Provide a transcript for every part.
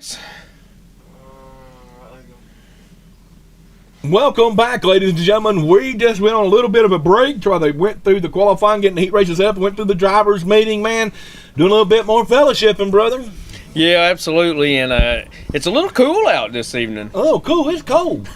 Alex. Welcome back, ladies and gentlemen. We just went on a little bit of a break. They went through the qualifying, getting the heat races up, went through the drivers' meeting, man. Doing a little bit more fellowshipping, brother. Yeah, absolutely. And it's a little cool out this evening. Oh, cool. It's cold.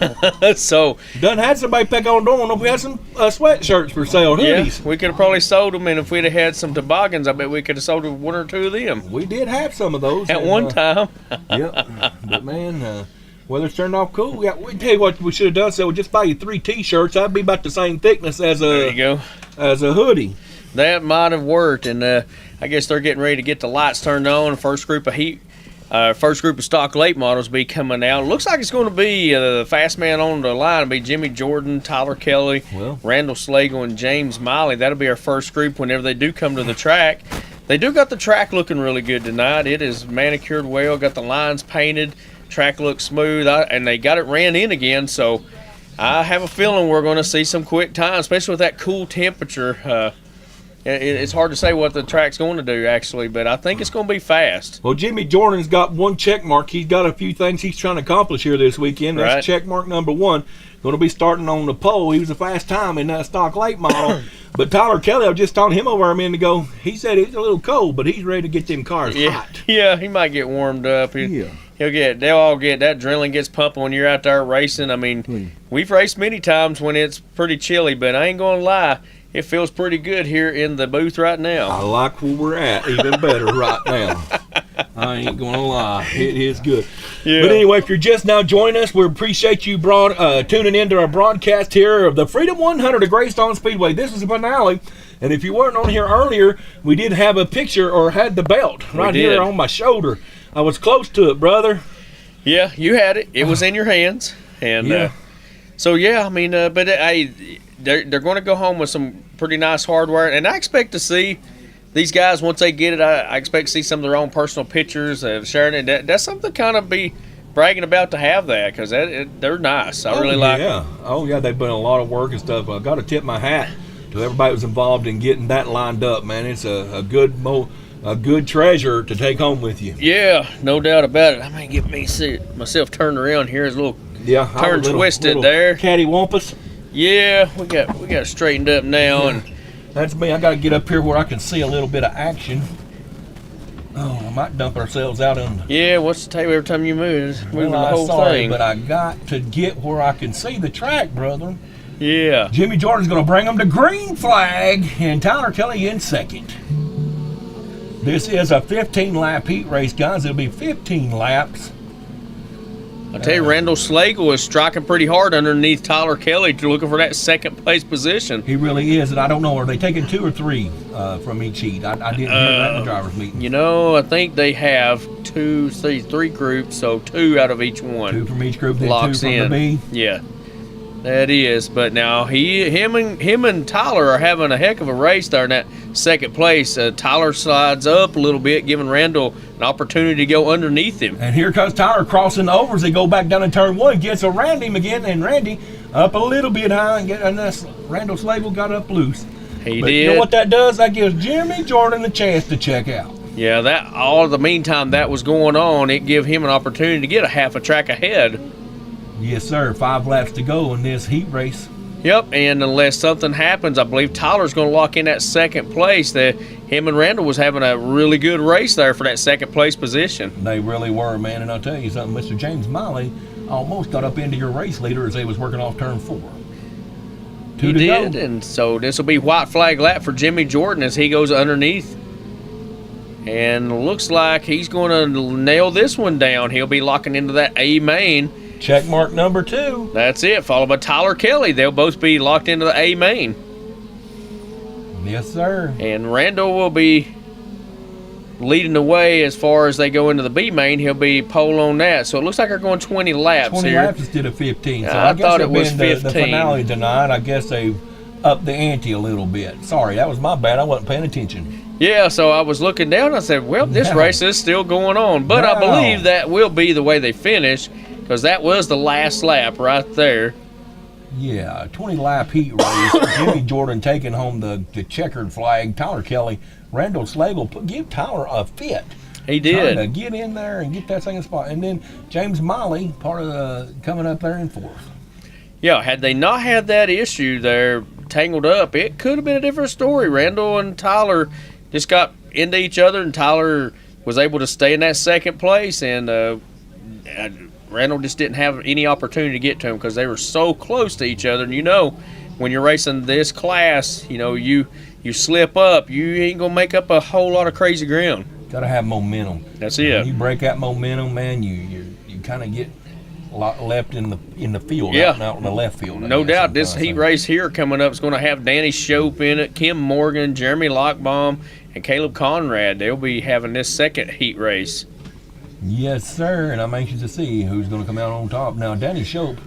So done had somebody peck on the door. I don't know if we had some sweatshirts for sale, hoodies. Yeah, we could have probably sold them, and if we'd have had some toboggans, I bet we could have sold one or two of them. We did have some of those. At one time. Yep. But, man, weather's turned off cool. We tell you what we should have done. So we'll just buy you 3 T-shirts. That'd be about the same thickness as There you go. as a hoodie. That might have worked, and I guess they're getting ready to get the lights turned on. First group of stock late models be coming out. Looks like it's going to be the fast man on the line. It'll be Jimmy Jordan, Tyler Kelly, Randall Slagle, and James Miley. That'll be our first group whenever they do come to the track. They do got the track looking really good tonight. It is manicured well, got the lines painted. Track looks smooth, and they got it ran in again, so I have a feeling we're going to see some quick time, especially with that cool temperature. It's hard to say what the track's going to do, actually, but I think it's going to be fast. Well, Jimmy Jordan's got one check mark. He's got a few things he's trying to accomplish here this weekend. That's check mark number 1. Going to be starting on the pole. He was a fast time in that stock late model. But Tyler Kelly, I was just talking to him over a minute ago. He said he's a little cold, but he's ready to get them cars hot. Yeah, he might get warmed up. They'll all get that adrenaline gets pumping when you're out there racing. I mean, we've raced many times when it's pretty chilly, but I ain't gonna lie, it feels pretty good here in the booth right now. I like where we're at even better right now. I ain't gonna lie, it is good. Yeah. But anyway, if you're just now joining us, we appreciate you tuning into our broadcast here of the Freedom 100 of Greystone Speedway. This is the finale, and if you weren't on here earlier, we did have a picture or had the belt right here on my shoulder. I was close to it, brother. Yeah, you had it. It was in your hands, and but they're going to go home with some pretty nice hardware, and I expect to see these guys once they get it. I expect to see some of their own personal pictures of sharing it. That's something to kind of be bragging about to have that, because they're nice. I really like them. Oh yeah, they've been a lot of work and stuff. I got to tip my hat to everybody who was involved in getting that lined up, man. It's a good treasure to take home with you. Yeah, no doubt about it. I may get myself turned around here. It's a little twisted there. Cattywampus. Yeah, we got it straightened up now, and that's me. I got to get up here where I can see a little bit of action. Oh, I might dump ourselves out on. Yeah, what's the table every time you move? It's moving the whole thing. But I got to get where I can see the track, brother. Yeah. Jimmy Jordan's going to bring them to green flag, and Tyler Kelly in second. This is a 15-lap heat race, guys. It'll be 15 laps. I tell you, Randall Slagle is striking pretty hard underneath Tyler Kelly, looking for that second place position. He really is, and I don't know, are they taking 2 or 3 from each heat? I didn't hear that in the driver's meeting. You know, I think they have 3 groups, so 2 out of each one. 2 from each group, then locks 2 from in. the B. Yeah, that is. But now him and Tyler are having a heck of a race there in that second place. Tyler slides up a little bit, giving Randall an opportunity to go underneath him. And here comes Tyler crossing the overs. They go back down in turn 1, gets around him again, and Randy up a little bit high, and Randall Slagle got up loose. He did. You know what that does? That gives Jimmy Jordan a chance to check out. Yeah, the meantime that was going on, it gave him an opportunity to get a half a track ahead. Yes, sir. 5 laps to go in this heat race. Yep, and unless something happens, I believe Tyler's going to lock in that second place. Him and Randall was having a really good race there for that second place position. They really were, man. And I'll tell you something, Mr. James Miley almost got up into your race leader as they was working off turn 4. He did, and so this will be white flag lap for Jimmy Jordan as he goes underneath. And looks like he's going to nail this one down. He'll be locking into that A main. Check mark number 2. That's it, followed by Tyler Kelly. They'll both be locked into the A main. Yes, sir. And Randall will be leading the way as far as they go into the B main. He'll be pole on that. So it looks like they're going 20 laps 20 here. 20 laps instead of 15. So I thought it was 15. The finale tonight, I guess they upped the ante a little bit. Sorry, that was my bad. I wasn't paying attention. Yeah, so I was looking down and I said, well, this race is still going on. But I believe that will be the way they finish, because that was the last lap right there. Yeah, 20-lap heat race. Jimmy Jordan taking home the checkered flag. Tyler Kelly, Randall Slagle, give Tyler a fit. He trying to did. get in there and get that second spot. And then James Molly, part of coming up there in fourth. Yeah, had they not had that issue there tangled up, it could have been a different story. Randall and Tyler just got into each other, and Tyler was able to stay in that second place, and Randall just didn't have any opportunity to get to him because they were so close to each other. And you know, when you're racing this class, you know, you slip up, you ain't going to make up a whole lot of crazy ground. Got to have momentum. That's When it. you break that momentum, man, you kind of get a lot left in the field, Yeah. out in the left field. I No guess, doubt, this sometimes. heat race here coming up is going to have Danny Shope in it, Kim Morgan, Jeremy Lockbaum, and Caleb Conrad. They'll be having this second heat race. Yes, sir, and I'm anxious to see who's going to come out on top. Now, Danny Shope,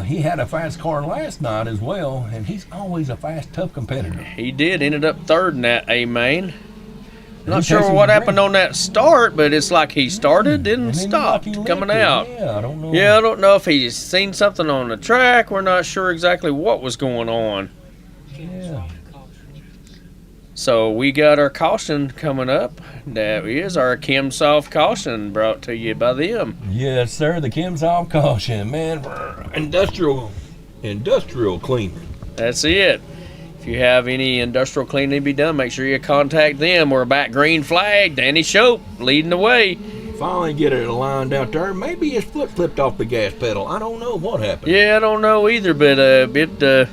he had a fast car last night as well, and he's always a fast, tough competitor. He did, ended up third in that A main. Not he sure takes what him happened on that start, but it's like he started, didn't And then stop like he coming left it. out. Yeah, I don't know. Yeah, I don't know if he's seen something on the track. We're not sure exactly what was going on. Yeah. So we got our caution coming up. That is our Kim Soft caution brought to you by them. Yes, sir. The Kimsoff caution, man. Industrial cleaning. That's it. If you have any industrial cleaning to be done, make sure you contact them. We're back green flag. Danny Shope leading the way. Finally get it aligned out there. Maybe his foot flipped off the gas pedal. I don't know what happened. Yeah, I don't know either, but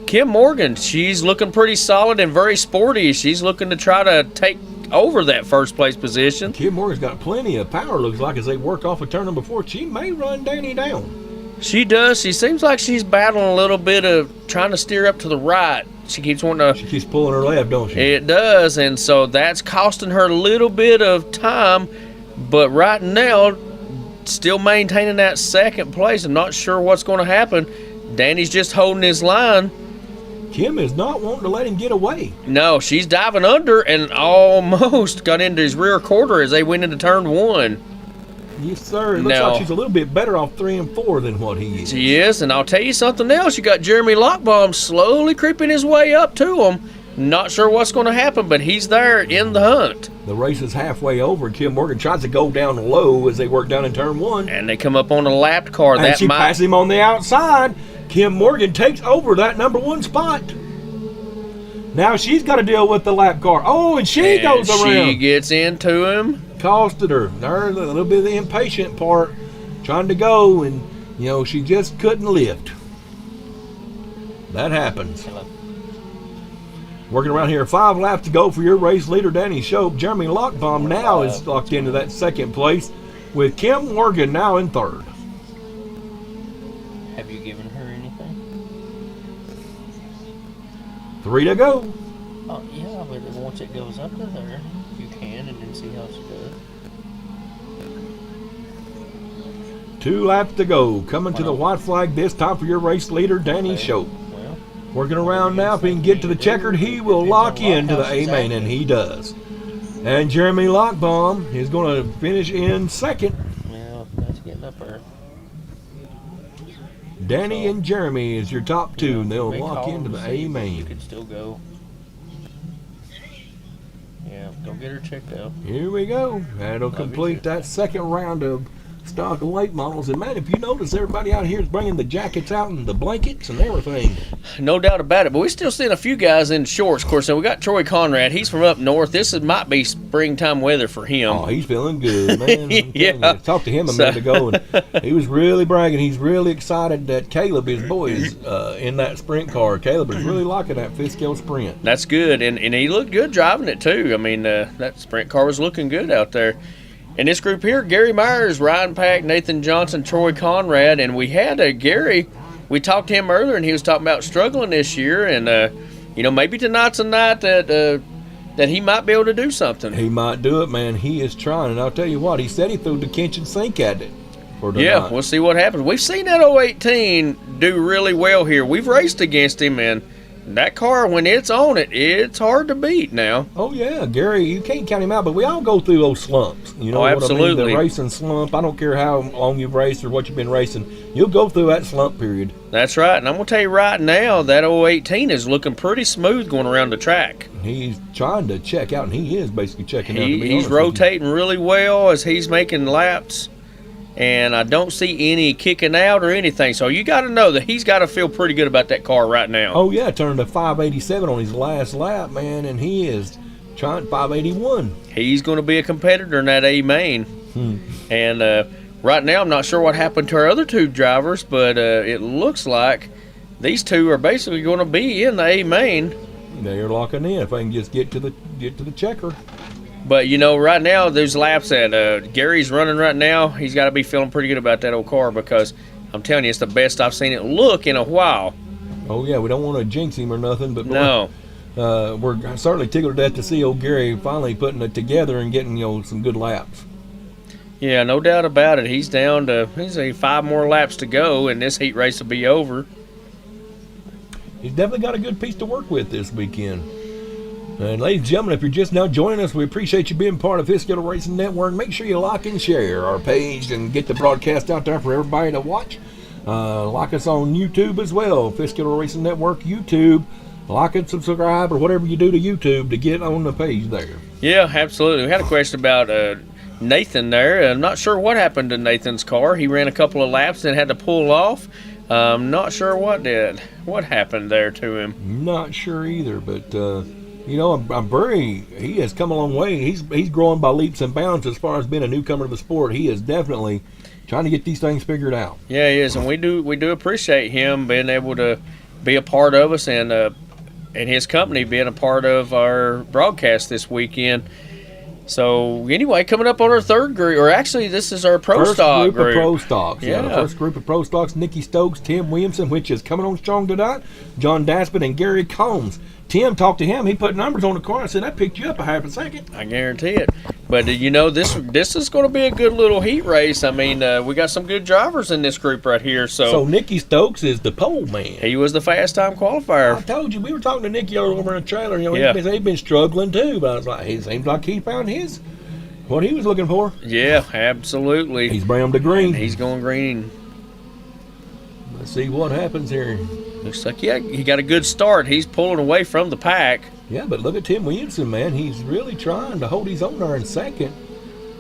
Kim Morgan, she's looking pretty solid and very sporty. She's looking to try to take over that first place position. Kim Morgan's got plenty of power, looks like, as they work off a turn number 4. She may run Danny down. She does. She seems like she's battling a little bit of trying to steer up to the right. She keeps wanting to. She keeps pulling her left, don't she? It does, and so that's costing her a little bit of time. But right now, still maintaining that second place. I'm not sure what's going to happen. Danny's just holding his line. Kim is not wanting to let him get away. No, she's diving under and almost got into his rear quarter as they went into turn 1. Yes, sir. It looks Now- like she's a little bit better off 3 and 4 than what he is. She is, and I'll tell you something else. You got Jeremy Lockbaum slowly creeping his way up to him. Not sure what's going to happen, but he's there in the hunt. The race is halfway over. Kim Morgan tries to go down low as they work down in turn 1. And they come up on a lapped car. And That she might passes him on the outside. Kim Morgan takes over that number 1 spot. Now she's got to deal with the lap car. Oh, and she goes She around. gets into him. Costed her. There's a little bit of the impatient part. Trying to go, and, she just couldn't lift. That happens. Working around here, 5 laps to go for your race leader, Danny Shope. Jeremy Lockbaum now is locked into that second place, with Kim Morgan now in third. Have you given her anything? 3 to go. Oh, yeah, but once it goes up to there, you can and then see how she does. 2 laps to go. Coming to the white flag this time for your race leader, Danny Shope. Well, Working around now. If he can get to the checkered, he will lock into the A-main, and he does. And Jeremy Lockbaum is going to finish in second. well, that's getting up there. Danny and Jeremy is your top 2, and they'll Big lock call into to the see if You A-main. could still go. Yeah, go get her checked out. Here we go. That'll complete that second round of stock late models. And man, if you notice, everybody out here is bringing the jackets out and the blankets and everything. No doubt about it, but we still seeing a few guys in shorts. Of course, now we got Troy Conrad. He's from up north. Might be springtime weather for him. Oh, he's feeling good, man. I'm telling Yeah. you. I talked to him a minute ago, and he was really bragging. He's really excited that Caleb, his boy, is in that sprint car. Caleb is really liking that Fitzgerald Sprint. That's good, and he looked good driving it too. I mean, that sprint car was looking good out there. And this group here, Gary Myers, Ryan Pack, Nathan Johnson, Troy Conrad, and we had Gary. We talked to him earlier, and he was talking about struggling this year, and maybe tonight's a night that he might be able to do something. He might do it, man. He is trying, and I'll tell you what, he said he threw the kitchen sink at it for tonight. Yeah, we'll see what happens. We've seen that 018 do really well here. We've raced against him, and that car, when it's on it, it's hard to beat now. Oh, yeah, Gary, you can't count him out, but we all go through those slumps. You know Oh, what I absolutely. mean? The racing slump. I don't care how long you've raced or what you've been racing. You'll go through that slump period. That's right, and I'm going to tell you right now, that 018 is looking pretty smooth going around the track. He's trying to check out, and he is basically checking out. To be He's honest with you. rotating really well as he's making laps, and I don't see any kicking out or anything. So you got to know that he's got to feel pretty good about that car right now. Oh yeah, turned to 587 on his last lap, man, and he is trying 581. He's going to be a competitor in that A main. And right now, I'm not sure what happened to our other two drivers, but it looks like these two are basically going to be in the A main. They're locking in if I can just get to the checker. But you know, right now, those laps that Gary's running right now, he's got to be feeling pretty good about that old car, because I'm telling you, it's the best I've seen it look in a while. Oh yeah, we don't want to jinx him or nothing, but No. we're certainly tickled to death to see old Gary finally putting it together and getting some good laps. Yeah, no doubt about it. He's down to 5 more laps to go, and this heat race will be over. He's definitely got a good piece to work with this weekend. And ladies and gentlemen, if you're just now joining us, we appreciate you being part of Fiskettle Racing Network. Make sure you like and share our page and get the broadcast out there for everybody to watch. Like us on YouTube as well, Fiskettle Racing Network YouTube. Like and subscribe or whatever you do to YouTube to get on the page there. Yeah, absolutely. We had a question about Nathan there. I'm not sure what happened to Nathan's car. He ran a couple of laps and had to pull off. Not sure what happened there to him. Not sure either, but he has come a long way. He's growing by leaps and bounds as far as being a newcomer to the sport. He is definitely trying to get these things figured out. Yeah, he is, and we do appreciate him being able to be a part of us, and his company being a part of our broadcast this weekend. So anyway, coming up on our third group, or actually this is our Pro Stock group. Of Pro Stocks. Yeah. The first group of Pro Stocks, Nikki Stokes, Tim Williamson, which is coming on strong tonight, John Daspit, and Gary Combs. Tim, talked to him. He put numbers on the car and said, I picked you up a half a second. I guarantee it. But, this is going to be a good little heat race. I mean, we got some good drivers in this group right here. So Nikki Stokes is the pole man. He was the fast time qualifier. I told you, we were talking to Nikki over in the trailer. Yeah. He's been struggling too, but I was like, it seems like he found what he was looking for. Yeah, absolutely. He's brown to green. He's going green. Let's see what happens here. Looks like, he got a good start. He's pulling away from the pack. Yeah, but look at Tim Williamson, man. He's really trying to hold his own there in second.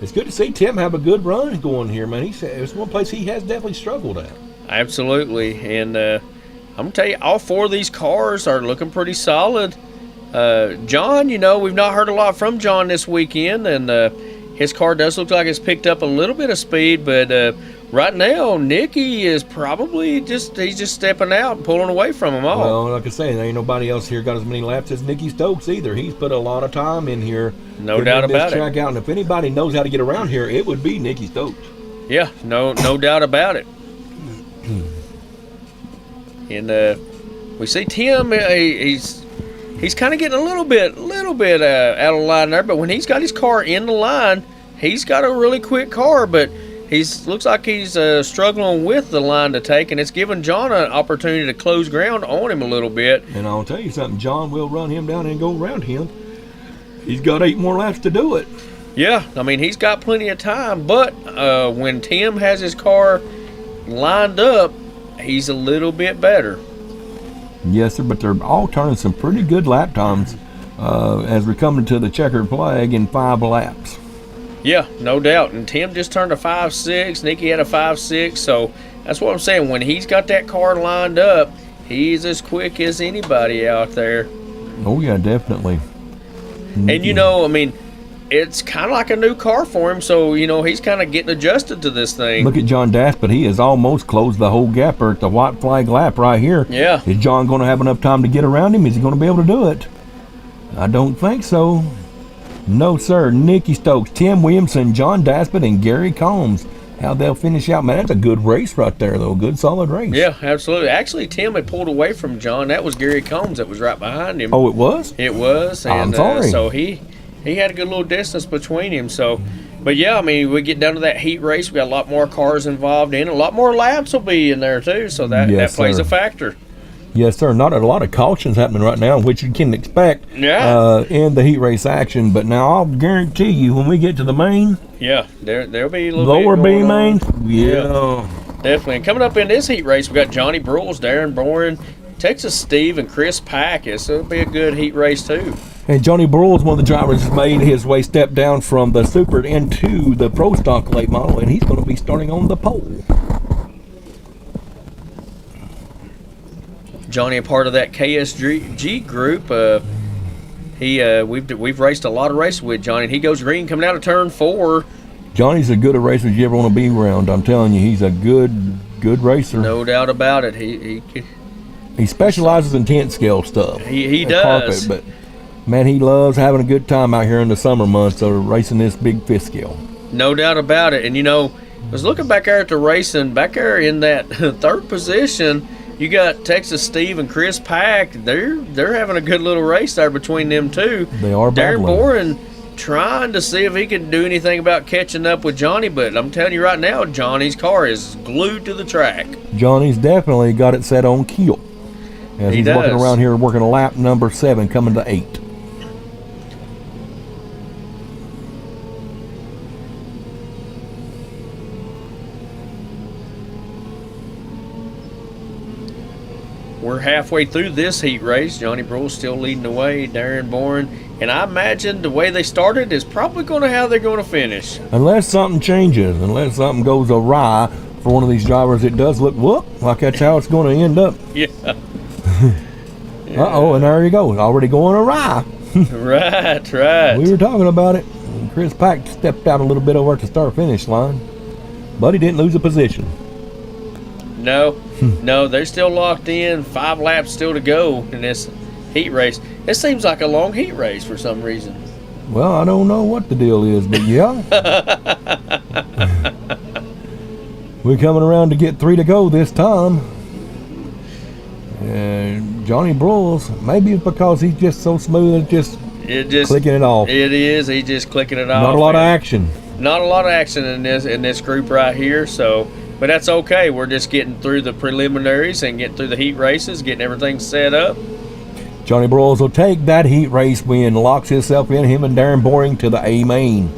It's good to see Tim have a good run going here, man. It's one place he has definitely struggled at. Absolutely. And I'm going to tell you, all 4 of these cars are looking pretty solid. John, we've not heard a lot from John this weekend, and his car does look like it's picked up a little bit of speed, but right now, Nicky is probably he's just stepping out and pulling away from them all. Well, like I say, there ain't nobody else here got as many laps as Nikki Stokes either. He's put a lot of time in here. No doubt about it. Track out, and if anybody knows how to get around here, it would be Nikki Stokes. Yeah, no doubt about it. And we see Tim, he's kind of getting a little bit out of line there, but when he's got his car in the line, he's got a really quick car, but looks like he's struggling with the line to take, and it's giving John an opportunity to close ground on him a little bit. And I'll tell you something, John will run him down and go around him. He's got 8 more laps to do it. Yeah, I mean, he's got plenty of time, but when Tim has his car lined up, he's a little bit better. Yes, sir, but they're all turning some pretty good lap times as we're coming to the checkered flag in 5 laps. Yeah, no doubt. And Tim just turned a 5.6. Nicky had a 5.6. So that's what I'm saying. When he's got that car lined up, he's as quick as anybody out there. Oh, yeah, definitely. And, I mean, it's kind of like a new car for him. So, he's kind of getting adjusted to this thing. Look at John Daspit. He has almost closed the whole gap at the white flag lap right here. Yeah. Is John going to have enough time to get around him? Is he going to be able to do it? I don't think so. No, sir. Nikki Stokes, Tim Williamson, John Daspit, and Gary Combs. How they'll finish out, man. That's a good race right there, though. Good, solid race. Yeah, absolutely. Actually, Tim had pulled away from John. That was Gary Combs that was right behind him. Oh, it was? It was. And, I'm sorry. So he had a good little distance between him. So, but yeah, I mean, we get down to that heat race. We got a lot more cars involved in it. A lot more laps will be in there too. So that plays a factor. Yes, sir. Not a lot of cautions happening right now, which you can expect in the heat race action. But now I'll guarantee you, when we get to the main, there'll be a little lower bit B going main, on. Yeah, definitely. And coming up in this heat race, we got Johnny Brules, Darren Boren, Texas Steve, and Chris Packus. So it'll be a good heat race too. And Johnny Broyles, one of the drivers, has made his way step down from the Super into the Pro Stock late model, and he's going to be starting on the pole. Johnny, a part of that KSG group. We've raced a lot of races with Johnny. And he goes green coming out of turn 4. Johnny's as good a racer as you ever want to be around. I'm telling you, he's a good racer. No doubt about it. He specializes in tent scale stuff. He does. Carpet, but man, he loves having a good time out here in the summer months of racing this big fifth scale. No doubt about it. And I was looking back there at the racing, back there in that third position. You got Texas Steve and Chris Pack. They're having a good little race there between them two. They are Darren battling. Boren trying to see if he can do anything about catching up with Johnny, but I'm telling you right now, Johnny's car is glued to the track. Johnny's definitely got it set on keel. As he's working does. around here, working a lap number 7, coming to 8. We're halfway through this heat race. Johnny Broyles still leading the way, Darren Boren. And I imagine the way they started is probably going to how they're going to finish. Unless something changes, unless something goes awry for one of these drivers, it does look, like that's how it's going to end up. Yeah. Uh-oh, and there you go. Already going awry. Right. We were talking about it. Chris Pack stepped out a little bit over at the start-finish line, but he didn't lose a position. No, they're still locked in. 5 laps still to go in this heat race. It seems like a long heat race for some reason. Well, I don't know what the deal is, but yeah. We're coming around to get 3 to go this time. And Johnny Broyles, maybe it's because he's just so smooth, just clicking it off. It is. He's just clicking it off. Not a lot of action. Not a lot of action in this group right here. So, but that's okay. We're just getting through the preliminaries and getting through the heat races, getting everything set up. Johnny Broyles will take that heat race win, locks himself in, him and Darren Boring to the A main.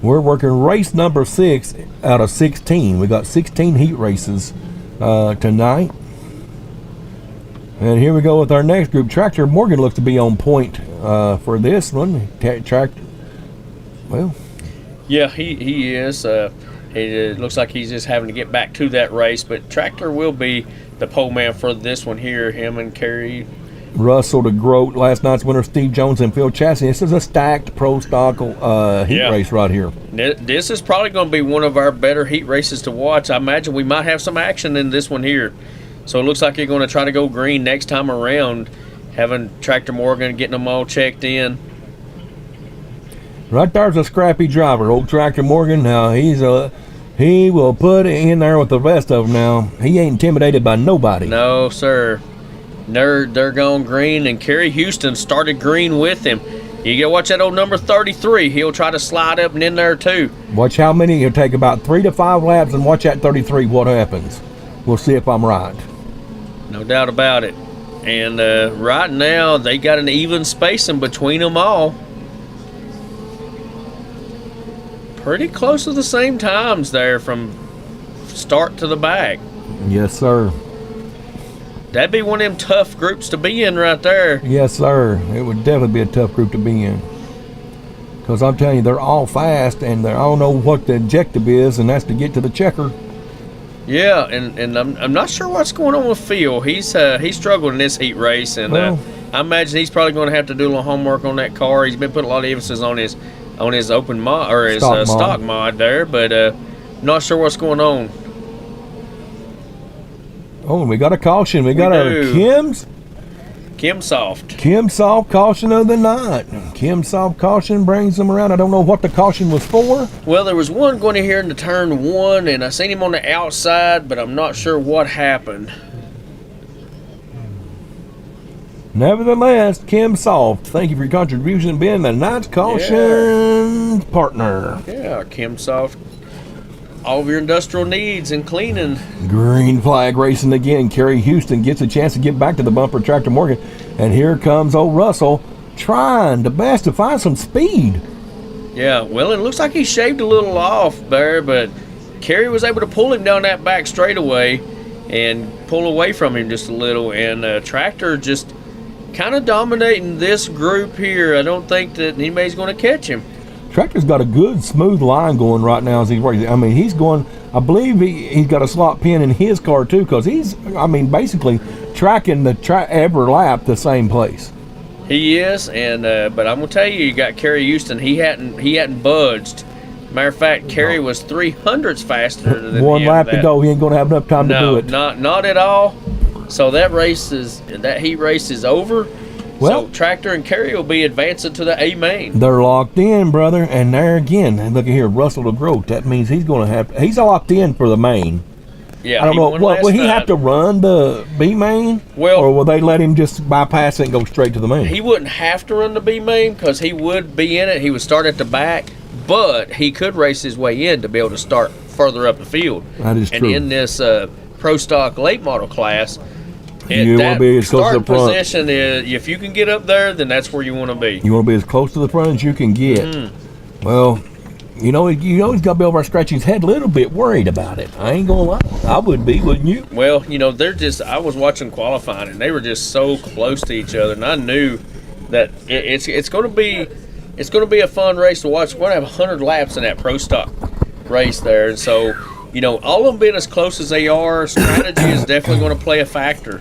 We're working race number 6 out of 16. We got 16 heat races tonight. And here we go with our next group. Tractor Morgan looks to be on point for this one. Yeah, he is. It looks like he's just having to get back to that race, but Tractor will be the pole man for this one here. Him and Kerry. Russell to Grote, last night's winner Steve Jones and Phil Chastain. This is a stacked pro stock heat race right here. This is probably going to be one of our better heat races to watch. I imagine we might have some action in this one here. So it looks like you're going to try to go green next time around, having Tractor Morgan, getting them all checked in. Right there's a scrappy driver, old Tractor Morgan. Now he will put it in there with the rest of them. Now he ain't intimidated by nobody. No, sir. They're going green, and Kerry Houston started green with him. You got to watch that old number 33. He'll try to slide up and in there too. Watch how many. He'll take about 3 to 5 laps, and watch that 33. What happens? We'll see if I'm right. No doubt about it. And right now they got an even spacing between them all. Pretty close to the same times there from start to the back. Yes, sir. That'd be one of them tough groups to be in right there. Yes, sir. It would definitely be a tough group to be in. Because I'm telling you, they're all fast, and I don't know what the objective is, and that's to get to the checker. Yeah, and I'm not sure what's going on with Phil. He's struggled in this heat race, and I imagine he's probably going to have to do a little homework on that car. He's been putting a lot of emphasis on his open mod or his stock mod there, but not sure what's going on. Oh, we got a caution. We got our Kim Soft caution of the night. Kim Soft caution brings them around. I don't know what the caution was for. Well, there was one going in here into turn 1, and I seen him on the outside, but I'm not sure what happened. Nevertheless, Kim Soft, thank you for your contribution, being the night's caution partner. Yeah, Kim Soft. All of your industrial needs and cleaning. Green flag racing again. Kerry Houston gets a chance to get back to the bumper, Tractor Morgan. And here comes old Russell trying the best to find some speed. Yeah, well, it looks like he shaved a little off there, but Kerry was able to pull him down that back straightaway and pull away from him just a little. And Tractor just kind of dominating this group here. I don't think that anybody's going to catch him. Tractor's got a good, smooth line going right now as he's racing. I mean, he's going, I believe he's got a slot pin in his car too, because he's, I mean, basically tracking every lap the same place. He is, and but I'm gonna tell you, you got Kerry Houston. He hadn't budged. Matter of fact, Kerry was 300ths faster than one lap to go. He ain't gonna have enough time to do it. Not at all. So that heat race is over. Well, so Tractor and Kerry will be advancing to the A main. They're locked in, brother, and there again. Look at here, Russell DeGroat. That means he's locked in for the main. Yeah, I don't know. Will he have to run the B main? Well, or will they let him just bypass it and go straight to the main? He wouldn't have to run the B main because he would be in it. He would start at the back, but he could race his way in to be able to start further up the field. That is true. And in this Pro Stock late model class, you want to be as close to the front. Position is, if you can get up there, then that's where you want to be. You want to be as close to the front as you can get. Mm-hmm. Well, you know he's got to be over scratching his head a little bit worried about it. I ain't gonna lie. I would be, wouldn't you? Well, I was watching qualifying, and they were just so close to each other, and I knew that it's going to be a fun race to watch. We're going to have 100 laps in that Pro Stock race there, and so all of them being as close as they are, strategy is definitely going to play a factor.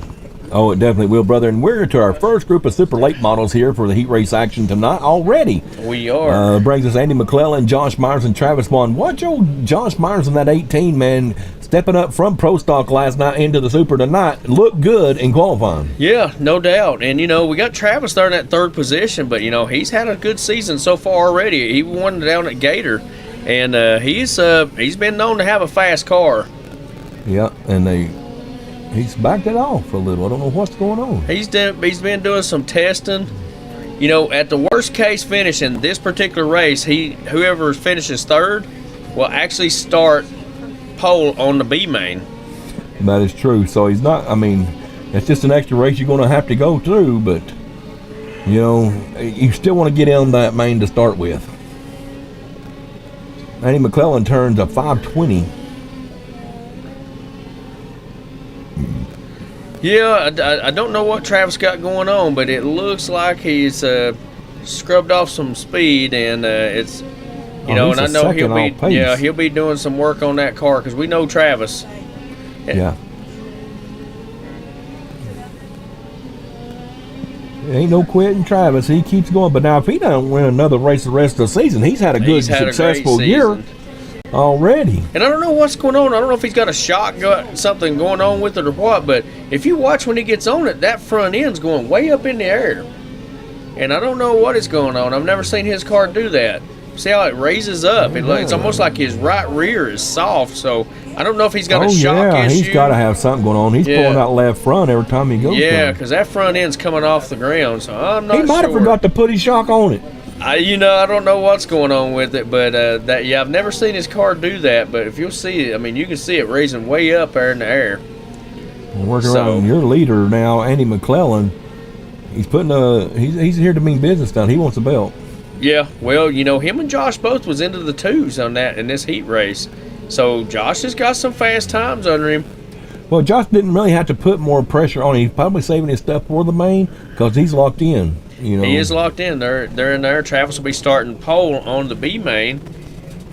Oh, it definitely will, brother. And we're to our first group of super late models here for the heat race action tonight already. We are. Brings us Andy McClellan, Josh Myers, and Travis Vaughn. Watch old Josh Myers in that 18, man, stepping up from Pro Stock last night into the super tonight. Looked good in qualifying. Yeah, no doubt. And, we got Travis there in that third position, but, he's had a good season so far already. He won down at Gator, and he's been known to have a fast car. Yeah, and he's backed it off a little. I don't know what's going on. He's been doing some testing. At the worst case finish in this particular race, whoever finishes third will actually start pole on the B main. That is true. So he's not. I mean, it's just an extra race you're going to have to go through, but you still want to get on that main to start with. Andy McClellan turns a 520. Yeah, I don't know what Travis got going on, but it looks like he's scrubbed off some speed, and it's and I know he'll be doing some work on that car because we know Travis. Yeah. Ain't no quitting Travis. He keeps going, but now if he don't win another race the rest of the season, he's had a successful year already. And I don't know what's going on. I don't know if he's got a shock, something going on with it or what, but if you watch when he gets on it, that front end's going way up in the air. And I don't know what is going on. I've never seen his car do that. See how it raises up? It's almost like his right rear is soft, so I don't know if he's got a shock issue. He's got to have something going on. He's pulling out left front every time he goes. Yeah, because that front end's coming off the ground, so I'm not sure. He might have forgot to put his shock on it. I don't know what's going on with it, but I've never seen his car do that. But if you'll see it, you can see it raising way up there in the air. Working around your leader now, Andy McClellan. He's he's here to mean business now. He wants a belt. Yeah, well, him and Josh both was into the twos on that in this heat race. So Josh has got some fast times under him. Well, Josh didn't really have to put more pressure on him. He's probably saving his stuff for the main because he's locked in. He is locked in. They're in there. Travis will be starting pole on the B main,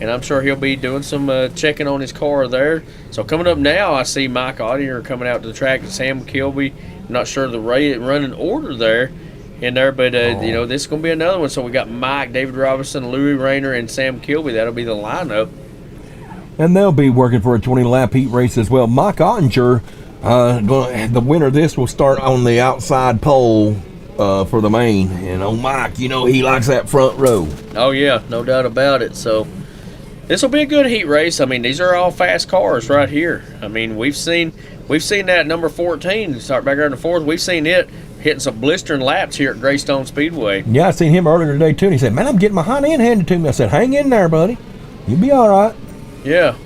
and I'm sure he'll be doing some checking on his car there. So coming up now, I see Mike Audier coming out to the track and Sam Kilby. I'm not sure the running order there in there, but this is going to be another one. So we got Mike, David Robinson, Louis Rayner, and Sam Kilby. That'll be the lineup. And they'll be working for a 20-lap heat race as well. Mike Ottinger, the winner of this, will start on the outside pole for the main. And Mike, he likes that front row. Oh yeah, no doubt about it. So this will be a good heat race. These are all fast cars right here. We've seen that number 14 start back there in the fourth. We've seen it hitting some blistering laps here at Greystone Speedway. Yeah, I seen him earlier today too. And he said, "Man, I'm getting my hind end handed to me." I said, "Hang in there, buddy. You'll be all right." Yeah.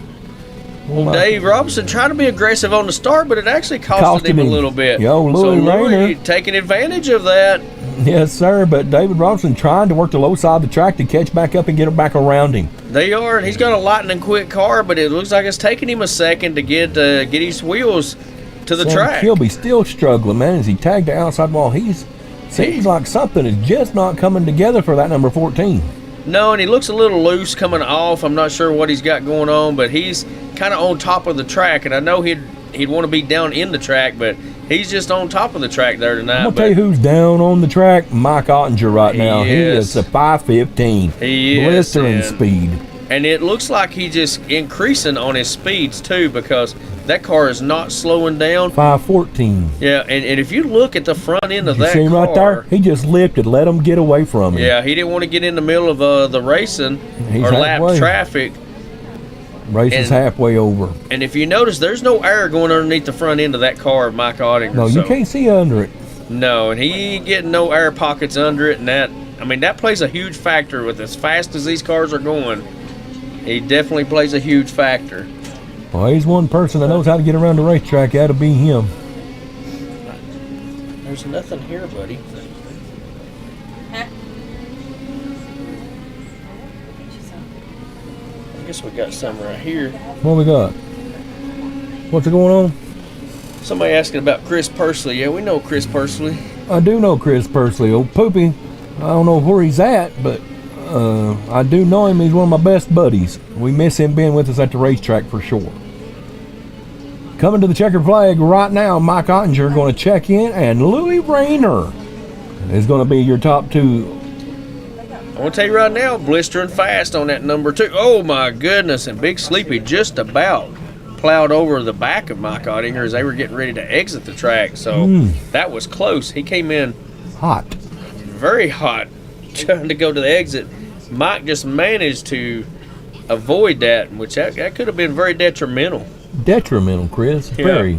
Well, Dave Robinson tried to be aggressive on the start, but it actually costed him a little bit. Louis Rayner taking advantage of that. Yes, sir. But David Robinson trying to work the low side of the track to catch back up and get it back around him. They are, and he's got a lightning quick car, but it looks like it's taking him a second to get his wheels to the track. Kilby still struggling, man, as he tagged the outside wall. Seems like something is just not coming together for that number 14. No, and he looks a little loose coming off. I'm not sure what he's got going on, but he's kind of on top of the track, and I know he'd want to be down in the track, but he's just on top of the track there tonight. I'm going to tell you who's down on the track, Mike Ottinger right now. He is a 515. He blistering is, speed. And it looks like he's just increasing on his speeds, too, because that car is not slowing down. 514. Yeah, and if you look at the front end of that car. You see him right there? He just lifted, let him get away from him. Yeah, he didn't want to get in the middle of the racing or lap traffic. Race is halfway over. And if you notice, there's no air going underneath the front end of that car of Mike Ottinger. No, you can't see under it. No, and he ain't getting no air pockets under it, and that plays a huge factor with as fast as these cars are going. He definitely plays a huge factor. Well, he's one person that knows how to get around the racetrack. That'll be him. There's nothing here, buddy. I guess we got some right here. What we got? What's going on? Somebody asking about Chris Pursley. Yeah, we know Chris Pursley. I do know Chris Pursley. Old Poopy, I don't know where he's at, but I do know him. He's one of my best buddies. We miss him being with us at the racetrack for sure. Coming to the checkered flag right now, Mike Ottinger going to check in, and Louis Rayner is going to be your top two. I want to tell you right now, blistering fast on that number 2. Oh, my goodness. And Big Sleepy just about plowed over the back of Mike Ottinger as they were getting ready to exit the track. So that was close. He came in hot. Very hot, trying to go to the exit. Mike just managed to avoid that, which that could have been very detrimental. Detrimental, Chris. Yeah. Very.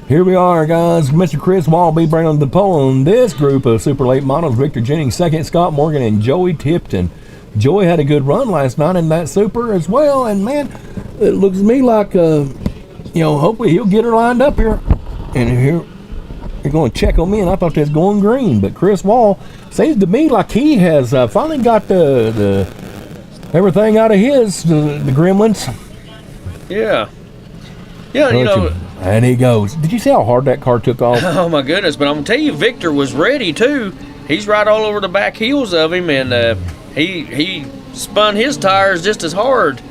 Here we are, guys. Mr. Chris Wall will be bringing the pole on this group of super late models. Victor Jennings second, Scott Morgan, and Joey Tipton. Joey had a good run last night in that super as well, and man, it looks to me like, hopefully he'll get her lined up here. And here, you're going to check on me, and I thought that's going green, but Chris Wall seems to me like he has finally got the everything out of the gremlins. Yeah. Yeah, And he goes. Did you see how hard that car took off? Oh, my goodness. But I'm going to tell you, Victor was ready, too. He's right all over the back heels of him, and he spun his tires just as hard.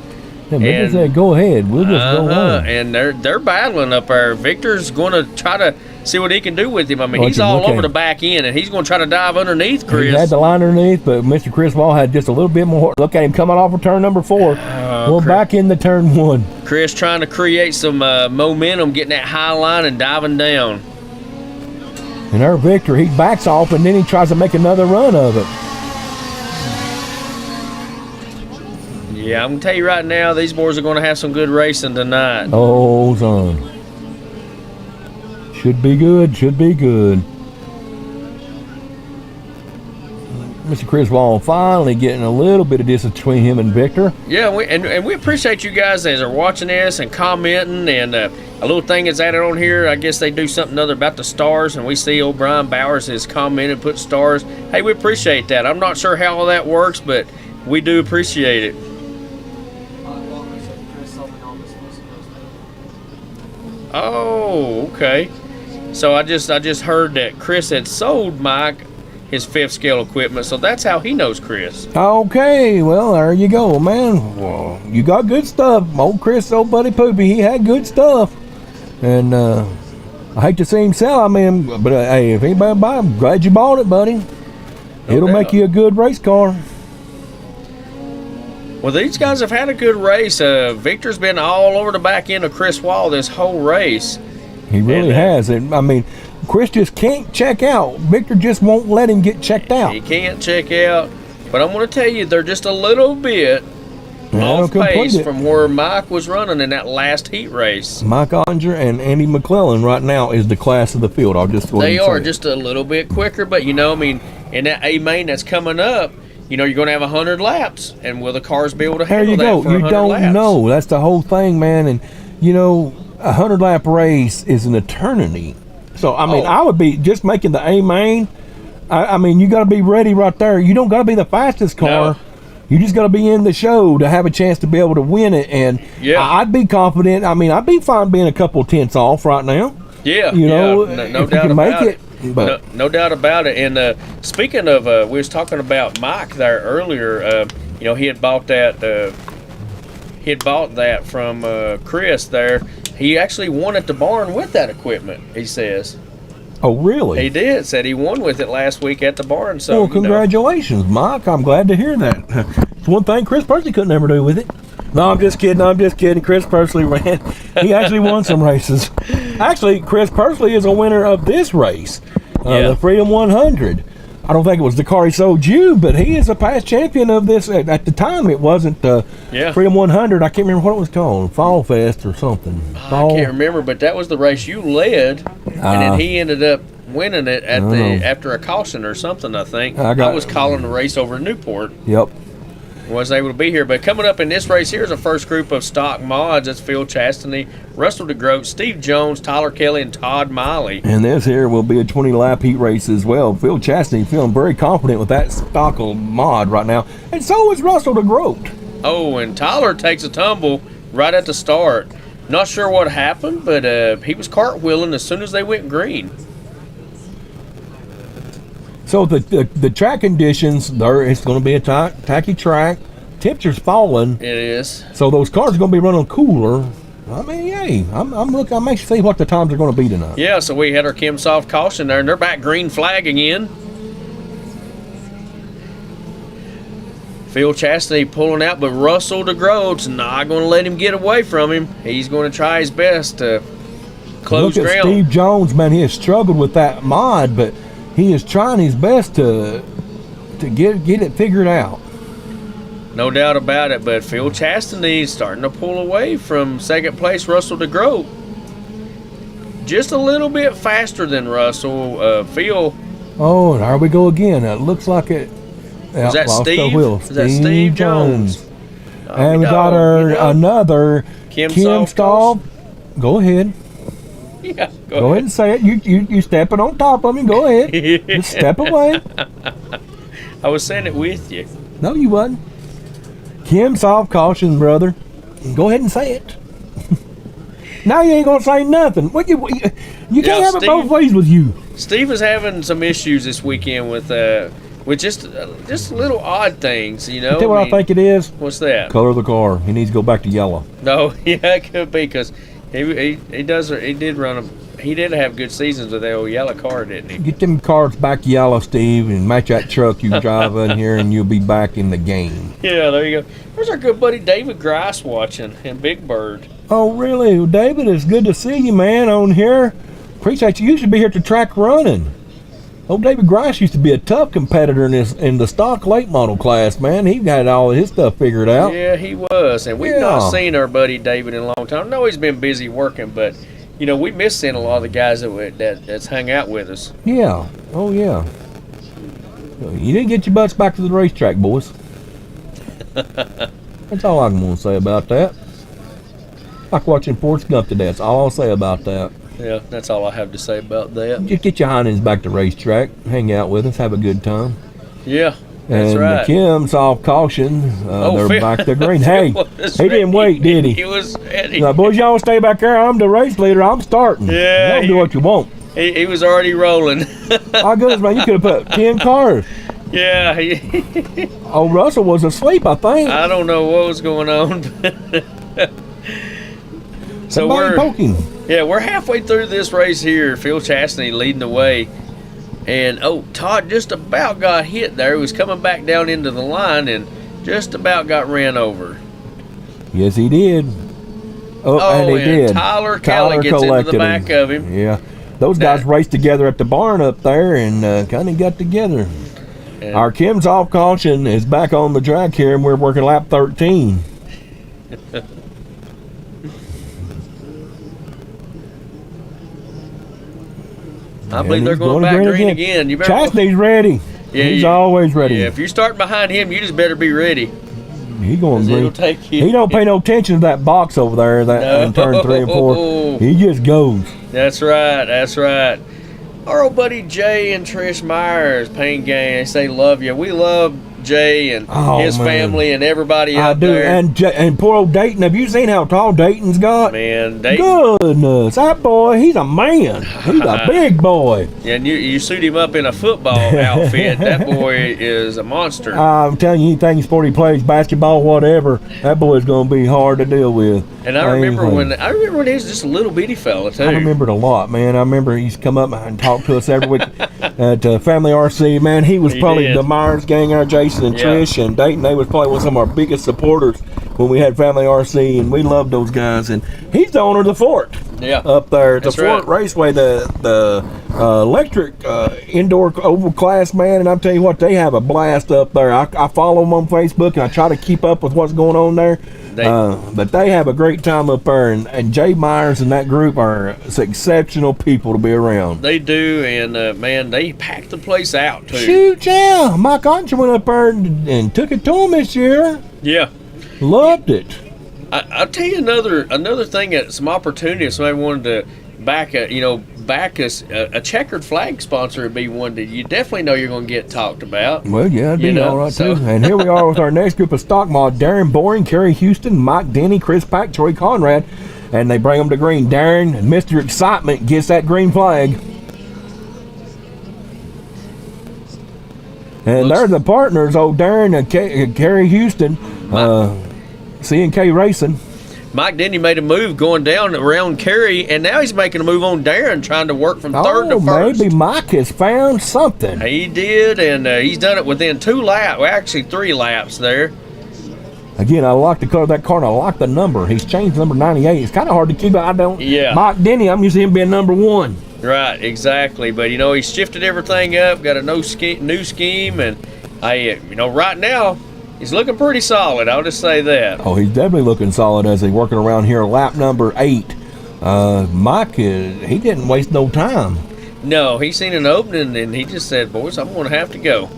Yeah, Victor said, go ahead. We'll just go on. And they're battling up there. Victor's going to try to see what he can do with him. I mean, he's all over the back end, and he's going to try to dive underneath Chris. He had the line underneath, but Mr. Chris Wall had just a little bit more. Look at him coming off of turn number 4. Well, back into turn 1. Chris trying to create some momentum, getting that high line and diving down. And our Victor, he backs off, and then he tries to make another run of it. Yeah, I'm going to tell you right now, these boys are going to have some good racing tonight. Oh, son. Should be good, should be good. Mr. Chris Wall finally getting a little bit of distance between him and Victor. Yeah, we appreciate you guys as are watching this and commenting, and a little thing is added on here. I guess they do something other about the stars, and we see O'Brien Bowers has commented, put stars. Hey, we appreciate that. I'm not sure how all that works, but we do appreciate it. Oh, okay. So I just heard that Chris had sold Mike his 5th scale equipment, so that's how he knows Chris. Okay, well, there you go, man. Well, you got good stuff. Old Chris, old buddy Poopy, he had good stuff. And I hate to see him sell, but hey, if anybody buy him, glad you bought it, buddy. It'll make you a good race car. Well, these guys have had a good race. Victor's been all over the back end of Chris Wall this whole race. He really has. Chris just can't check out. Victor just won't let him get checked out. He can't check out. But I'm going to tell you, they're just a little bit off pace from where Mike was running in that last heat race. Mike Ottinger and Andy McClellan right now is the class of the field. They are just a little bit quicker, but in that A main that's coming up, you're going to have 100 laps, and will the cars be able to handle that for 100 laps? You don't know. That's the whole thing, man. And, a 100-lap race is an eternity. So, I would be just making the A main. I mean, you got to be ready right there. You don't got to be the fastest car. No. You just got to be in the show to have a chance to be able to win it. And Yeah. I'd be confident. I mean, I'd be fine being a couple of tenths off right now. Yeah, You know, no if you doubt can make about it. But No doubt about it. And speaking of, we was talking about Mike there earlier. You know, he had bought that. He had bought that from Chris there. He actually won at the barn with that equipment. He says oh, really? he did. Said he won with it last week at the barn. So Well, you know. congratulations, Mike. I'm glad to hear that. It's one thing Chris Persley couldn't ever do with it. No, I'm just kidding. Chris Persley ran. He actually won some races. Actually, Chris Persley is a winner of this race, Yeah. the Freedom 100. I don't think it was the car he sold you, but he is a past champion of this. At the time, it wasn't the Yeah. Freedom 100. I can't remember what it was called. Fall Fest or something. I can't remember, but that was the race you led, and then he ended up winning it at after a caution or something. I think I was calling the race over in Newport. Yep. Was able to be here. But coming up in this race, here's the first group of stock mods. That's Phil Chastity, Russell DeGroat, Steve Jones, Tyler Kelly, and Todd Miley. And this here will be a 20-lap heat race as well. Phil Chastity feeling very confident with that stock mod right now. And so is Russell DeGroat. Oh, and Tyler takes a tumble right at the start. Not sure what happened, but he was cartwheeling as soon as they went green. So the track conditions, it's going to be a tacky track. Temperature's falling, It is. so those cars are going to be running cooler. I mean, hey, I'm looking. I'm anxious to see what the times are going to be tonight. Yeah, so we had our Kim Soft caution there, and they're back green flag again. Phil Chastity pulling out, but Russell DeGroat's not going to let him get away from him. He's going to try his best to close Look at ground. Steve Jones, man. He has struggled with that mod, but he is trying his best to get it figured out. No doubt about it, but Phil Chastity's starting to pull away from second place Russell DeGroat. Just a little bit faster than Russell. Phil, Oh, and there we go again. It looks like it. is that lost the Steve? wheel. Is that Steve Jones? And we got another Kim Kim Stahl. Go ahead. Yeah, Go ahead and say it. You stepping on top of me. Go ahead. Just step away. I was saying it with you. No, you wasn't. Kim Soft caution, brother. Go ahead and say it. Now you ain't gonna say nothing. What you can't Yeah, have it both Steve- ways with you. Steve is having some issues this weekend with just little odd things, you know. Tell you what I think it is. What's that? Color of the car. He needs to go back to yellow. No, yeah, it could be because he did have good seasons with that old yellow car, didn't he? Get them cars back yellow, Steve, and match that truck you drive in here, and you'll be back in the game. Yeah, there you go. There's our good buddy David Grice watching in Big Bird. Oh, really? Well, David, it's good to see you, man, on here. Appreciate you. You should be here at the track running. Old David Grice used to be a tough competitor in the stock late model class, man. He got all of his stuff figured out. Yeah, he was, and we've not seen our buddy David in a long time. I know he's been busy working, but you know we miss seeing a lot of the guys that's hung out with us. Yeah. Oh, yeah. You didn't get your butts back to the racetrack, boys. That's all I'm going to say about that. Like watching Forrest Gump today. That's all I'll say about that. Yeah, that's all I have to say about that. Just get your hindends back to racetrack. Hang out with us. Have a good time. Yeah, that's And right. Kim's off caution. They're Phil- back to green. Hey, Phil was he didn't wait, did he? He was ready. Now, boys, y'all stay back there. I'm the race leader. I'm starting. Yeah, Y'all do what you want. He was already rolling. My goodness, man, you could have put 10 cars. Yeah, Oh, Russell was asleep, I think. I don't know what was going on. So Somebody poking. we're halfway through this race here. Phil Chastity leading the way. And, Todd just about got hit there. He was coming back down into the line and just about got ran over. Yes, he did. And he did. Tyler Kelly gets into the back of him. Yeah. Those guys raced together at the barn up there and kind of got together. And Our Kim's off caution is back on the track here, and we're working lap 13. I believe they're going back green again. You better Chastity's ready. Yeah, He's yeah. always ready. Yeah, if you start behind him, you just better be ready. He going 'Cause it'll green. take you. He don't pay no attention to that box over there in turn 3 and 4. No. He just goes. That's right. That's right. our old buddy Jay and Trish Myers, Pain Gang. They say love you. We love Jay and his family and everybody out there. And poor old Dayton. Have you seen how tall Dayton's got? Man, Dayton. Goodness, that boy, he's a man. He's a big boy. And you suit him up in a football outfit. That boy is a monster. I'm telling you, anything sport he plays, basketball, whatever, that boy's going to be hard to deal with. And I remember when he was just a little bitty fella too. I remember it a lot, man. I remember he used to come up and talk to us every week at Family RC. Man, he was probably the Myers gang, our Jason and Trish and Dayton. They was probably one of some of our biggest supporters when we had Family RC, and we loved those guys. And he's the owner of the Fort. Yeah, up there at the Fort Raceway, the electric indoor oval class, man. And I'll tell you what, they have a blast up there. I follow them on Facebook and I try to keep up with what's going on there. But they have a great time up there, and Jay Myers and that group are exceptional people to be around. They do, and man, they pack the place out too. Shoot, yeah. Mike Ottinger went up there and took it to them this year. Yeah, loved it. I'll tell you another thing. Some opportunity. If somebody wanted to back us, a checkered flag sponsor would be one that you definitely know you're going to get talked about. Well, yeah, it'd be all right too. And here we are with our next group of stock mod: Darren Boring, Kerry Houston, Mike Denny, Chris Pack, Troy Conrad, and they bring them to green. Darren, Mr. Excitement, gets that green flag. And they're the partners, old Darren and Kerry Houston. C&K Racing. Mike Denny made a move going down around Kerry, and now he's making a move on Darren, trying to work from third to first. Maybe Mike has found something. He did, and he's done it within 2 laps. Well, actually 3 laps there. Again, I like the color of that car, and I like the number. He's changed number 98. It's kind of hard to keep. Mike Denny, I'm used to him being number 1. Right, exactly. But he's shifted everything up, got a new scheme, and right now, he's looking pretty solid, I'll just say that. Oh, he's definitely looking solid as he's working around here. Lap number 8. Mike, he didn't waste no time. No, he seen an opening, and he just said, boys, I'm going to have to go.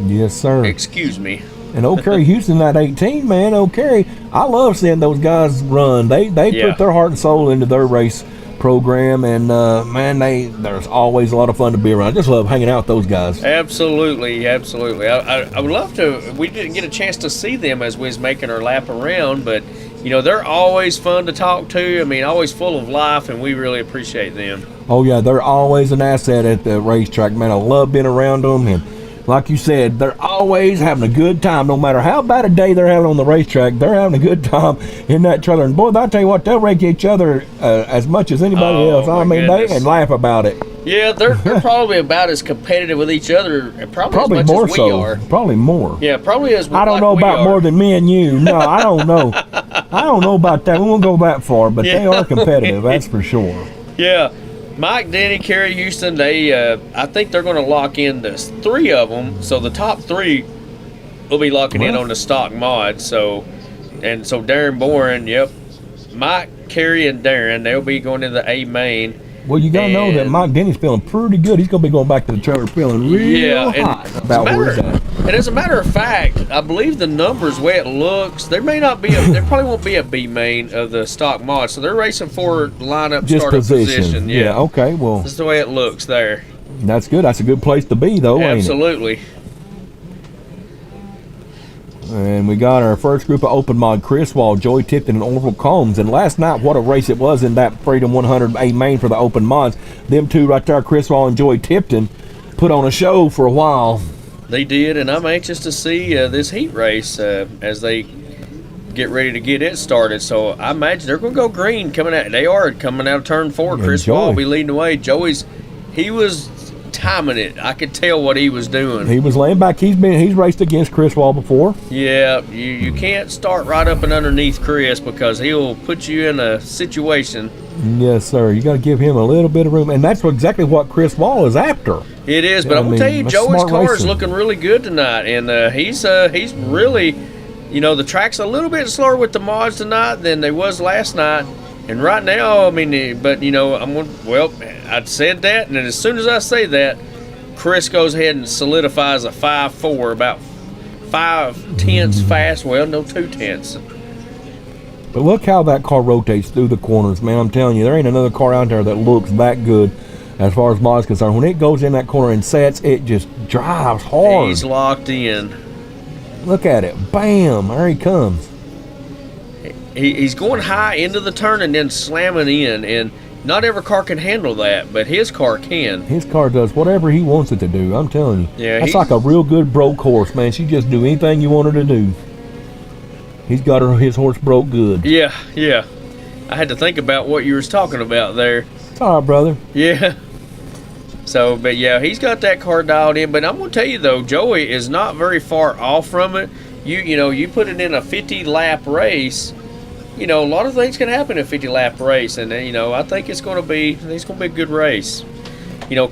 Yes, sir. Excuse me. And old Kerry Houston, that 18, man, old Kerry, I love seeing those guys run. They put their heart and soul into their race program, and man, there's always a lot of fun to be around. I just love hanging out with those guys. Absolutely. I would love to. We didn't get a chance to see them as we was making our lap around, but they're always fun to talk to. I mean, always full of life, and we really appreciate them. Oh yeah, they're always an asset at the racetrack, man. I love being around them, and like you said, they're always having a good time. No matter how bad a day they're having on the racetrack, they're having a good time in that trailer. And boy, I tell you what, they'll rake each other as much as anybody else. I mean, they can laugh about it. Yeah, they're probably about as competitive with each other, probably as much more as we so. are. Probably more. Yeah, probably as. I don't know about more than me and you. No, I don't know. I don't know about that. We won't go that far, but they are competitive. That's for sure. Yeah. Mike Denny, Kerry Houston, I think they're going to lock in the 3 of them. So the top 3 will be locking in on the stock mod. So Darren Boring, yep. Mike, Kerry, and Darren, they'll be going into the A main. Well, you got to know that Mike Denny's feeling pretty good. He's going to be going back to the trailer feeling real hot about where he's at. And as a matter of fact, I believe the numbers, the way it looks, there probably won't be a B main of the stock mod. So they're racing for lineup just startup position. Yeah, okay. Well, that's the way it looks there. That's good. That's a good place to be, though, Absolutely. Ain't it? And we got our first group of open mod: Chris Wall, Joey Tipton, and Orville Combs. And last night, what a race it was in that Freedom 100 A main for the open mods. Them two right there, Chris Wall and Joey Tipton, put on a show for a while. They did, and I'm anxious to see this heat race as they get ready to get it started. So I imagine they're going to go green coming out. They are coming out of turn 4. Chris Wall will be leading the way. He was timing it. I could tell what he was doing. He was laying back. He's raced against Chris Wall before. Yeah, you can't start right up and underneath Chris because he'll put you in a situation. Yes, sir. You got to give him a little bit of room, and that's exactly what Chris Wall is after. It is, but I'm gonna tell you, Joey's car is looking really good tonight, and he's really, the track's a little bit slower with the mods tonight than they was last night. And right now, I mean, I'd said that, and then as soon as I say that, Chris goes ahead and solidifies a 5.4, about 5 tenths fast. Well, no 2 tenths. But look how that car rotates through the corners, man. I'm telling you, there ain't another car out there that looks that good. as far as mod is concerned. When it goes in that corner and sets, it just drives hard. He's locked in. Look at it. Bam. There he comes. He's going high into the turn and then slamming in, and not every car can handle that, but his car can. His car does whatever he wants it to do. I'm telling you. Yeah, that's like a real good broke horse, man. She just do anything you want her to do. He's got his horse broke good. Yeah. I had to think about what you was talking about there. It's all right, brother. Yeah. So, but yeah, he's got that car dialed in. But I'm gonna tell you though, Joey is not very far off from it. You put it in a 50-lap race. A lot of things can happen in a 50-lap race, and I think it's gonna be a good race.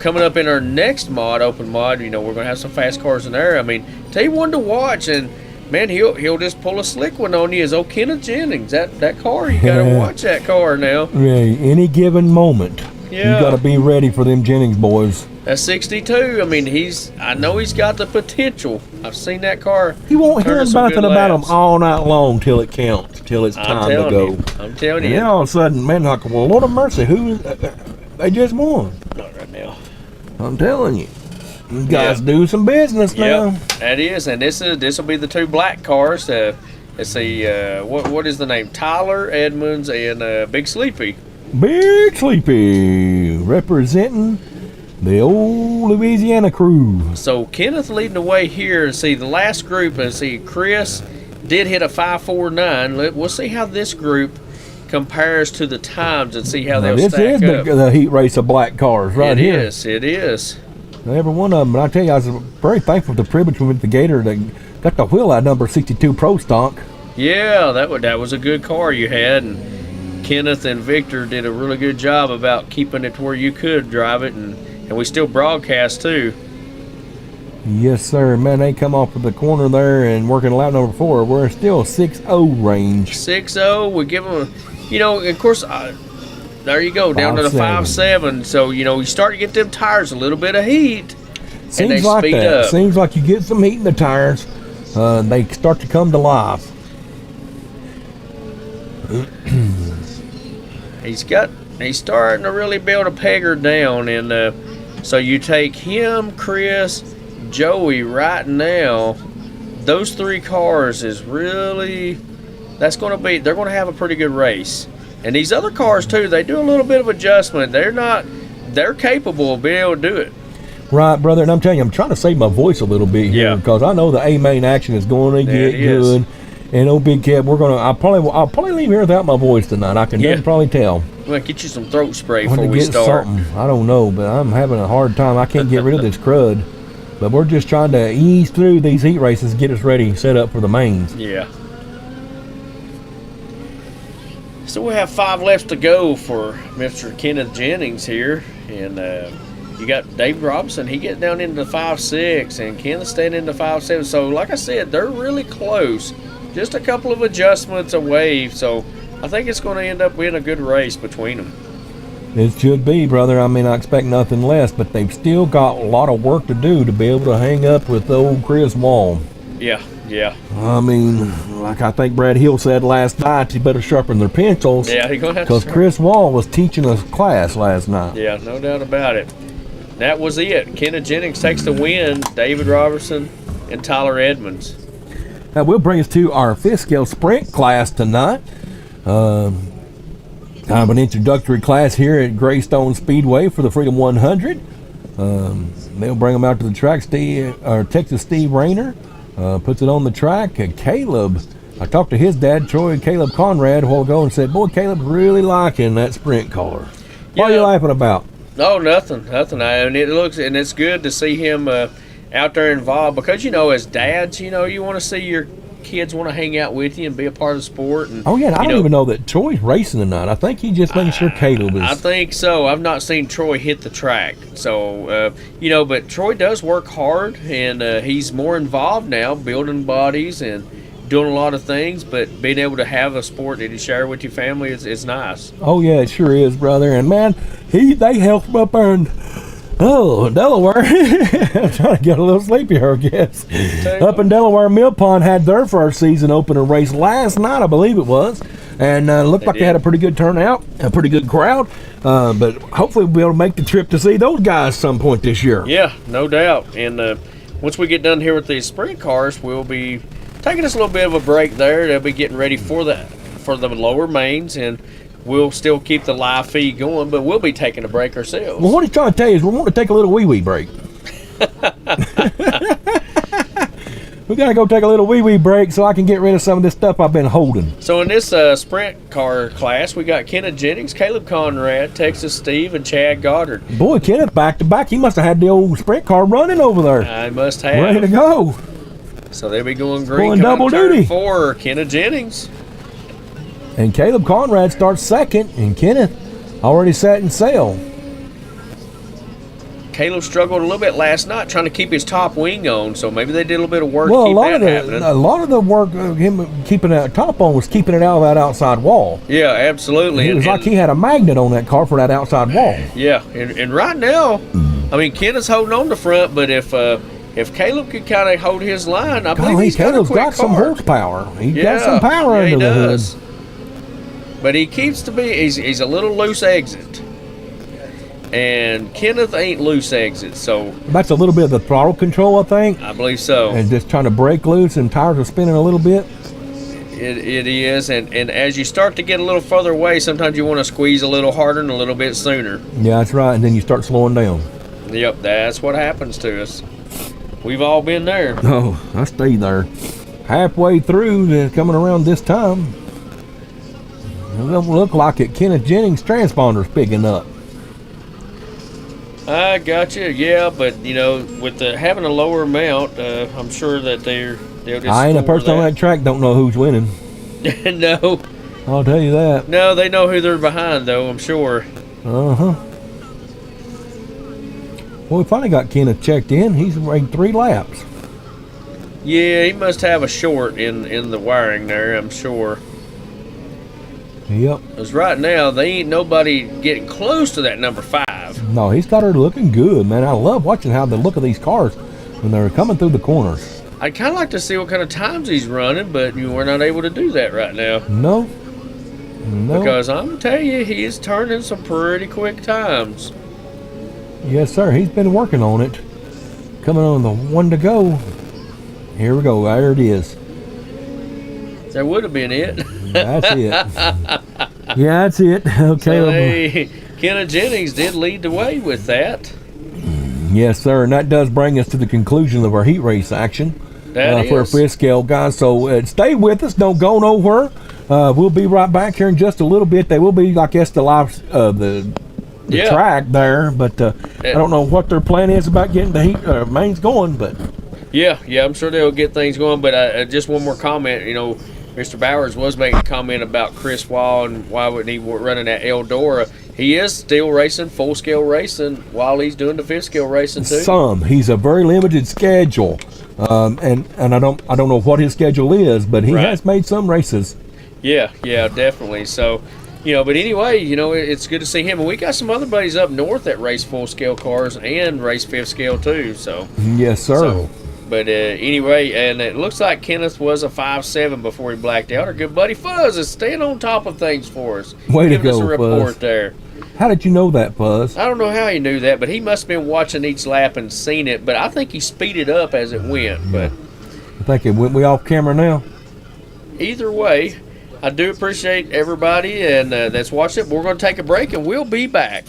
Coming up in our next open mod, we're gonna have some fast cars in there. I mean, tell you one to watch, and man, he'll just pull a slick one on you. Is old Kenneth Jennings. That car, you gotta watch that car now. Yeah, any given moment. Yeah. You gotta be ready for them Jennings boys. That's 62. I mean, I know he's got the potential. I've seen that car. You won't hear some nothing good about them laps. all night long till it counts, till it's time to go. I'm telling And you. then all of a sudden, man, like, well, Lord of mercy, they just won. Not right now. I'm telling you. You guys do some business now. Yep, that is, and this will be the two black cars. Let's see, what is the name? Tyler Edmonds and Big Sleepy. Big Sleepy representing the old Louisiana crew. So Kenneth leading the way here. See the last group. Chris did hit a 5.49. We'll see how this group compares to the times and see how they'll This stack is up. the heat race of black cars right here. It is. Every one of them. But I tell you, I was very thankful for the privilege we went to Gator that got the wheel out number 62 Pro Stock. Yeah, that was a good car you had, and Kenneth and Victor did a really good job about keeping it to where you could drive it, and we still broadcast too. Yes, sir. Man, they come off of the corner there and working lap number 4. We're still 6-0 range. 6-0, we give them, of course, there you go, down to the 5.7. So, you start to get them tires a little bit of heat, and they Seems like speed that. up. Seems like you get some heat in the tires, they start to come to life. He's starting to really build a pegger down, and so you take him, Chris, Joey right now. Those three cars is really, they're going to have a pretty good race. And these other cars too, they do a little bit of adjustment. They're capable of being able to do it. Right, brother. And I'm telling you, I'm trying to save my voice a little bit here because I know the A main action is going to get good. And old Big Kev, I'll probably leave here without my voice tonight. I can probably tell. I'm gonna get you some throat spray I'm before gonna we get start. something. I don't know, but I'm having a hard time. I can't get rid of this crud. But we're just trying to ease through these heat races, get us ready, set up for the mains. Yeah. So we have 5 laps to go for Mr. Kenneth Jennings here, and you got Dave Robinson. He gets down into 5.6, and Kenneth staying into 5.7. So, like I said, they're really close. Just a couple of adjustments away. So, I think it's going to end up being a good race between them. It should be, brother. I mean, I expect nothing less, but they've still got a lot of work to do to be able to hang up with old Chris Wall. Yeah. I mean, like I think Brad Hill said last night, you better sharpen their pencils. Yeah, you're going to have to. Because Chris Wall was teaching us class last night. Yeah, no doubt about it. That was it. Kenneth Jennings takes the win. David Robertson and Tyler Edmonds. That will bring us to our 5th scale sprint class tonight. Kind of an introductory class here at Greystone Speedway for the Freedom 100. They'll bring them out to the track. Texas Steve Rayner puts it on the track. Caleb, I talked to his dad, Caleb Conrad, a while ago, and said, boy, Caleb's really liking that sprint car. What are you laughing about? No, nothing. And it's good to see him out there involved because, as dads, you want to see your kids want to hang out with you and be a part of the sport. And, I don't even know that Troy's racing tonight. I think he's just making sure Caleb is. I think so. I've not seen Troy hit the track. So, but Troy does work hard, and he's more involved now, building bodies and doing a lot of things, but being able to have a sport that you share with your family is nice. Oh, yeah, it sure is, brother. And, man, they help him up there and Oh, Delaware. I'm trying to get a little sleepy here, I guess. Up in Delaware, Mill Pond had their first season opener race last night, I believe it was. And looked like they had a pretty good turnout, a pretty good crowd. But hopefully we'll be able to make the trip to see those guys some point this year. Yeah, no doubt. And once we get done here with these sprint cars, we'll be taking us a little bit of a break there. They'll be getting ready for the lower mains, and we'll still keep the live feed going, but we'll be taking a break ourselves. Well, what he's trying to tell you is we want to take a little wee break. We got to go take a little wee break so I can get rid of some of this stuff I've been holding. So in this sprint car class, we got Kenneth Jennings, Caleb Conrad, Texas Steve, and Chad Goddard. Boy, Kenneth, back to back, he must have had the old sprint car running over there. I must have. Ready to go. So they'll be going green. Going double duty. For Kenneth Jennings. And Caleb Conrad starts second, and Kenneth already sat in sail. Caleb struggled a little bit last night trying to keep his top wing on, so maybe they did a little bit of work Well, to keep that happening. a lot of the work him keeping that top on was keeping it out of that outside wall. Yeah, absolutely. It was like he had a magnet on that car for that outside wall. Yeah, and right now, I mean, Kenneth's holding on the front, but if Caleb could kind of hold his line, I believe he's Caleb's got a quick got some car. horsepower. He's got some power under the hood. But he keeps to be, he's a little loose exit. And Kenneth ain't loose exit, so. That's a little bit of the throttle control, I think. I believe so. And just trying to break loose and tires are spinning a little bit. It is, and as you start to get a little further away, sometimes you want to squeeze a little harder and a little bit sooner. Yeah, that's right, and then you start slowing down. Yep, that's what happens to us. We've all been there. Oh, I stayed there. Halfway through, coming around this time, it doesn't look like it. Kenneth Jennings' transponder's picking up. I got you, yeah, but with having a lower amount, I'm sure that they'll just. I ain't a person on that track. Don't know who's winning. No. I'll tell you that. No, they know who they're behind, though. I'm sure. Well, we finally got Kenneth checked in. He's made 3 laps. Yeah, he must have a short in the wiring there. I'm sure. Yep. Because right now, they ain't nobody getting close to that number 5. No, he's got her looking good, man. I love watching how the look of these cars when they're coming through the corners. I'd kind of like to see what kind of times he's running, but we're not able to do that right now. No. Because I'm going to tell you, he is turning some pretty quick times. Yes, sir. He's been working on it. Coming on the one to go. Here we go. There it is. That would have been it. That's it. Yeah, that's it. Okay. So Kenneth Jennings did lead the way with that. Yes, sir. And that does bring us to the conclusion of our heat race action for our fifth scale, guys. So stay with us. Don't go nowhere. We'll be right back here in just a little bit. They will be, I guess, the track there, but I don't know what their plan is about getting the heat mains going. But yeah, I'm sure they'll get things going. But just one more comment. Mr. Bowers was making a comment about Chris Wall and why wouldn't he running at Eldora. He is still racing full scale racing while he's doing the fifth scale racing too. He's a very limited schedule, and I don't know what his schedule is, but he has made some races. Yeah, definitely. So, but anyway, it's good to see him, and we got some other buddies up north that race full scale cars and race fifth scale too. So yes, sir. But anyway, and it looks like Kenneth was a 5.7 before he blacked out. Our good buddy Fuzz is staying on top of things for us. Way to go, Give us a report Fuzz. there. How did you know that, Fuzz? I don't know how he knew that, but he must have been watching each lap and seen it. But I think he speeded up as it went. But I think it went off camera now. Either way, I do appreciate everybody and that's watching it. We're going to take a break, and we'll be back.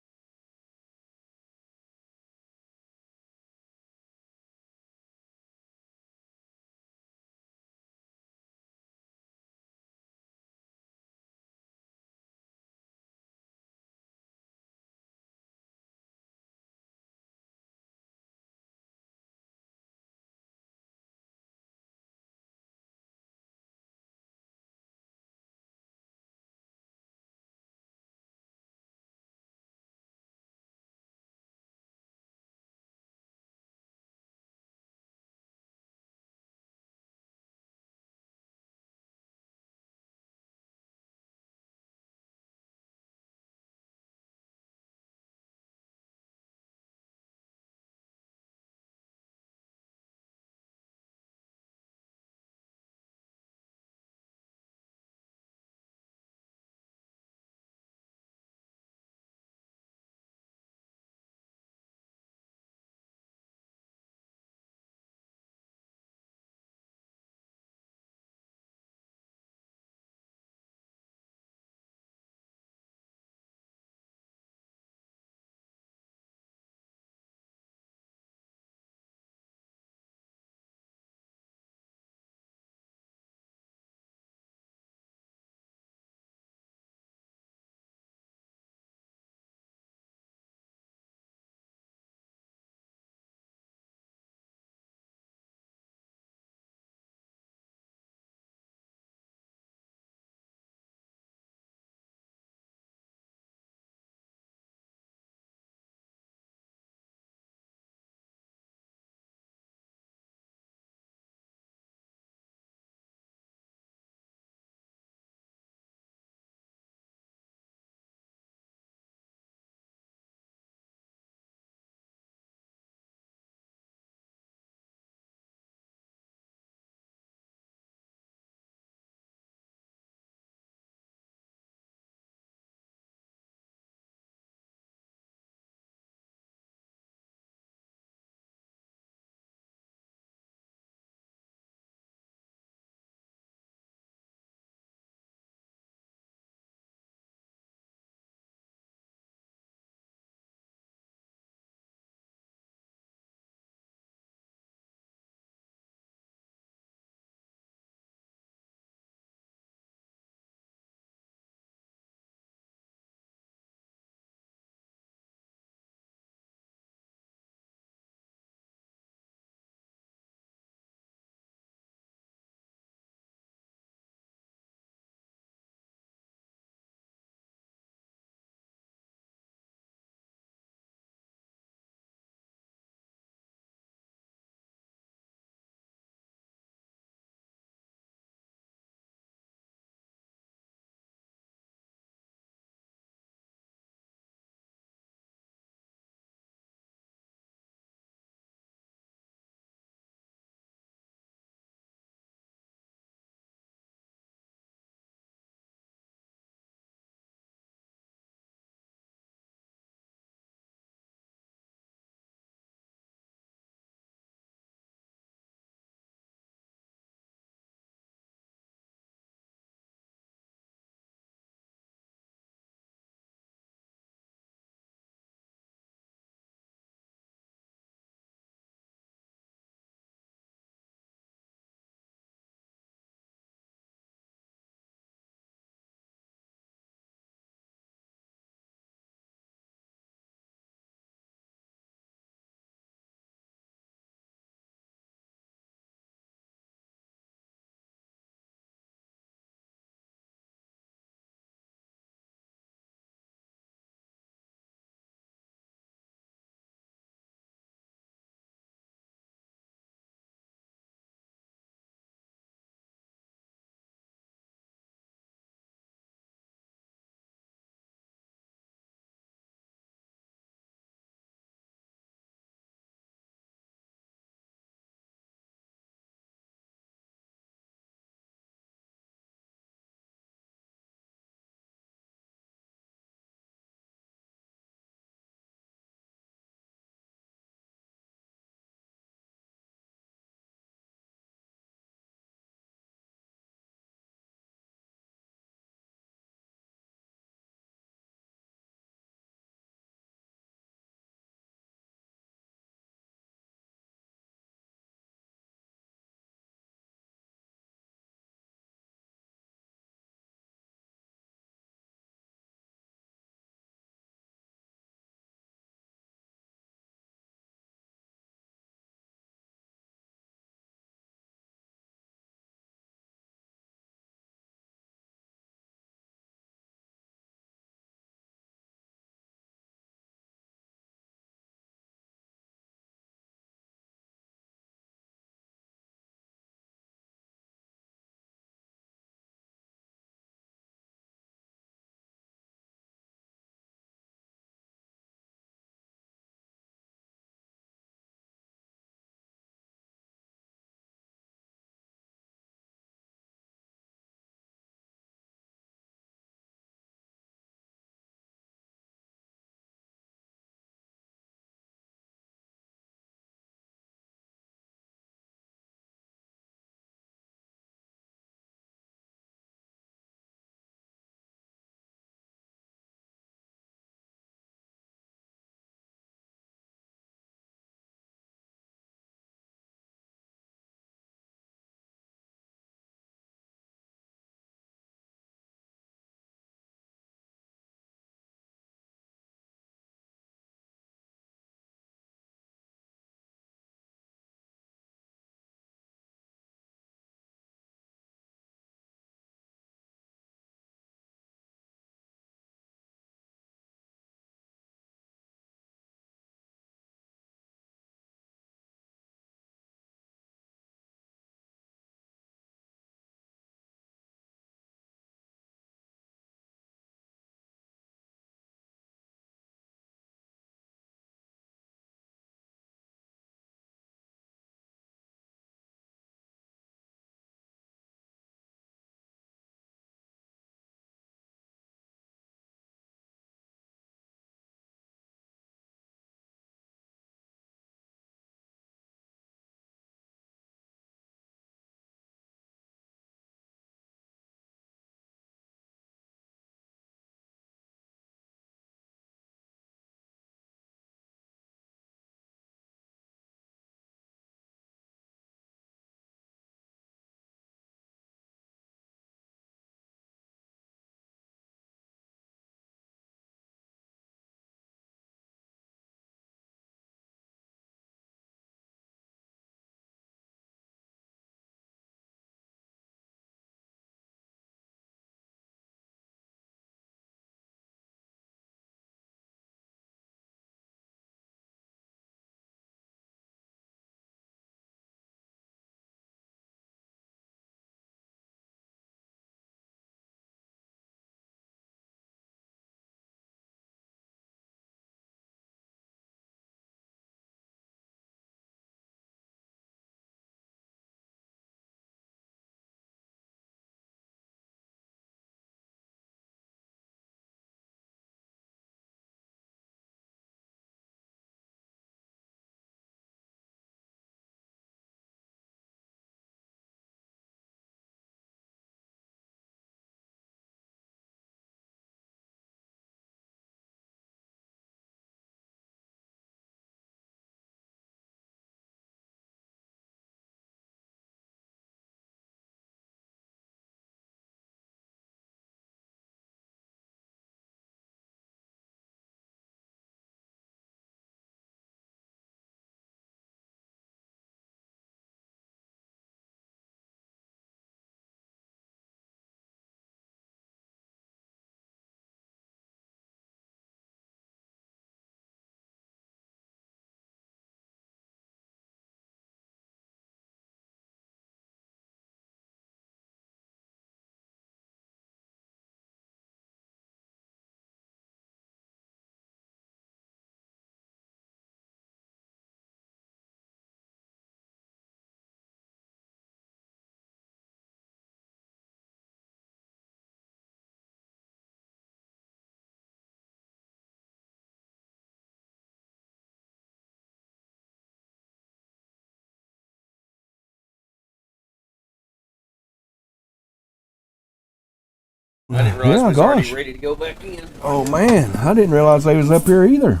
I didn't realize Yeah, we was already gosh. ready to go back in. Oh man, I didn't realize they was up here either.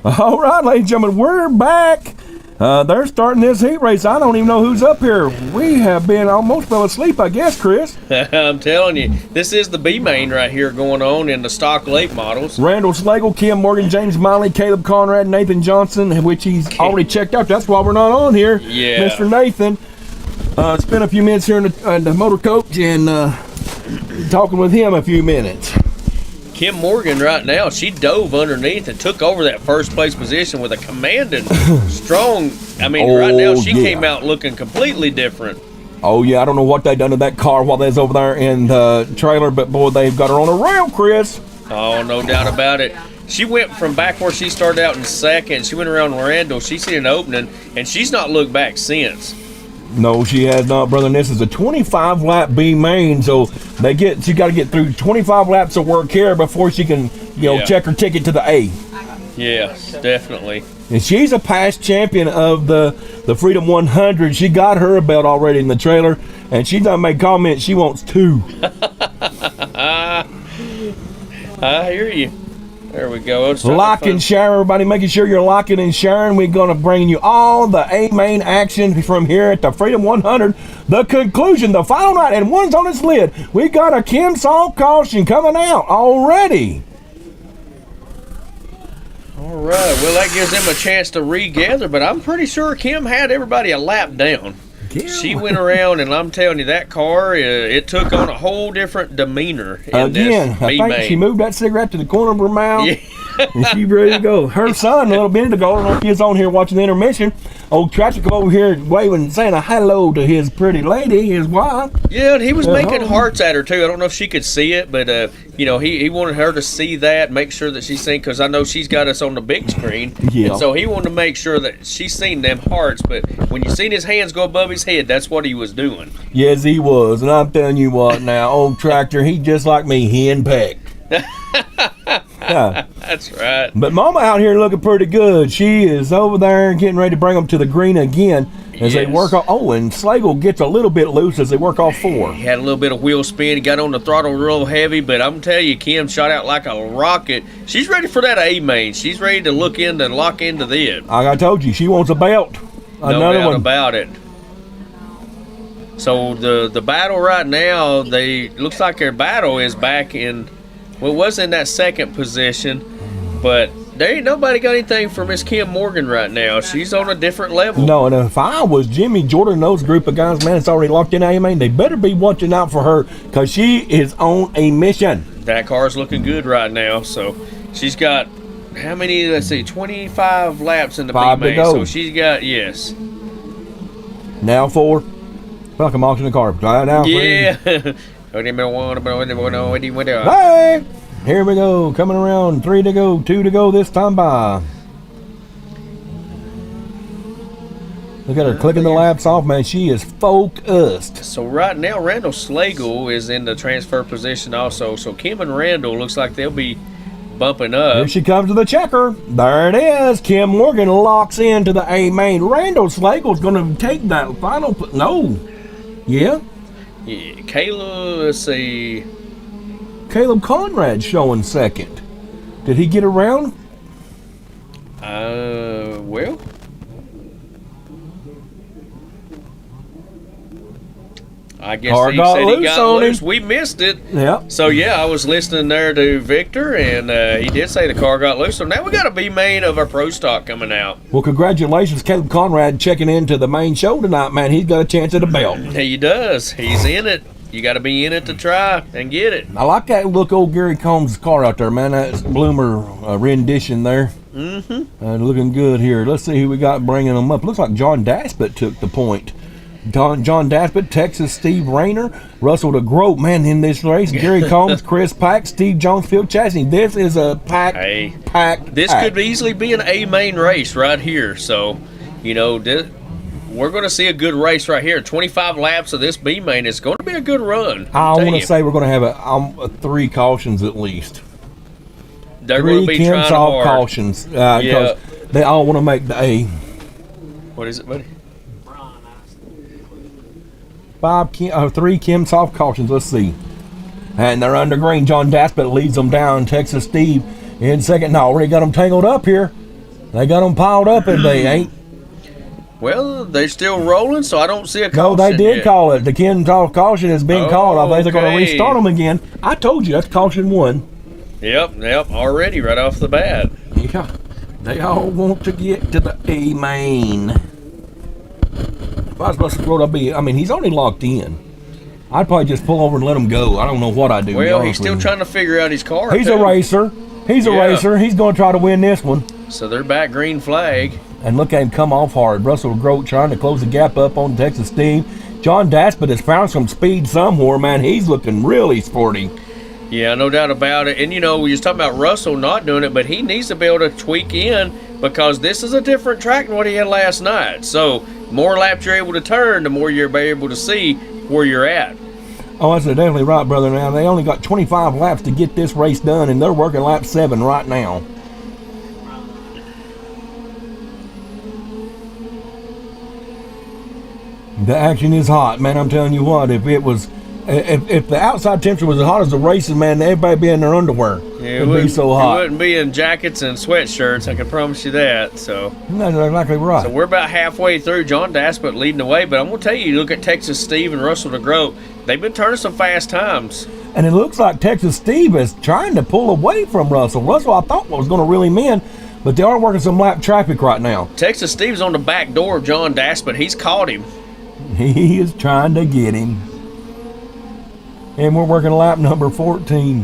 All right, ladies and gentlemen, we're back. They're starting this heat race. I don't even know who's up here. We have been almost fell asleep, I guess, Chris. I'm telling you, this is the B main right here going on in the stock late models. Randall Slagle, Kim Morgan, James Miley, Caleb Conrad, Nathan Johnson, which he's already checked out. That's why we're not on here. Yeah. Mr. Nathan. Spent a few minutes here in the motor coach and talking with him a few minutes. Kim Morgan right now, she dove underneath and took over that first place position with a commanding, strong. I mean, right now she came out looking completely different. Oh yeah, I don't know what they done to that car while they was over there in the trailer, but boy, they've got her on a rail, Chris. Oh, no doubt about it. She went from back where she started out in second. She went around Randall. She seen an opening, and she's not looked back since. No, she has not, brother. And this is a 25 lap B main, so she got to get through 25 laps of work here before she can, check her ticket to the A. Yes, definitely. And she's a past champion of the Freedom 100. She got her a belt already in the trailer, and she done made comments she wants 2. I hear you. There we go. Lock and share, everybody. Making sure you're locking and sharing. We're going to bring you all the A main action from here at the Freedom 100. The conclusion, the final night, and one's on its lid. We got a Kim Soft caution coming out already. All right. Well, that gives them a chance to regather, but I'm pretty sure Kim had everybody a lap down. Yeah. She went around, and I'm telling you, that car, it took on a whole different demeanor. Again, I think she moved that cigarette to the corner of her mouth. Yeah. And she ready to go. Her son, a little minute ago, I don't know if he was on here watching the intermission. Old Traffic over here waving, saying a hello to his pretty lady, his wife. Yeah, and he was making hearts at her too. I don't know if she could see it, but he wanted her to see that, make sure that she's seen, because I know she's got us on the big screen. Yeah. And so he wanted to make sure that she's seen them hearts. But when you seen his hands go above his head, that's what he was doing. Yes, he was. And I'm telling you what now, old Tractor, he just like me, hen pecked. Yeah. That's right. But Mama out here looking pretty good. She is over there getting ready to bring them to the green again as they work off. Oh, and Slagle gets a little bit loose as they work off 4. He had a little bit of wheel spin. He got on the throttle real heavy, but I'm telling you, Kim shot out like a rocket. She's ready for that A main. She's ready to lock into this. Like I told you, she wants a belt. No doubt about it. So the battle right now, looks like their battle is back in. Well, it was in that second position, but there ain't nobody got anything for Miss Kim Morgan right now. She's on a different level. No, and if I was Jimmy Jordan, those group of guys, man, it's already locked in AMA, they better be watching out for her because she is on a mission. That car's looking good right now. So she's got, how many, let's see, 25 laps in the B-main. So she's got, yes. Now 4. Welcome off to the car. Now yeah. Hey, here we go, coming around, 3 to go, 2 to go this time by. Look at her clicking the laps off, man. She is focused. So right now, Randall Slagle is in the transfer position also. So Kim and Randall looks like they'll be bumping up. Here she comes to the checker. There it is. Kim Morgan locks into the A main. Randall Slagle's going to take that final. No. Yeah. Yeah, Caleb, let's see. Caleb Conrad showing second. Did he get around? Well. I guess he said he got loose. We missed it. Yeah. So, yeah, I was listening there to Victor, and he did say the car got loose. So now we got a B main of our Pro Stock coming out. Well, congratulations, Caleb Conrad, checking into the main show tonight, man. He's got a chance at a belt. He does. He's in it. You got to be in it to try and get it. I like that look old Gary Combs' car out there, man. That's Bloomer rendition there. Mm-hmm. Looking good here. Let's see who we got bringing them up. Looks like John Daspit took the point. John Daspit, Texas Steve Rayner, Russell DeGroat, man, in this race. Gary Combs, Chris Pack, Steve Jones, Phil Chasney. This is a pack. This could easily be an A main race right here. So, we're going to see a good race right here. 25 laps of this B main is going to be a good run. I want to say we're going to have a 3 cautions at least. They're going to be trying hard. Cautions because they all want to make the A. What is it, buddy? 3 Kim Soft cautions. Let's see. And they're under green. John Daspit leads them down. Texas Steve in second. No, already got them tangled up here. They got them piled up, and they ain't. Well, they're still rolling, so I don't see a caution. No, they did yet. call it. The Ken caution has been called. I think they're going to Okay. restart them again. I told you that's caution 1. Yep, already right off the bat. Yeah, they all want to get to the A main. If I was supposed to throw it, I mean, he's already locked in. I'd probably just pull over and let him go. I don't know what I do. Well, he's still trying to figure out his car. He's too. a racer. He's a Yeah. racer. He's going to try to win this one. So they're back green flag. And look at him come off hard. Russell Grote trying to close the gap up on Texas Steve. John Daspit has found some speed somewhere, man. He's looking really sporty. Yeah, no doubt about it. And you know, we was talking about Russell not doing it, but he needs to be able to tweak in because this is a different track than what he had last night. So, more laps you're able to turn, the more you're able to see where you're at. Oh, that's definitely right, brother. Now, they only got 25 laps to get this race done, and they're working lap 7 right now. The action is hot, man. I'm telling you what, if the outside temperature was as hot as the races, man, everybody be in their underwear. Yeah, It'd be so hot. It wouldn't be in jackets and sweatshirts, I can promise you that. So That's exactly right. So we're about halfway through. John Daspit leading the way, but I'm going to tell you, look at Texas Steve and Russell DeGroat. They've been turning some fast times. And it looks like Texas Steve is trying to pull away from Russell. Russell, I thought, was going to reel him in, but they are working some lap traffic right now. Texas Steve's on the back door of John Daspit. He's caught him. He is trying to get him. And we're working lap number 14.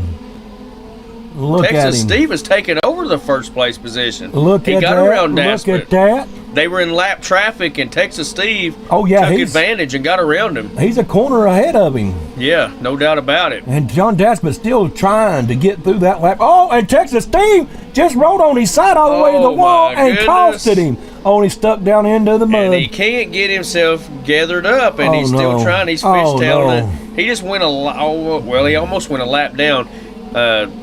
Look Texas at him. Steve has taken over the first place position. Look he at got that. around Look Daspit. at that. They were in lap traffic, and Texas Steve Oh, yeah, took he's- advantage and got around him. He's a corner ahead of him. Yeah, no doubt about it. And John Daspit still trying to get through that lap. Oh, and Texas Steve just rode on his side all the way to the Oh, wall my and goodness. costed him. Only stuck down into the mud. And he can't get himself gathered up, and Oh, he's still no. trying. He's Oh, fishtailing no. it. He just went he almost went a lap down.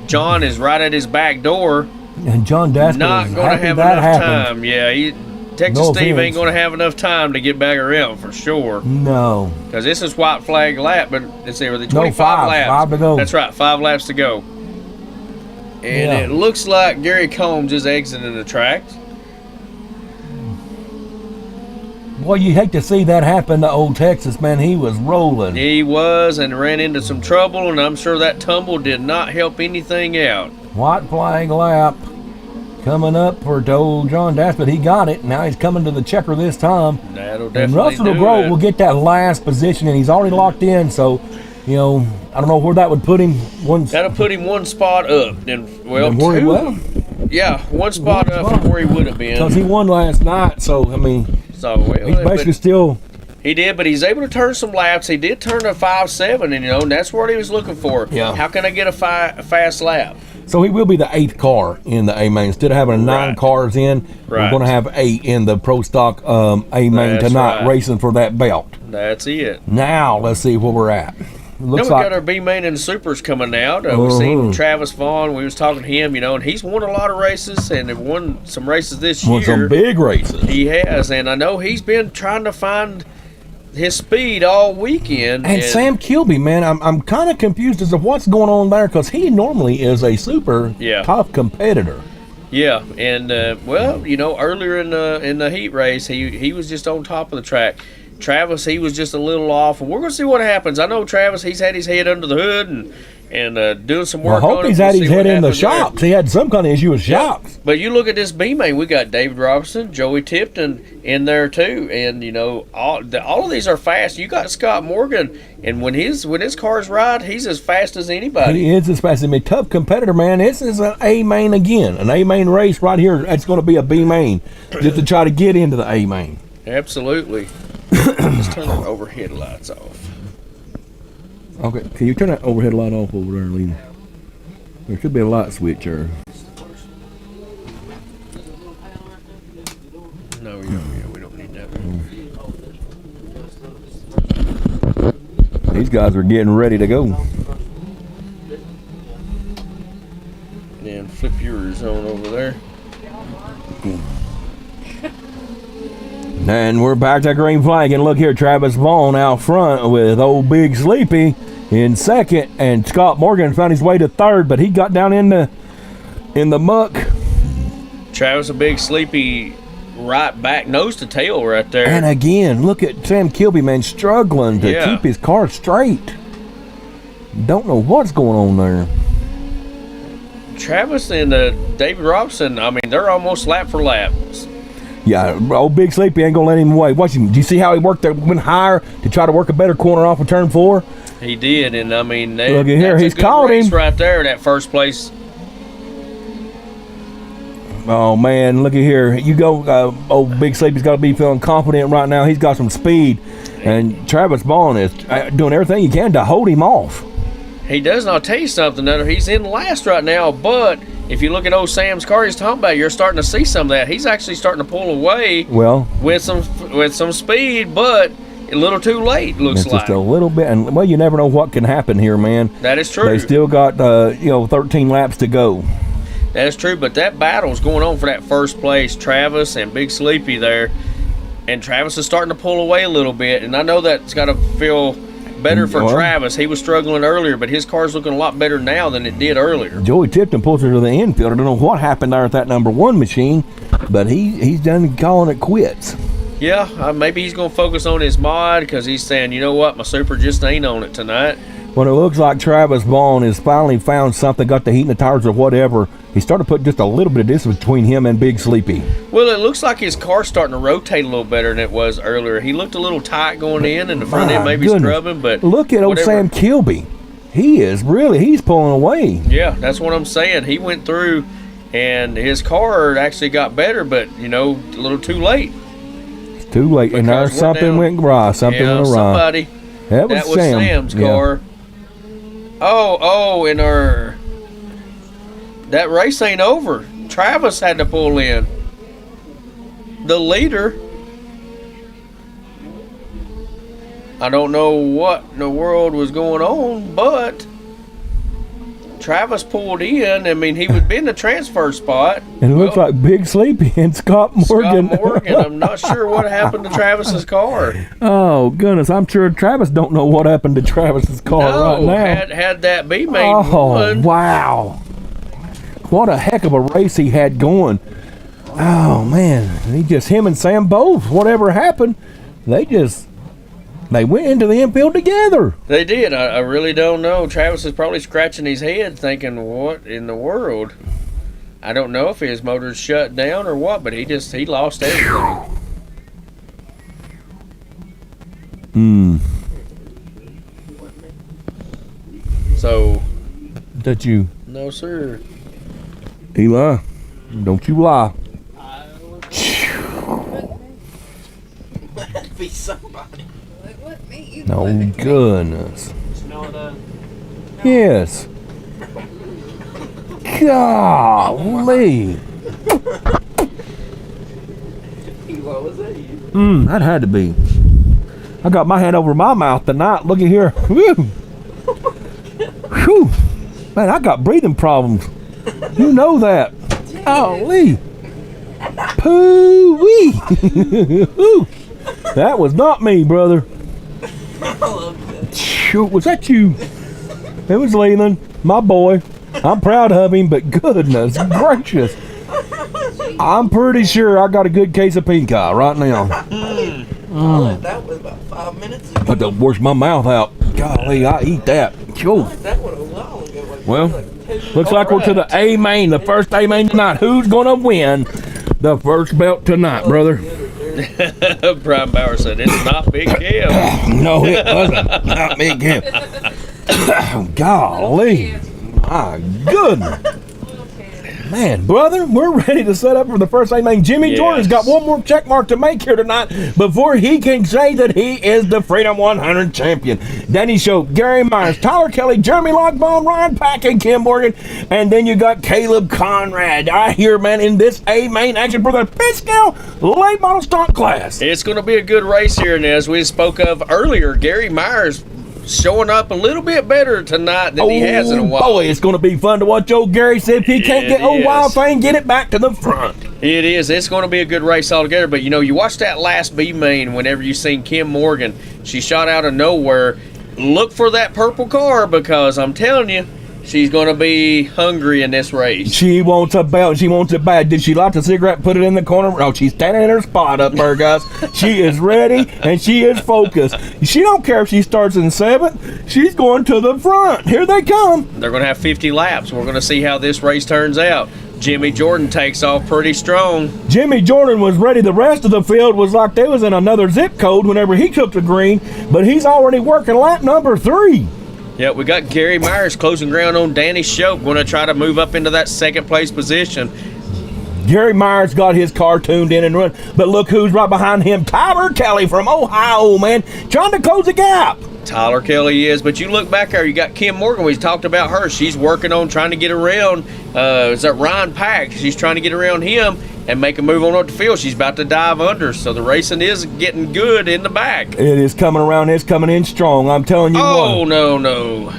John is right at his back door. And John Daspit Not is going to happy have that enough happened. time. Yeah, Texas No Steve offense. ain't going to have enough time to get back around for sure. No. Because this is white flag lap, but let's see, with the No, 25 five. laps. 5 to go. That's right, 5 laps to go. And Yeah. it looks like Gary Combs is exiting the track. Boy, you hate to see that happen to old Texas, man. He was rolling. He was and ran into some trouble, and I'm sure that tumble did not help anything out. White flag lap coming up for old John Daspit. He got it. Now he's coming to the checker this time. That'll And definitely Russell do DeGroat it. will get that last position, and he's already locked in. So, you know, I don't know where that would put him. Once That'll put him one spot up. And, well, and where he two. was, Yeah, one spot One up spot. from where he would have been. because he won last night. So, I mean, So, well, he's basically but still. he did, but he's able to turn some laps. He did turn a 5.7, and, you know, and that's what he was looking for. Yeah. How can I get a fast lap? So he will be the 8th car in the A main. Instead of having 9 Right. cars in, we're Right. going to have 8 in the Pro Stock A main That's tonight, right. racing for that belt. That's it. Now let's see where we're at. Then Looks we like got our B-Main and Supers coming out. We've seen Travis Vaughn. We was talking to him, you know, and he's won a lot of races and have won some races this won year. some big races. He has, and I know he's been trying to find his speed all weekend. And Sam Kilby, man, I'm kind of confused as to what's going on there because he normally is a super Yeah. tough competitor. Yeah, and well, you know, earlier in the heat race, he was just on top of the track. Travis, he was just a little off, and we're going to see what happens. I know Travis, he's had his head under the hood and doing some Well, I work hope on it. he's We'll had see his what head in the happens there. shocks. He had some kind of issue with shocks. But you look at this B-Main, we got David Robinson, Joey Tipton in there too, and you know all of these are fast. You got Scott Morgan, and when his cars ride, he's as fast as anybody. He is as fast as a tough competitor, man. This is an A main again, an A main race right here. It's going to be a B main just to try to get into the A main. Absolutely. Let's turn the overhead lights off. Okay, can you turn that overhead light off over there, Lee? There should be a light switch there. No, we don't need that one. These guys are getting ready to go. And then flip yours on over there. And we're back to green flag. And look here, Travis Vaughn out front with old Big Sleepy. in second, and Scott Morgan found his way to third, but he got down in the muck. Travis a Big Sleepy right back nose to tail right there. And again, look at Sam Kilby, man, struggling to keep his car straight. Don't know what's going on there. Travis and David Robson, I mean, they're almost lap for lap. Yeah, old Big Sleepy ain't gonna let him away. Watch him. Do you see how he went higher to try to work a better corner off of turn 4? He did, and I mean, look at here, he's caught him right there. That first place. Oh man, look at here. You go, old Big Sleepy's got to be feeling confident right now. He's got some speed, and Travis Vaughn is doing everything he can to hold him off. He does. And I'll tell you something, he's in last right now, but if you look at old Sam's car he's talking about, you're starting to see some of that. He's actually starting to pull away with some speed, but a little too late, looks like. Just a little bit, and well, you never know what can happen here, man. That is true. They still got 13 laps to go. That is true, but that battle's going on for that first place. Travis and Big Sleepy there, and Travis is starting to pull away a little bit, and I know that's got to feel better for Travis. He was struggling earlier, but his car's looking a lot better now than it did earlier. Joey Tipton pulls her to the infield. I don't know what happened there at that number 1 machine, but he's done calling it quits. Yeah, maybe he's going to focus on his mod because he's saying, you know what, my super just ain't on it tonight. Well, it looks like Travis Vaughn has finally found something, got the heat in the tires or whatever. He started to put just a little bit of distance between him and Big Sleepy. Well, it looks like his car's starting to rotate a little better than it was earlier. He looked a little tight going in, and the front end maybe scrubbing, but look at old Sam Kilby. He's pulling away. Yeah, that's what I'm saying. He went through, and his car actually got better, but, a little too late. It's too late, and there something went awry. Something went awry. That was Sam's car. Oh, and that race ain't over. Travis had to pull in. The leader, I don't know what in the world was going on, but Travis pulled in. I mean, he would be in the transfer spot. And it looks like Big Sleepy and Scott Morgan. I'm not sure what happened to Travis's car. Oh, goodness. I'm sure Travis don't know what happened to Travis's car right now. Had that B-main won. Wow. What a heck of a race he had going. Oh, man. Him and Sam both, whatever happened, they went into the infield together. They did. I really don't know. Travis is probably scratching his head thinking, what in the world? I don't know if his motor's shut down or what, but he lost everything. So. That you? No, sir. Eli, don't you lie. Be somebody. Oh, goodness. Yes. Golly. That had to be. I got my hand over my mouth tonight. Look at here. Whew. Whew. Man, I got breathing problems. You know that. Golly. Poo-wee. That was not me, brother. Shoot, was that you? It was Leland, my boy. I'm proud of him, but goodness gracious. I'm pretty sure I got a good case of pink eye right now. That was about 5 minutes ago. I had to wash my mouth out. Golly, I eat that. Sure. That was a while ago. Well, looks like we're to the A main, the first A main tonight. Who's gonna win the first belt tonight, brother? Brian Bauer said it's not Big Kim. No, it wasn't. Not Big Kim. Golly. My goodness. Man, brother, we're ready to set up for the first A main. Jimmy Jordan's got one more check mark to make here tonight before he can say that he is the Freedom 100 champion. Danny Shope, Gary Myers, Tyler Kelly, Jeremy Logbone, Ryan Pack, and Kim Morgan. And then you got Caleb Conrad. I hear, man, in this A main action for the Pisco late model stock class. It's going to be a good race here, and as we spoke of earlier, Gary Myers showing up a little bit better tonight than he has in a while. Boy, it's going to be fun to watch old Gary see if he can't get old Wild Thing, get it back to the front. It is. It's going to be a good race altogether. But, you watch that last B main whenever you seen Kim Morgan. She shot out of nowhere, look for that purple car because I'm telling you, she's going to be hungry in this race. She wants a belt. She wants it bad. Did she light the cigarette, put it in the corner? Oh, she's standing in her spot up there, guys. She is ready and she is focused. She don't care if she starts in 7th. She's going to the front. Here they come. They're going to have 50 laps. We're going to see how this race turns out. Jimmy Jordan takes off pretty strong. Jimmy Jordan was ready. The rest of the field was like they was in another zip code whenever he took the green, but he's already working lap number 3. Yeah, we got Gary Myers closing ground on Danny Shope, going to try to move up into that 2nd place position. Gary Myers got his car tuned in and run, but look who's right behind him. Tyler Kelly from Ohio, man, trying to close the gap. Tyler Kelly is, but you look back there, you got Kim Morgan. We talked about her. She's working on trying to get around. Is that Ryan Pack? She's trying to get around him and make a move on up the field. She's about to dive under, so the racing is getting good in the back. It is coming around. It's coming in strong. I'm telling you what. Oh, no.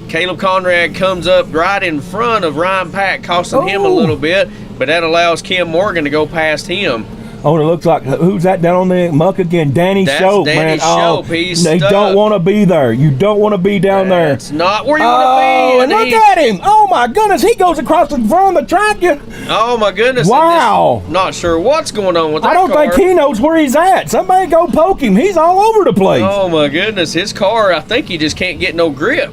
Caleb Conrad comes up right in front of Ryan Pack, costing him a little bit, but that allows Kim Morgan to go past him. Oh, it looks like, who's that down on the muck again? Danny Shope, man. Shope. He's they stuck. Don't want to be there. You don't want to be down there. That's not where you want to be. And look at him. Oh, my goodness. He goes across the front of the track. Oh, my goodness. Wow. Not sure what's going on with that I don't car. think he knows where he's at. Somebody go poke him. He's all over the place. Oh, my goodness. His car, I think he just can't get no grip.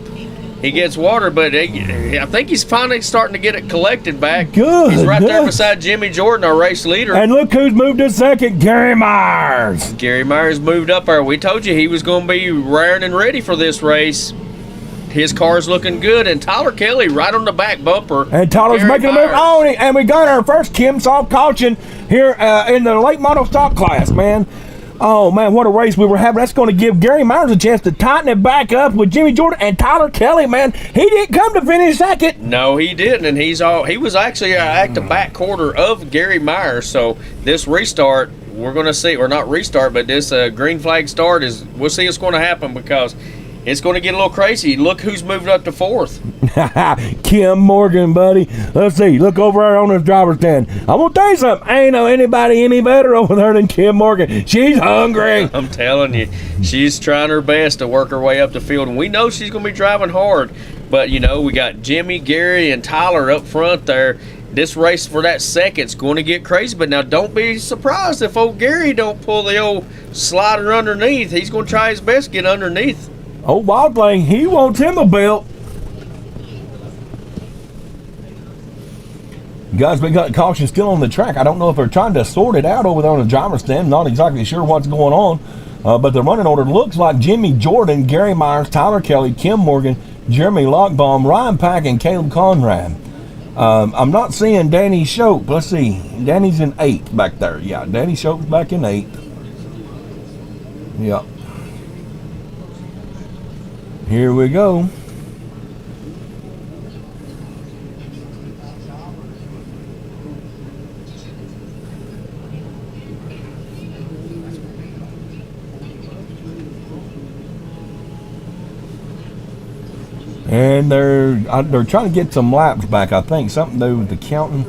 He gets water, but I think he's finally starting to get it collected back. Good. He's right there beside Jimmy Jordan, our race leader. And look who's moved to 2nd, Gary Myers. Gary Myers moved up there. We told you he was going to be raring and ready for this race. His car's looking good, and Tyler Kelly right on the back bumper. And Tyler's Gary making a move. Myers. Oh, and we got our first Kim Soft caution here in the late model stock class, man. Oh, man, what a race we were having. That's going to give Gary Myers a chance to tighten it back up with Jimmy Jordan and Tyler Kelly, man. He didn't come to finish 2nd. No, he didn't, and he was actually at the back quarter of Gary Myers. So this restart, we're going to see, or not restart, but this green flag start we'll see what's going to happen because it's going to get a little crazy. Look who's moved up to 4th. Kim Morgan, buddy. Let's see. Look over there on his driver's stand. I'm going to tell you something. Ain't know anybody any better over there than Kim Morgan. She's hungry. I'm telling you, she's trying her best to work her way up the field, and we know she's going to be driving hard. But, we got Jimmy, Gary, and Tyler up front there. This race for that 2nd's going to get crazy. But now don't be surprised if old Gary don't pull the old slider underneath. He's going to try his best to get underneath. Oh, Wildling, he wants him a belt. Guys, we got caution still on the track. I don't know if they're trying to sort it out over there on the driver's stand. Not exactly sure what's going on. But the running order looks like Jimmy Jordan, Gary Myers, Tyler Kelly, Kim Morgan, Jeremy Lockbaum, Ryan Pack, and Caleb Conrad. I'm not seeing Danny Shope. Let's see. Danny's in 8th back there. Yeah, Danny Shope's back in 8th. Yeah. Here we go. And they're trying to get some laps back, I think. Something to do with the counting.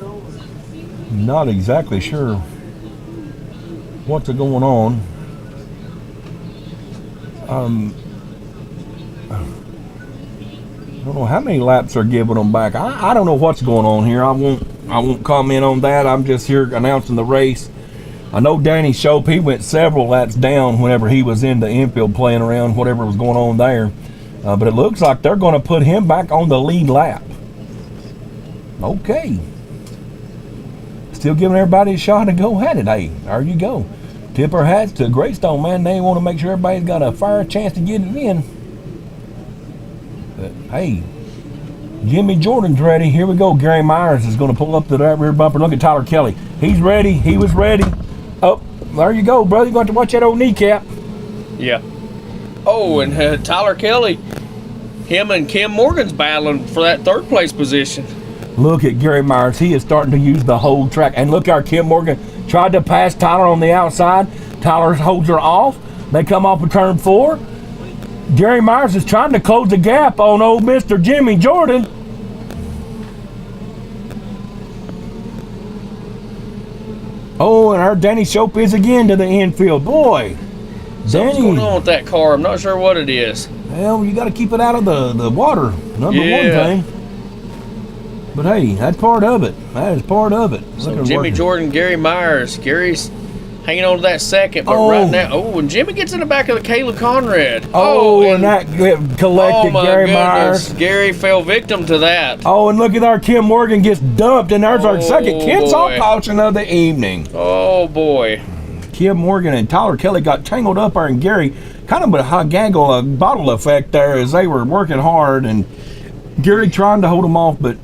Not exactly sure what's going on. I don't know how many laps they're giving them back. I don't know what's going on here. I won't comment on that. I'm just here announcing the race. I know Danny Shope, he went several laps down whenever he was in the infield playing around, whatever was going on there. But it looks like they're going to put him back on the lead lap. Okay. Still giving everybody a shot to go at it. Hey, there you go. Tip our hats to Greystone, man. They want to make sure everybody's got a fair chance to get it in. But, hey, Jimmy Jordan's ready. Here we go. Gary Myers is going to pull up to that rear bumper. Look at Tyler Kelly. He's ready. He was ready. Oh, there you go, brother. You're going to have to watch that old kneecap. Yeah. Oh, and Tyler Kelly, him and Kim Morgan's battling for that 3rd place position. Look at Gary Myers. He is starting to use the whole track. And look, our Kim Morgan tried to pass Tyler on the outside. Tyler holds her off. They come off of turn 4. Gary Myers is trying to close the gap on old Mr. Jimmy Jordan. Oh, and our Danny Shope is again to the infield. Boy, Something's Danny, going on with that car. I'm not sure what it is. well, you got to keep it out of the water. Number one thing. But hey, that's part of it. That is part of it. So Jimmy Jordan, Gary Myers. Gary's hanging on to that second, but right now, and Jimmy gets in the back of the Caleb Conrad. And that collected Gary Myers. Gary fell victim to that. And look at our Kim Morgan gets dumped, and there's our second Kensal caution of the evening. Oh boy. Kim Morgan and Tyler Kelly got tangled up there, and Gary kind of a gaggle, a bottle effect there as they were working hard, and Gary trying to hold them off, but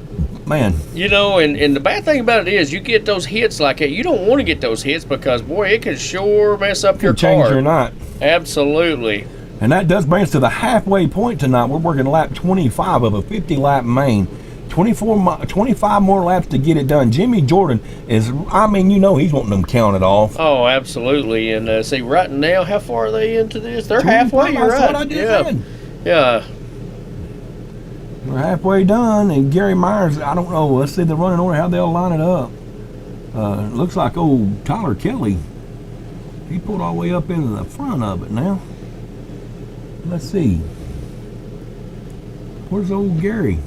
man. And the bad thing about it is you get those hits like that. You don't want to get those hits because, boy, it can sure mess up your car. Change your night. Absolutely. And that does bring us to the halfway point tonight. We're working lap 25 of a 50-lap main. 25 more laps to get it done. Jimmy Jordan is, he's wanting them counted off. Oh, absolutely. And see, right now, how far are they into this? They're halfway, you're right. That's what I just said. Yeah. We're halfway done, and Gary Myers, I don't know. Let's see the running order, how they'll line it up. Looks like Tyler Kelly. He pulled all the way up into the front of it now. Let's see. Where's old Gary?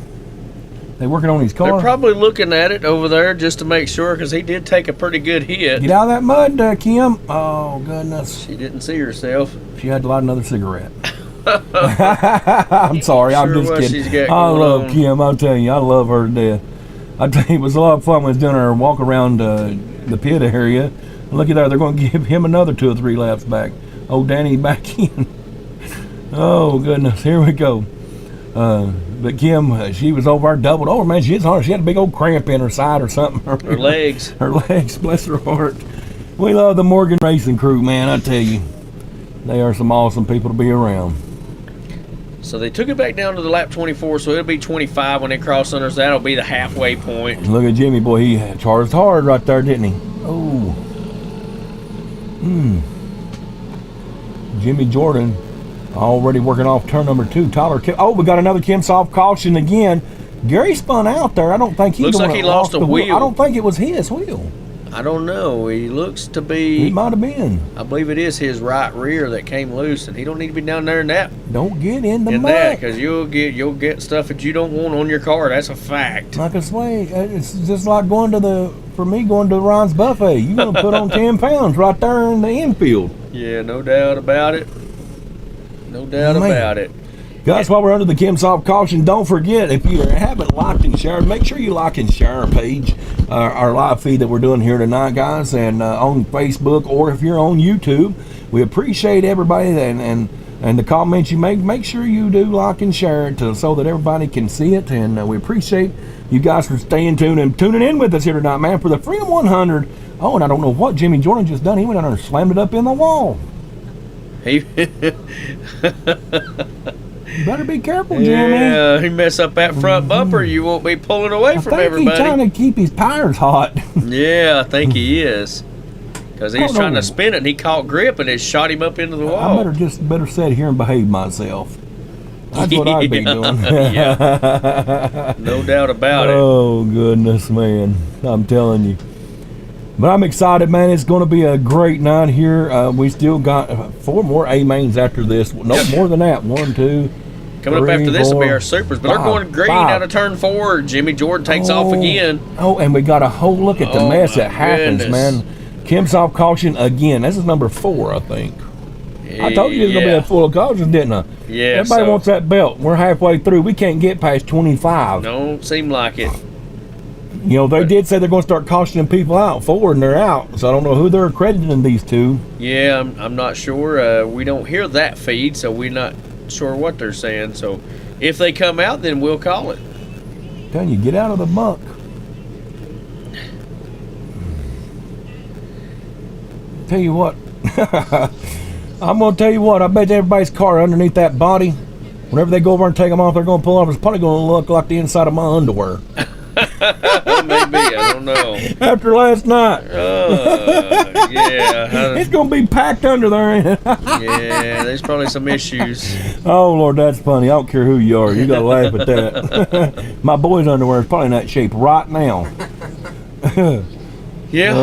They working on his car? They're probably looking at it over there just to make sure, because he did take a pretty good hit. Get out of that mud, Kim. Oh, goodness. She didn't see herself. She had to light another cigarette. I'm sorry, I'm just kidding. I love Kim, I'll tell you, I love her to death. I tell you, it was a lot of fun when we was doing our walk around the pit area. Look at that, they're going to give him another 2 or 3 laps back. Danny back in. Oh, goodness, here we go. But Kim, she was over there doubled over, man. She is hard. She had a big old cramp in her side or something. Her legs. Her legs, bless her heart. We love the Morgan Racing crew, man, I tell you. They are some awesome people to be around. So they took it back down to the lap 24, so it'll be 25 when they cross under us. That'll be the halfway point. Look at Jimmy, boy. He charged hard right there, didn't he? Oh. Jimmy Jordan already working off turn number 2. Tyler Kelly. We got another Kensal caution again. Gary spun out there. I don't think he looks like he lost a wheel. I don't think it was his wheel. I don't know. He looks to be. He might have been. I believe it is his right rear that came loose, and he don't need to be down there in that. Don't get in the mud. That, because you'll get stuff that you don't want on your car. That's a fact. Like I say, it's just like going to Ron's buffet. You're gonna put on 10 pounds right there in the infield. Yeah, no doubt about it. No doubt about it. Guys, while we're under the Kensal caution, don't forget, if you haven't liked and shared, make sure you like and share our page, our live feed that we're doing here tonight, guys, and on Facebook, or if you're on YouTube. We appreciate everybody and the comments you make. Make sure you do like and share it so that everybody can see it, and we appreciate you guys for staying tuned and tuning in with us here tonight, man, for the Freedom 100. And I don't know what Jimmy Jordan just done. He went down there and slammed it up in the wall. He better be careful, Jimmy. Yeah, he mess up that front bumper, you won't be pulling away from everybody. He's trying to keep his tires hot. Yeah, I think he is. Because he's trying to spin it, and he caught grip, and it shot him up into the wall. I better sit here and behave myself. That's what I'd be doing. Yeah. No doubt about it. Oh, goodness, man. I'm telling you. But I'm excited, man. It's going to be a great night here. We still got 4 more A-mains after this. No, more than that. 1, 2, coming 3, up after this will be our supers. But 5, they're going green 5. Out of turn 4. Jimmy Jordan takes off again. And we got a whole look at the mess that happens, man. Kensal caution again. This is number 4, I think. I told you it was going to be a full of cautions, didn't I? Yeah. Everybody wants that belt. We're halfway through. We can't get past 25. Don't seem like it. They did say they're going to start cautioning people out forward, and they're out. So I don't know who they're accrediting these to. Yeah, I'm not sure. We don't hear that feed, so we're not sure what they're saying. So if they come out, then we'll call it. I'm telling you, get out of the muck. Tell you what. I'm going to tell you what. I bet everybody's car underneath that body, whenever they go over and take them off, they're going to pull off. It's probably going to look like the inside of my underwear. Maybe, I don't know. After last night. Yeah. It's going to be packed under there, ain't it? Yeah, there's probably some issues. Oh, Lord, that's funny. I don't care who you are. You got to laugh at that. My boy's underwear is probably in that shape right now. Yeah,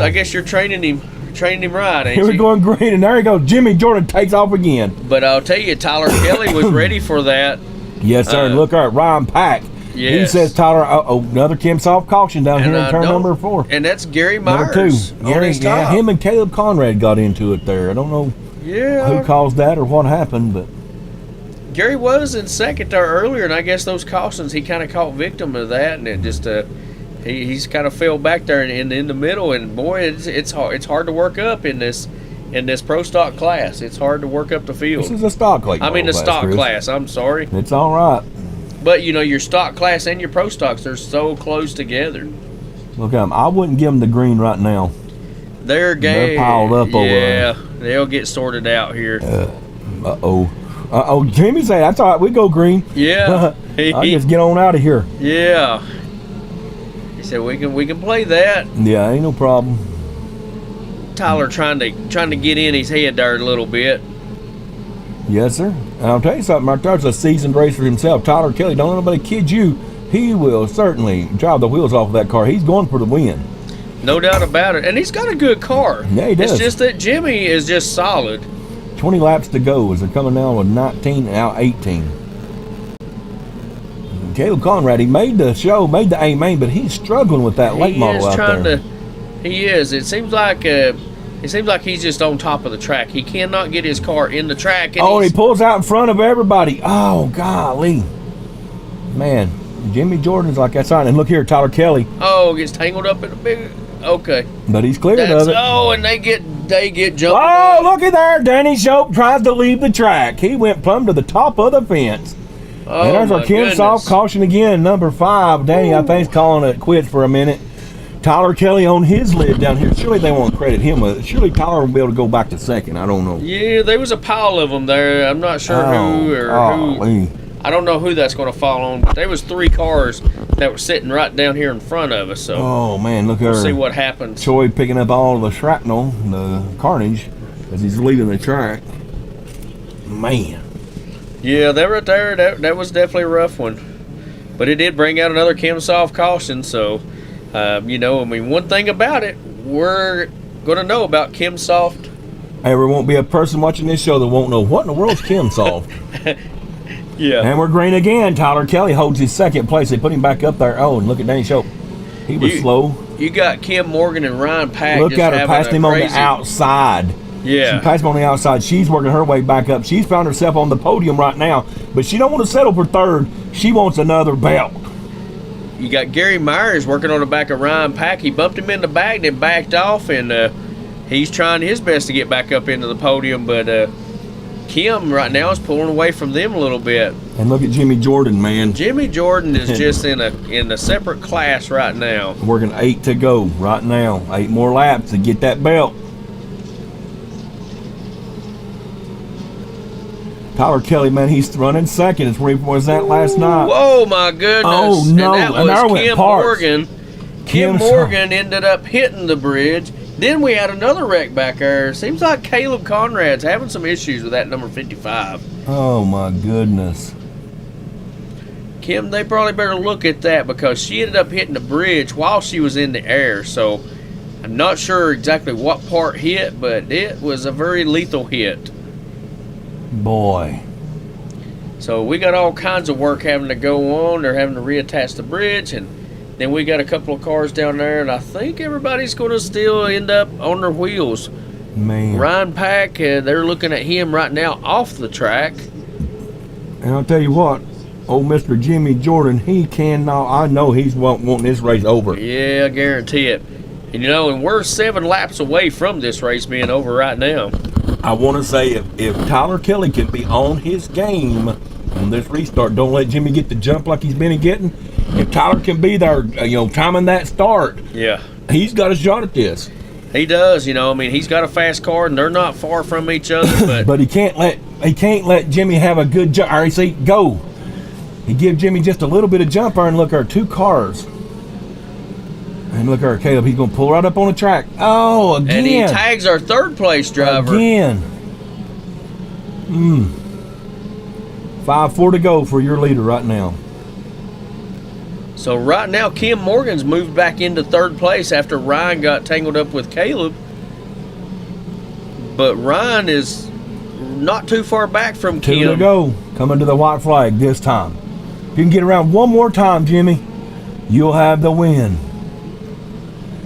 I guess you're training him. training him right, ain't Here we you? going green, and there he goes. Jimmy Jordan takes off again. But I'll tell you, Tyler Kelly was ready for that. Yes, sir. Look at Ryan Pack. He Yes. says Tyler. Another Kim Soft caution down here in turn number 4. And that's Gary Number Myers 2. on Gary, his yeah, top. him and Caleb Conrad got into it there. I don't know Yeah. who caused that or what happened, but Gary was in second there earlier, and I guess those cautions, he kind of caught victim of that, and it just he's kind of fell back there in the middle, and boy, it's hard to work up in this pro stock class. It's hard to work up the field. this is a stock late. I mean the model stock Chris. class. I'm sorry, It's all right. but you know your stock class and your pro stocks, they're so close together. Look at them. I wouldn't give them the green right now. They're They're piled up over Yeah, they'll get sorted out here. Jimmy say that's all right. We go green. Yeah, I'll just get on out of here. yeah. He said we can play that. Yeah, ain't no problem. Tyler trying to get in his head there a little bit. Yes, sir. And I'll tell you something, Mark. There's a seasoned racer himself, Tyler Kelly. Don't let nobody kid you. He will certainly drive the wheels off of that car. He's going for the win. No doubt about it. And he's got a good car. Yeah, he does. It's just that Jimmy is just solid. 20 laps to go as they're coming down with 19 and out 18. Caleb Conrad, he made the show, made the A main, but he's struggling with that late model out there. He is. It seems like he's just on top of the track. He cannot get his car in the track. And Oh, and he pulls out in front of everybody. Oh, golly. Man, Jimmy Jordan's like that sign. And look here, Tyler Kelly. Gets tangled up in a big. Okay. But he's cleared of it. And they get jumped. Oh, looky there. Danny Shope tries to leave the track. He went plumb to the top of the fence. Oh, And there's our my Kim goodness. Soft caution again, number 5. Danny, I think, is calling it quits for a minute. Tyler Kelly on his lid down here. Surely they won't credit him with it. Surely Tyler will be able to go back to second. I don't know. Yeah, there was a pile of them there. I'm not sure who. I don't know who that's going to fall on, but there was 3 cars that were sitting right down here in front of us. So Oh, man, look at her. we'll see what happens. Troy picking up all the shrapnel, the carnage, as he's leaving the track. Man. Yeah, they were right there. That was definitely a rough one, but it did bring out another Kim Soft caution. So, one thing about it, we're going to know about Kim Soft. Hey, there won't be a person watching this show that won't know what in the world's Kim Soft. Yeah. And we're green again. Tyler Kelly holds his second place. They put him back up there. Oh, and look at Danny Shope. He was slow. You got Kim Morgan and Ryan Pack. Look just at her having passing a him on the crazy- outside. Yeah. She passed him on the outside. She's working her way back up. She's found herself on the podium right now, but she don't want to settle for third. She wants another belt. You got Gary Myers working on the back of Ryan Pack. He bumped him in the back, then backed off, and he's trying his best to get back up into the podium. But Kim right now is pulling away from them a little bit. And look at Jimmy Jordan, man. Jimmy Jordan is just in a separate class right now. Working 8 to go right now. 8 more laps to get that belt. Tyler Kelly, man, he's running second. It's where he was at last night. Whoa, my goodness. Oh, no. And that And there was went Kim Parks. Morgan. Kim Kim Morgan ended up hitting the bridge. Then we had another wreck back there. Seems like Caleb Conrad's having some issues with that number 55. Oh, my goodness. Kim, they probably better look at that because she ended up hitting the bridge while she was in the air. So I'm not sure exactly what part hit, but it was a very lethal hit. Boy. So we got all kinds of work having to go on. They're having to reattach the bridge, and then we got a couple of cars down there, and I think everybody's going to still end up on their wheels. Man. Ryan Pack, they're looking at him right now off the track. And I'll tell you what, old Mr. Jimmy Jordan, he cannot, I know he's wanting this race over. Yeah, I guarantee it. And and we're 7 laps away from this race being over right now. I want to say if Tyler Kelly can be on his game on this restart, don't let Jimmy get the jump like he's been getting. If Tyler can be there, timing that start, Yeah. he's got a shot at this. He does, he's got a fast car, and they're not far from each other, but But he can't let Jimmy have a good jump. All right, see, go. He give Jimmy just a little bit of jump there, and look, our 2 cars. And look, our Caleb, he's gonna pull right up on the track. Oh, again. and he tags our 3rd place driver. Again. 5-4 to go for your leader right now. So right now, Kim Morgan's moved back into 3rd place after Ryan got tangled up with Caleb. but Ryan is not too far back from Two Kim. to go. Coming to the white flag this time. If you can get around one more time, Jimmy, you'll have the win.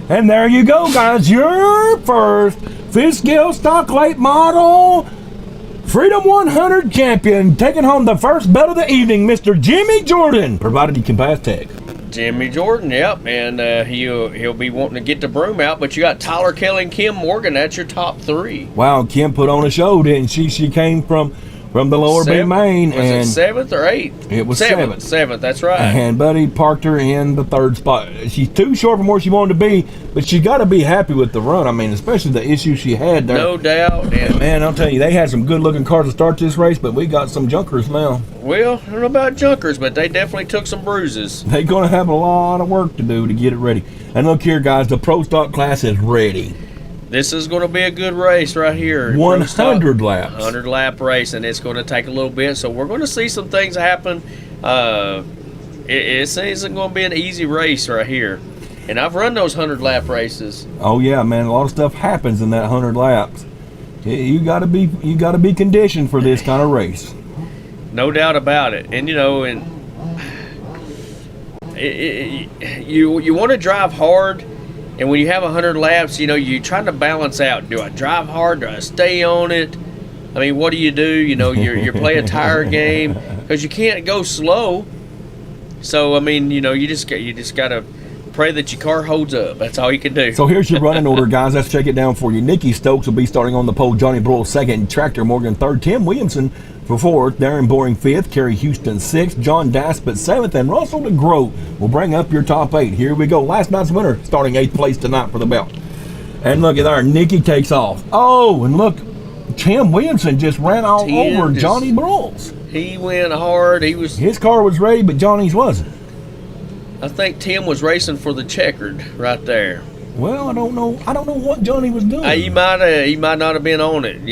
And there you go, guys. Your first fifth-scale stock late model Freedom 100 champion, taking home the first belt of the evening, Mr. Jimmy Jordan, provided he can pass tech. Jimmy Jordan, yep, and he'll be wanting to get the broom out, but you got Tyler Kelly and Kim Morgan. That's your top three. Wow, Kim put on a show, didn't she? She came from the lower Bay Maine. Was it 7th or 8th? It was 7th. 7th, that's right. And Buddy parked her in the 3rd spot. She's too short from where she wanted to be, but she got to be happy with the run. I mean, especially the issue she had there. No doubt. And man, I'll tell you, they had some good-looking cars to start this race, but we got some junkers now. well, I don't know about junkers, but they definitely took some bruises. They're going to have a lot of work to do to get it ready. And look here, guys, the Pro Stock class is ready. This is going to be a good race right here. 100 laps. 100 lap race, and it's going to take a little bit. So we're going to see some things happen. It isn't going to be an easy race right here. And I've run those 100 lap races. Oh yeah, man, a lot of stuff happens in that 100 laps. You got to be conditioned for this kind of race. No doubt about it. And you want to drive hard. And when you have 100 laps, you're trying to balance out. Do I drive hard? Do I stay on it? I mean, what do? You're playing a tire game because you can't go slow. So I mean, you just got to pray that your car holds up. That's all you can do. So here's your running order, guys. Let's check it down for you. Nikki Stokes will be starting on the pole. Johnny Broyle 2nd. Tractor Morgan 3rd. Tim Williamson for 4th. Darren Boring 5th. Kerry Houston 6th. John Daspit 7th. And Russell DeGroat will bring up your top 8. Here we go. Last night's winner starting 8th place tonight for the belt. And look at there. Nikki takes off. Oh, and look. Tim Williamson just ran all over Johnny Broyles. He went hard. His car was ready, but Johnny's wasn't. I think Tim was racing for the checkered right there. Well, I don't know what Johnny was doing. He might not have been on it.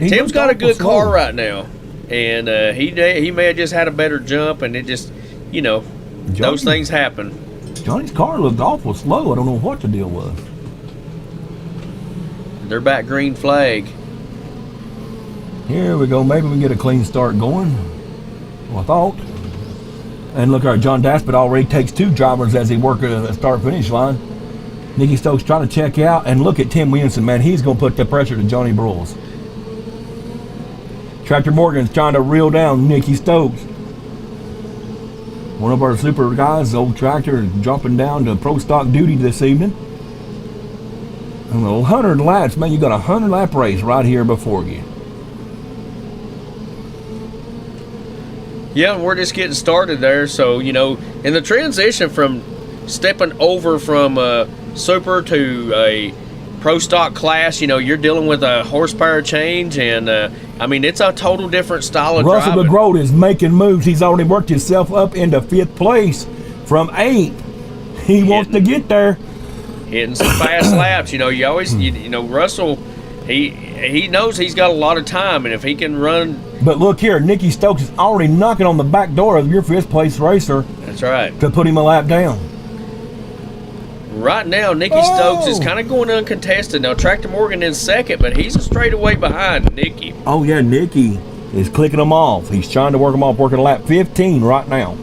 Tim's got a good car right now, and he may have just had a better jump, and it just those things happen. Johnny's car looked awful slow. I don't know what the deal was. They're back green flag. Here we go. Maybe we can get a clean start going. Well, I thought. And look, our John Daspit already takes 2 drivers as he works a start-finish line. Nikki Stokes trying to check out. And look at Tim Williamson, man. He's going to put the pressure to Johnny Broyles. Tractor Morgan's trying to reel down Nikki Stokes. One of our super guys, old Tractor, is dropping down to Pro Stock duty this evening. And 100 laps, man. You got a 100 lap race right here before you. Yeah, we're just getting started there. So, in the transition from stepping over from super to a Pro Stock class, you're dealing with a horsepower change. And, it's a total different style of driving. Russell DeGroat is making moves. He's already worked himself up into 5th place from 8th. He wants to get there. Hitting some fast laps. You always, Russell, he knows he's got a lot of time. And if he can run... But look here, Nikki Stokes is already knocking on the back door of your 5th place racer. That's right. To put him a lap down. Right now, Nikki Stokes is kind of going uncontested. Now, Tractor Morgan in 2nd, but he's a straightaway behind Nikki. Oh, yeah, Nikki is clicking them off. He's trying to work them off, working lap 15 right now.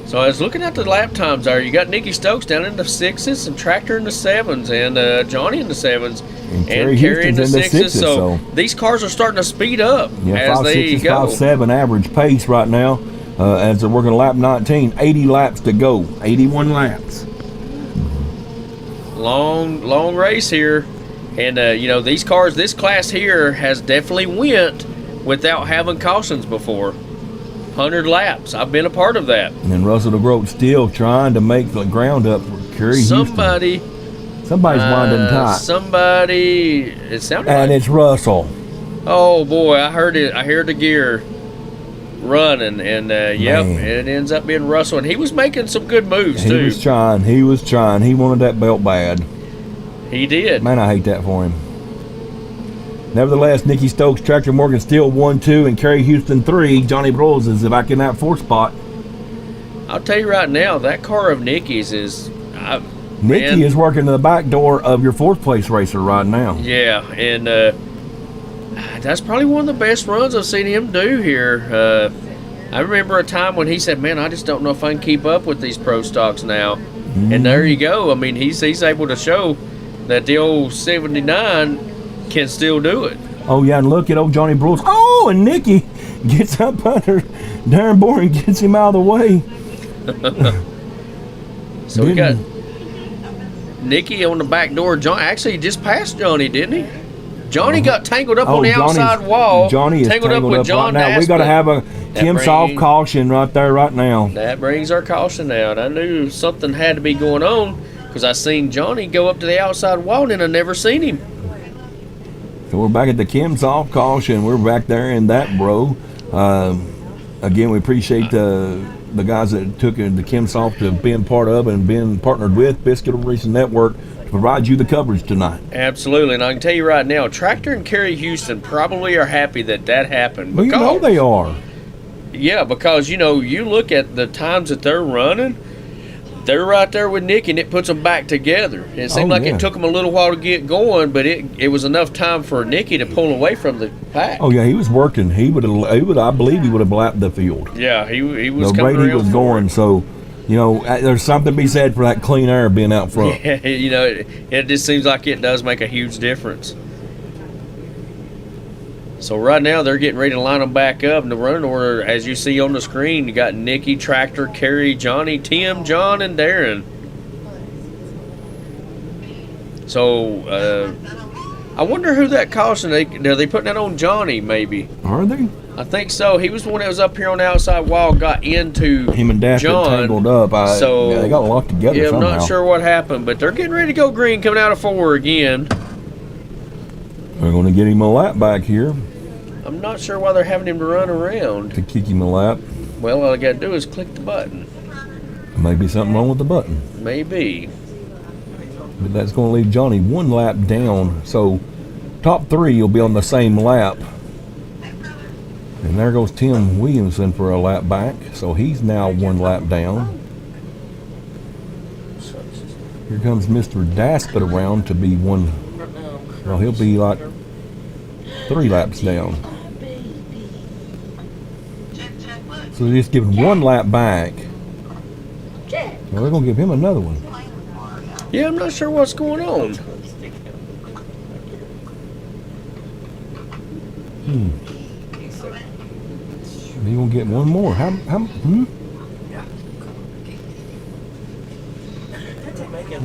So I was looking at the lap times there. You got Nikki Stokes down in the 6s and Tractor in the 7s and Johnny in the 7s and Kerry in the 6s. So these cars are starting to speed up as they go. 5.7 average pace right now as they're working lap 19. 80 laps to go. 81 laps. Long race here. And, these cars, this class here has definitely went without having cautions before. 100 laps. I've been a part of that. And Russell DeGroat still trying to make the ground up for Kerry Houston. Somebody's winding tight. It sounded like... And it's Russell. Oh, boy. I heard it. I heard the gear running. And, yep, it ends up being Russell. And he was making some good moves, too. He was trying. He wanted that belt bad. He did. Man, I hate that for him. Nevertheless, Nikki Stokes, Tractor Morgan still 1-2, and Kerry Houston 3. Johnny Broyles is back in that 4th spot. I'll tell you right now, that car of Nikki's is... Nicky And- is working the back door of your 4th place racer right now. Yeah, and that's probably one of the best runs I've seen him do here. I remember a time when he said, "Man, I just don't know if I can keep up with these pro stocks now." And there you go. I mean, he's able to show that the old 79 can still do it. Oh yeah, and look at old Johnny Bruce. Oh, and Nicky gets up under Darren Bourne and gets him out of the way. So we got Nicky on the back door. John actually just passed Johnny, didn't he? Johnny got tangled up on the outside wall. Johnny is tangled up with John right now. We got to have a Kim Soft caution right there, right now. That brings our caution out. I knew something had to be going on because I seen Johnny go up to the outside wall and I never seen him. So we're back at the Kim Soft caution. We're back there in that, bro. Again, we appreciate the guys that took the Kim Soft to being part of and being partnered with Biscuit Racing Network to provide you the coverage tonight. Absolutely, and I can tell you right now, Tractor and Kerry Houston probably are happy that happened. Well, you know they are. Yeah, because, you look at the times that they're running, they're right there with Nick, and it puts them back together. It seemed like yeah. it took them a little while to get going, but it was enough time for Nicky to pull away from the pack. Oh yeah, he was working. He would. I believe he would have lapped the field. Yeah, he was The coming rate he around was going. So, there's something to be said for that clean air being out front. It just seems like it does make a huge difference. So right now they're getting ready to line them back up in the running order. As you see on the screen, you got Nicky, Tractor, Kerry, Johnny, Tim, John, and Darren. So I wonder who that caution are they putting that on Johnny? Maybe. Are they? I think so. He was the one that was up here on the outside wall, got into Him and Dash got John. tangled up. They got locked together Yeah, I'm somehow. not sure what happened, but they're getting ready to go green, coming out of 4 again. We're going to get him a lap back here I'm not sure why they're having him to run around. to kick him a lap. Well, all I got to do is click the button. Maybe something wrong with the button. Maybe. But that's going to leave Johnny 1 lap down. So top 3 will be on the same lap. And there goes Tim Williamson for a lap back. So he's now 1 lap down. Here comes Mr. Daspit around to be one. Well, he'll be like 3 laps down. So they're just giving 1 lap back. Well, they're going to give him another one. Yeah, I'm not sure what's going on. He's going to get 1 more.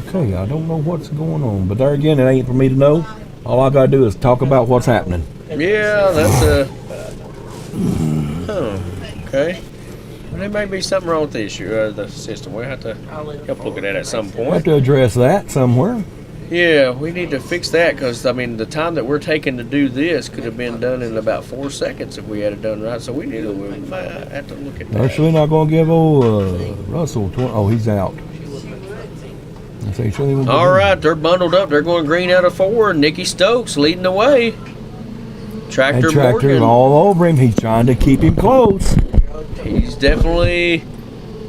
Okay, I don't know what's going on. But there again, it ain't for me to know. All I got to do is talk about what's happening. Yeah, that's okay. Well, there may be something wrong with the issue, the system. We'll have to help look at that at some We'll have point. to address that somewhere. Yeah, we need to fix that because, the time that we're taking to do this could have been done in about 4 seconds if we had it done right. So we might have to look at They're that. surely not going to give old Russell 20. Oh, he's out. I say, surely won't give All him- right, they're bundled up. They're going green out of 4. Nicky Stokes leading the way. And Tractor Tractor's Morgan. all over him. He's trying to keep him close. He's definitely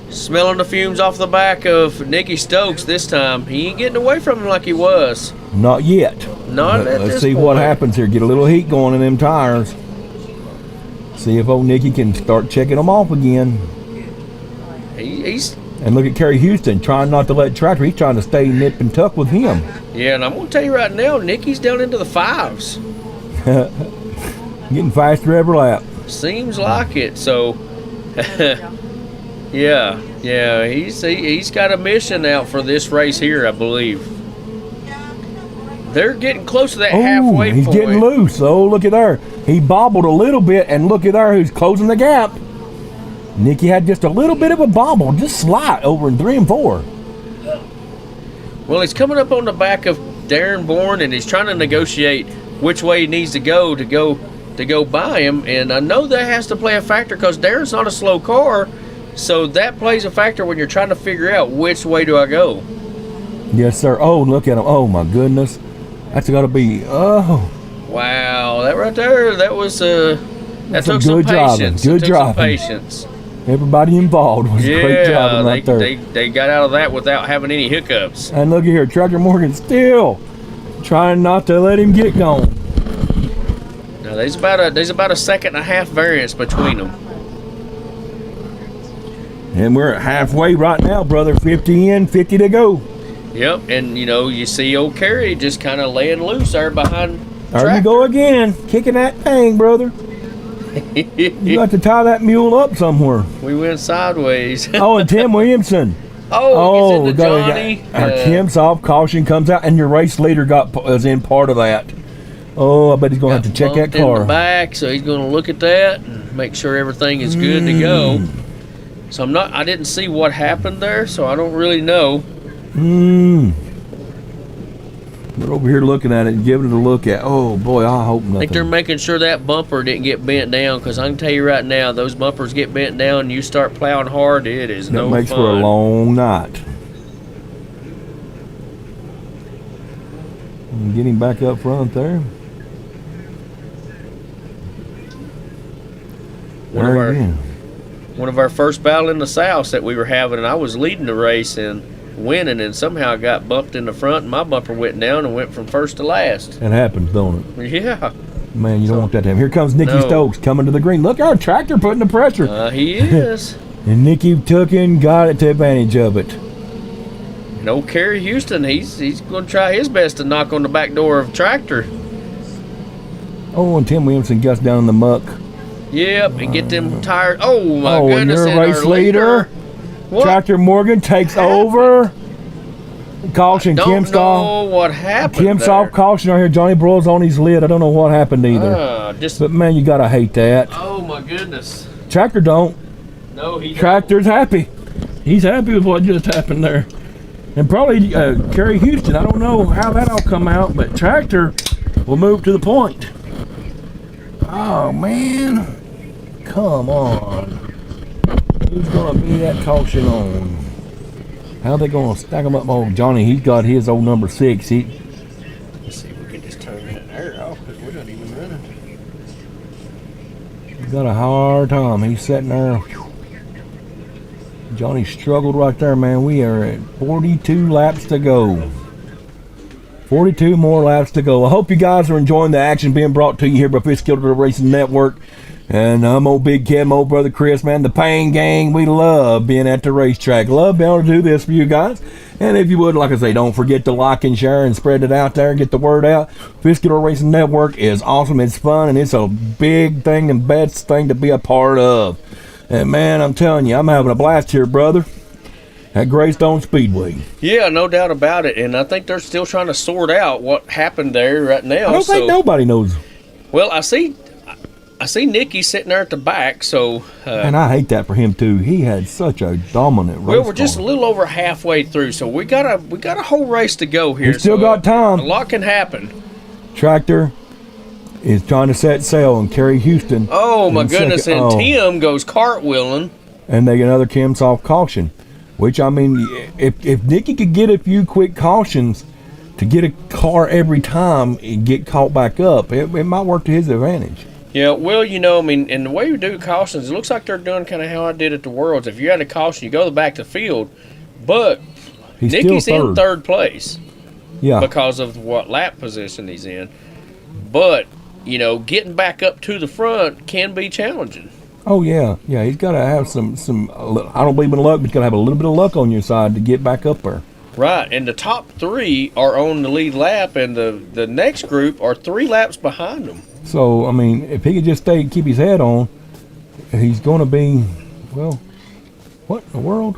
smelling the fumes off the back of Nicky Stokes this time. He ain't getting away from him like he was. Not yet. Not But at let's this see what point. happens here. Get a little heat going in them tires. See if old Nicky can start checking them off again. He's And look at Kerry Houston trying not to let Tractor. He's trying to stay nip and tuck with him. yeah, and I'm gonna tell you right now, Nicky's down into the 5s. Getting faster every lap. Seems like it. So, yeah, he's got a mission out for this race here, I believe. They're getting close to that halfway he's point. getting loose. Oh, look at there. He bobbled a little bit, and look at there who's closing the gap. Nicky had just a little bit of a bobble, just slight over in 3 and 4. Well, he's coming up on the back of Darren Bourne, and he's trying to negotiate which way he needs to go by him. And I know that has to play a factor because Darren's not a slow car, so that plays a factor when you're trying to figure out which way do I go. Yes, sir. Oh, look at him. Oh, my goodness. That's got to be, Wow, that right there, that was that Some took some good driving. patience. Good It took some driving. patience. Everybody involved was a great job right there. They got out of that without having any hiccups. And look at here, Tractor Morgan still trying not to let him get going. Now there's about a second and a half variance between them. And we're halfway right now, brother. 50 in, 50 to go. Yep, and you see old Kerry just kind of laying loose there behind. There you go again, kicking that thing, brother. You got to tie that mule up somewhere. We went sideways. Oh, and Tim Williamson. Oh, gets into Johnny. Our Tim's off, caution comes out, and your race leader was in part of that. Oh, I bet he's going to have to check that car. In the back, so he's going to look at that and make sure everything is good to go. So I didn't see what happened there, so I don't really know. We're over here looking at it and giving it a look at. Oh boy, I hope nothing. I think they're making sure that bumper didn't get bent down, because I can tell you right now, those bumpers get bent down and you start plowing hard, it is no fun. That makes for a long night. Get him back up front there. One of our first battle in the South that we were having, and I was leading the race and winning, and somehow I got bumped in the front and my bumper went down and went from first to last. It happens, don't it? Yeah. Man, you don't want that to happen. Here comes Nicky Stokes coming to the green. Look, our tractor putting the pressure. He is. And Nicky took and got it to advantage of it. And old Kerry Houston, he's going to try his best to knock on the back door of tractor. Oh, and Tim Williamson gets down in the muck. Yep, and get them tires. Oh my goodness! And your race leader, Tractor Morgan, takes over. Caution, Kim Stoff. I don't know what happened. Kim Stoff caution right here. Johnny Broyles on his lid. I don't know what happened either. But man, you gotta hate that. Oh my goodness! Tractor don't. No, he. Tractor's happy. He's happy with what just happened there. And probably Kerry Houston. I don't know how that all come out, but Tractor will move to the point. Oh man. Come on. Who's going to be that caution on? How they going to stack them up? Oh, Johnny, he's got his old number 6. Let's see if we can just turn that air off, because we're not even running. He's got a hard time. He's sitting there. Johnny struggled right there, man. We are at 42 laps to go. 42 more laps to go. I hope you guys are enjoying the action being brought to you here by Fitzgerald Racing Network. And I'm old Big Kev, old brother Chris, man. The Payne Gang, we love being at the racetrack. Love being able to do this for you guys. And if you would, like I say, don't forget to like and share and spread it out there and get the word out. Fitzgerald Racing Network is awesome. It's fun, and it's a big thing and best thing to be a part of. And man, I'm telling you, I'm having a blast here, brother, at Greystone Speedway. Yeah, no doubt about it. And I think they're still trying to sort out what happened there right now. I don't think nobody knows. Well, I see Nicky sitting there at the back, so... and I hate that for him, too. He had such a dominant race. Well, we're just a little over halfway through, so we got a whole race to go here. We still got time. A lot can happen. Tractor is trying to set sail, and Kerry Houston... Oh, my goodness, and Tim goes cartwheeling. And they get another Kim Stoff caution, which, I mean, if Nicky could get a few quick cautions to get a car every time and get caught back up, it might work to his advantage. Yeah, well, I mean, and the way we do cautions, it looks like they're doing kind of how I did at the Worlds. If you had a caution, you go back to the field, but Nicky's in third place. Yeah. Because of what lap position he's in. But, getting back up to the front can be challenging. Oh, yeah. Yeah, he's got to have some I don't believe in luck, but he's got to have a little bit of luck on your side to get back up there. Right, and the top 3 are on the lead lap, and the next group are 3 laps behind them. So, I mean, if he could just keep his head on, he's going to be, well, what in the world?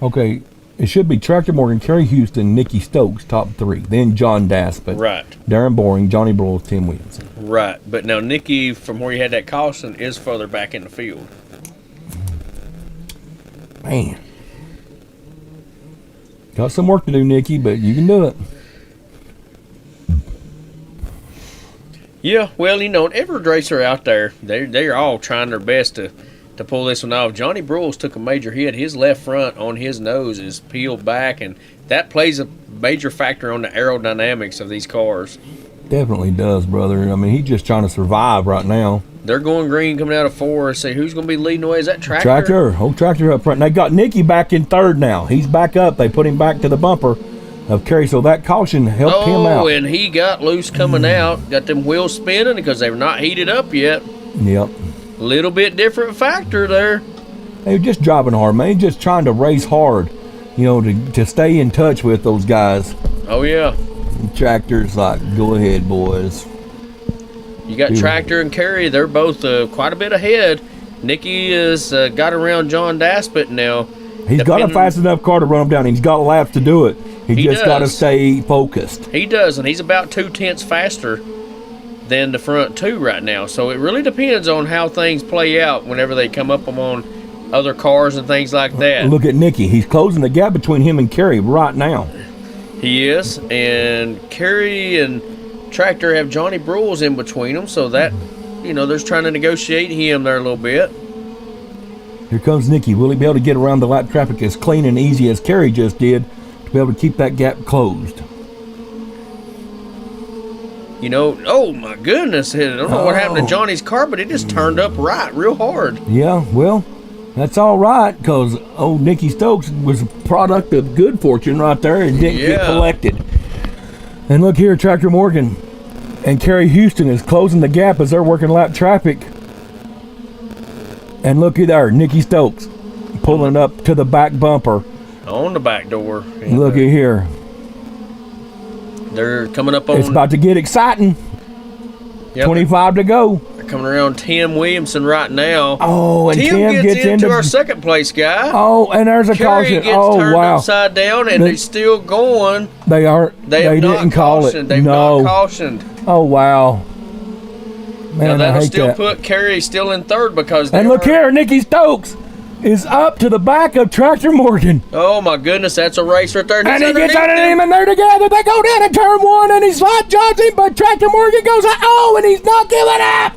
Okay, it should be Tractor Morgan, Kerry Houston, Nicky Stokes, top 3. Then John Daspit. Right. Darren Boring, Johnny Broyles, Tim Williamson. Right, but now Nicky, from where he had that caution, is further back in the field. Man. Got some work to do, Nicky, but you can do it. Yeah, well, every racer out there, they're all trying their best to pull this one off. Johnny Broyles took a major hit. His left front on his nose is peeled back, and that plays a major factor on the aerodynamics of these cars. Definitely does, brother. I mean, he's just trying to survive right now. They're going green coming out of 4. See who's going to be leading the way. Is that Tractor? Tractor up front. And they got Nicky back in third now. He's back up. They put him back to the bumper of Kerry, so that caution helped him out. Oh, and he got loose coming out. Got them wheels spinning because they were not heated up yet. Yep. Little bit different factor there. They were just driving hard, man. He's just trying to race hard, to stay in touch with those guys. Oh, yeah. Tractor's like, go ahead, boys. You got Tractor and Kerry. They're both quite a bit ahead. Nicky has got around John Daspit now. He's got a fast enough car to run him down. He's got laps to do it. He just got to stay focused. He does, and he's about 2/10 faster than the front two right now. So it really depends on how things play out whenever they come up on other cars and things like that. Look at Nicky. He's closing the gap between him and Kerry right now. He is, and Kerry and Tractor have Johnny Brules in between them, so that, they're trying to negotiate him there a little bit. Here comes Nicky. Will he be able to get around the lap traffic as clean and easy as Kerry just did to be able to keep that gap closed? Oh my goodness, I don't know what happened to Johnny's car, but it just turned up right real hard. Yeah, well, that's all right, because old Nicky Stokes was a product of good fortune right there and didn't get collected. And look here, Tractor Morgan and Kerry Houston is closing the gap as they're working lap traffic. And looky there, Nicky Stokes pulling up to the back bumper. On the back door. Looky here. They're coming up on... It's about to get exciting. Yep. 25 to go. They're coming around Tim Williamson right now. Oh, and Tim gets into our second place guy. Oh, and there's a caution. Kerry gets turned upside down, and they're still going. They didn't call it. They've not cautioned. Oh, wow. Man, now that'll still put Kerry still in third because... And look here, Nicky Stokes is up to the back of Tractor Morgan. Oh my goodness, that's a race right there. And he gets underneath him, and they're together. They go down to turn 1, and he slide jogs him, but Tractor Morgan goes, and he's not giving up.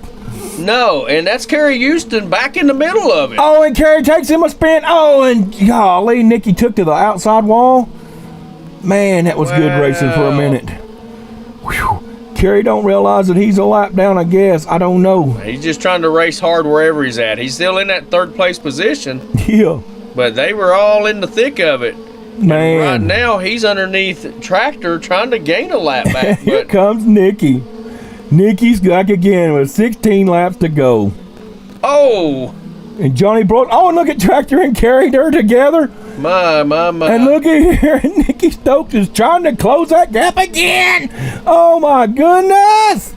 No, and that's Kerry Houston back in the middle of it. Oh, and Kerry takes him a spin. Oh, and golly, Nicky took to the outside wall. Man, that was good racing for a minute. Whew. Kerry don't realize that he's a lap down, I guess. I don't know. He's just trying to race hard wherever he's at. He's still in that third place position. Yeah. But they were all in the thick of it. Man. Right now, he's underneath Tractor trying to gain a lap back. Here comes Nicky. Nicky's back again with 16 laps to go. Oh. And Johnny Brules. Oh, and look at Tractor and Kerry. They're together. My. And look at here. Nicky Stokes is trying to close that gap again. Oh, my goodness.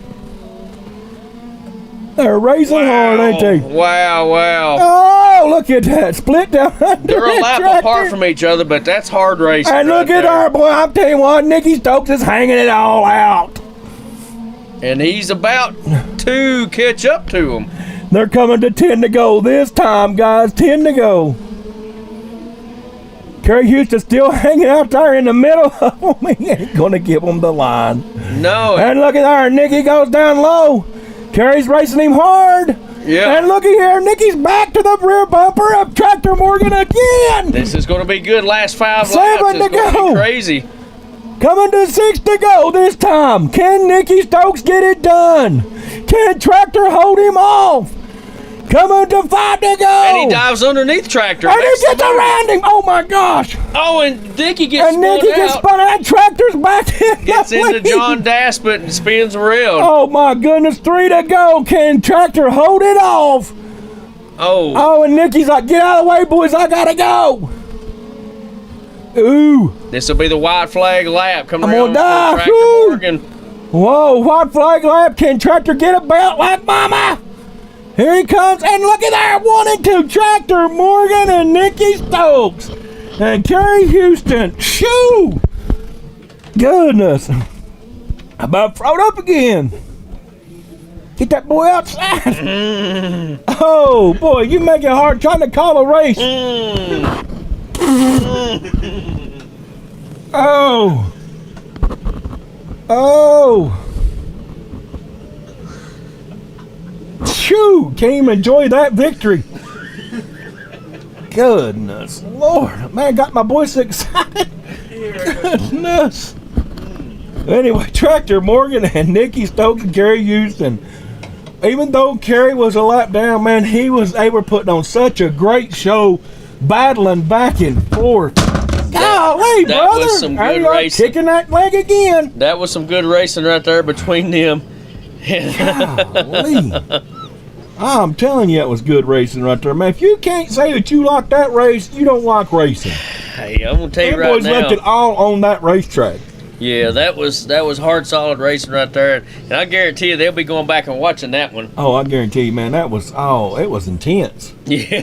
They're racing hard, ain't they? Wow. Oh, look at that. Split down. They're a lap apart from each other, but that's hard racing. And look at our boy. I'm telling you what, Nicky Stokes is hanging it all out. And he's about to catch up to him. They're coming to 10 to go this time, guys. 10 to go. Kerry Houston still hanging out there in the middle of them. He ain't going to give them the line. No. And look at there. Nicky goes down low. Kerry's racing him hard. Yeah. And looky here. Nicky's back to the rear bumper of Tractor Morgan again. This is going to be good. Last 5 laps. 7 to go. Crazy. Coming to 6 to go this time. Can Nicky Stokes get it done? Can Tractor hold him off? Coming to 5 to go. And he dives underneath Tractor. And he gets around him. Oh, my gosh. Oh, and Nicky gets spun out. And Nicky gets spun out. Tractor's back in. Gets into John Daspit and spins around. Oh, my goodness. 3 to go. Can Tractor hold it off? Oh, and Nicky's like, get out of the way, boys. I got to go. Ooh. This will be the white flag lap coming around for Tractor Morgan. Whoa, white flag lap. Can Tractor get a belt like mama? Here he comes, and look at there, 1 and 2, Tractor Morgan and Nicky Stokes. And Kerry Houston, shoo! Goodness. About throwed up again. Get that boy outside. Oh, boy, you make it hard trying to call a race. Oh. Shoo! Can't even enjoy that victory. Goodness Lord. Man, got my voice excited. Goodness. Anyway, Tractor Morgan and Nicky Stokes and Kerry Houston even though Kerry was a lap down, man, they were putting on such a great show, battling back and forth. Golly, that brother! was some good you are racing. kicking that leg again. That was some good racing right there between them. Golly. I'm telling you, it was good racing right there, man. If you can't say that you like that race, you don't like racing. Hey, I'm gonna tell you Them right boys left it now. all on that racetrack. Yeah, that was hard, solid racing right there, and I guarantee you they'll be going back and watching that one. Oh, I guarantee you, man, it was intense. Yeah,